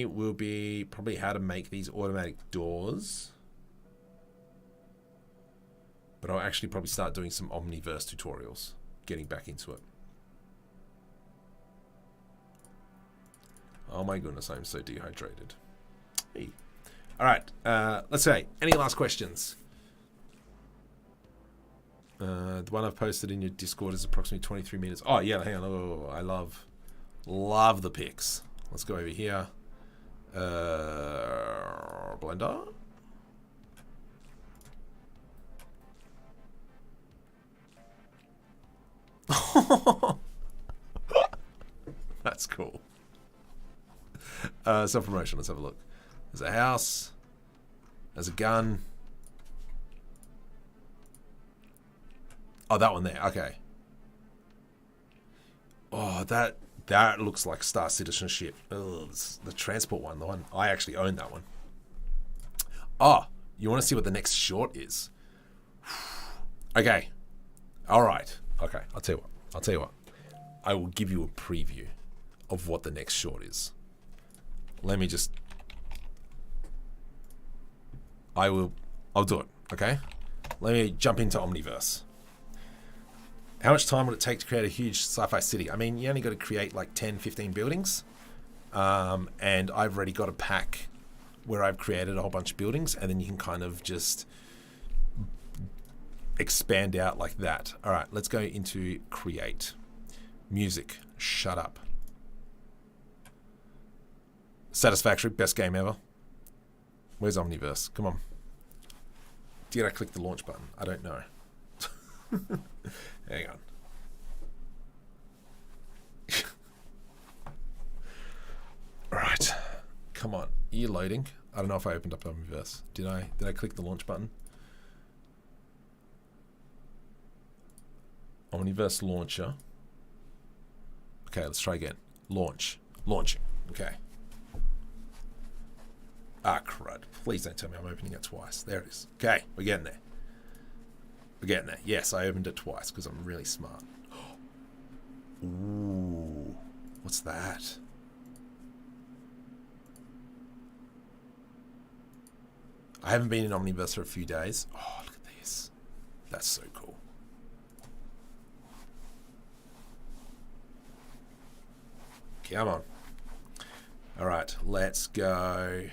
will be probably how to make these automatic doors. But I'll actually probably start doing some Omniverse tutorials, getting back into it. Oh my goodness, I'm so dehydrated. Hey. All right, let's say, any last questions? The one I've posted in your Discord is approximately 23 minutes. Oh yeah, hang on. Oh, I love the pics. Let's go over here. Blender. That's cool. Self-promotion, let's have a look. There's a house. There's a gun. Oh, that one there. Okay. Oh, that looks like Star Citizenship. Oh, the transport one. The one I actually own that one. Oh, you want to see what the next short is? Okay. All right. Okay. I'll tell you what. I will give you a preview of what the next short is. Let me just. I'll do it. Okay. Let me jump into Omniverse. How much time would it take to create a huge sci-fi city? I mean, you only got to create like 10, 15 buildings. And I've already got a pack where I've created a whole bunch of buildings, and then you can kind of just expand out like that. All right, let's go into create. Music, shut up. Satisfactory, best game ever. Where's Omniverse? Come on. Did I click the launch button? I don't know. Hang on. Alright. Come on. Are you loading? I don't know if I opened up Omniverse. Did I click the launch button? Omniverse launcher. Okay, let's try again. Launch. Launching. Okay. Ah, crud. Please don't tell me I'm opening it twice. There it is. Okay, we're getting there. We're getting there. Yes, I opened it twice because I'm really smart. Ooh. What's that? I haven't been in Omniverse for a few days. Oh, look at this. That's so cool. Come on. All right, let's go.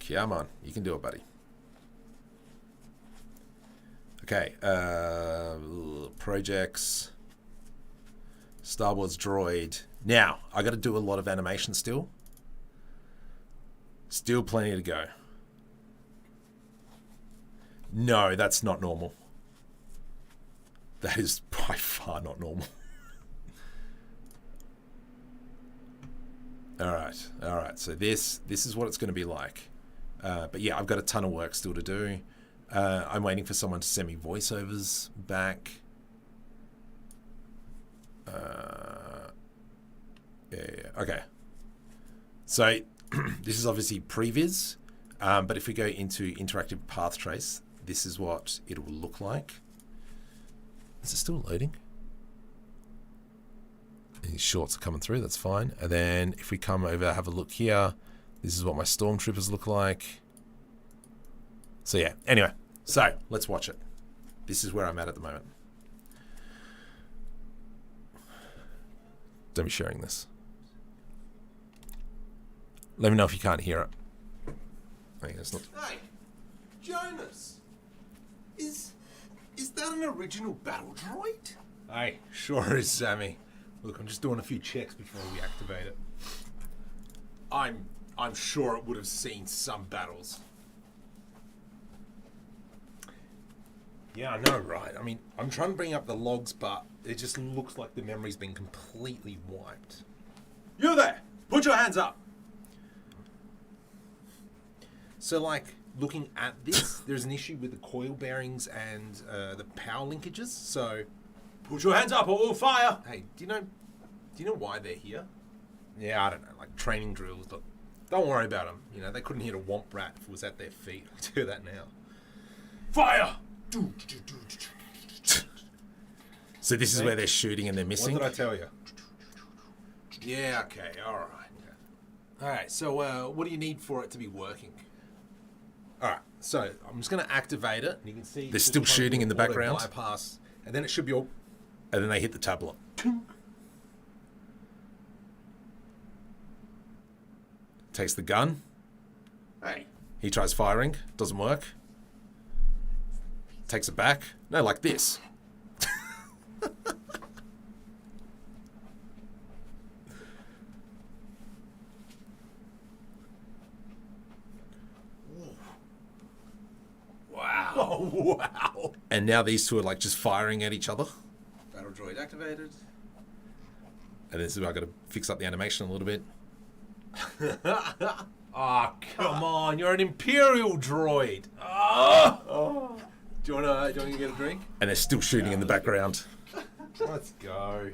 Come on, you can do it, buddy. Okay, projects, Star Wars droid. Now, I got to do a lot of animation still. Still plenty to go. No, that's not normal. That is by far not normal. All right. So this is what it's going to be like. But yeah, I've got a ton of work still to do. I'm waiting for someone to send me voiceovers back. Yeah. Okay. So this is obviously previs, but if we go into interactive path trace, this is what it will look like. Is it still loading? These shorts are coming through, that's fine. And then if we come over, have a look here, this is what my stormtroopers look like. So yeah, anyway, so let's watch it. This is where I'm at the moment. Don't be sharing this. Let me know if you can't hear it. It's not. Hey, Jonas, is that an original battle droid? Hey, sure is, Sammy. Look, I'm just doing a few checks before we activate it. I'm sure it would have seen some battles. Yeah, I know, right? I mean, I'm trying to bring up the logs, but it just looks like the memory's been completely wiped. You there! Put your hands up! So, like, looking at this, there's an issue with the coil bearings and the power linkages. So, Put your hands up or we'll fire! hey, do you know why they're here? Yeah, I don't know. Like training drills. Look, don't worry about them. You know, they couldn't hit a womp rat if it was at their feet. I'll tell you that now. Fire! So this is where they're shooting and they're missing. What did I tell you? Yeah. Okay. All right. Yeah. All right. So, what do you need for it to be working? All right. So I'm just going to activate it. You can see they're still shooting in the background. Bypass, and then it should be all. And then they hit the tablet. Takes the gun. Hey. He tries firing. Doesn't work. Takes it back. No, like this. Wow. Oh, wow. And now these two are like just firing at each other. Battle droid activated. And this is where I've got to fix up the animation a little bit. Oh, Come on, you're an Imperial droid. oh. Do you want to get a drink? And they're still shooting in the background. Let's go.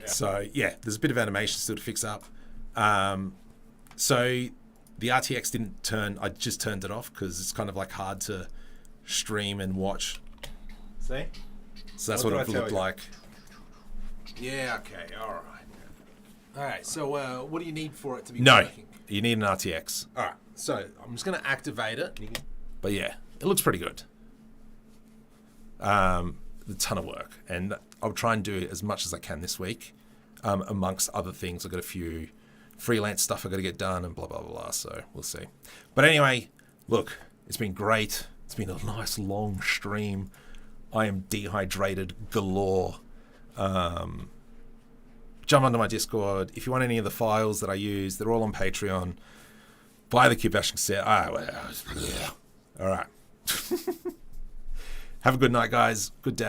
So, yeah, there's a bit of animation still to fix up. So, the RTX didn't turn, I just turned it off because it's kind of like hard to stream and watch. See? So that's what it looked like. Yeah, okay, all right. All right, so what do you need for it to be working? You need an RTX. All right, so I'm just going to activate it. But yeah, it looks pretty good. A ton of work. And I'll try and do as much as I can this week. Amongst other things, I've got a few freelance stuff I've got to get done and blah, blah, blah. So we'll see. But anyway, look, it's been great. It's been a nice long stream. I am dehydrated galore. Jump onto my Discord. If you want any of the files that I use, they're all on Patreon. Buy the Kitbashing set. All right. Have a good night, guys. Good day.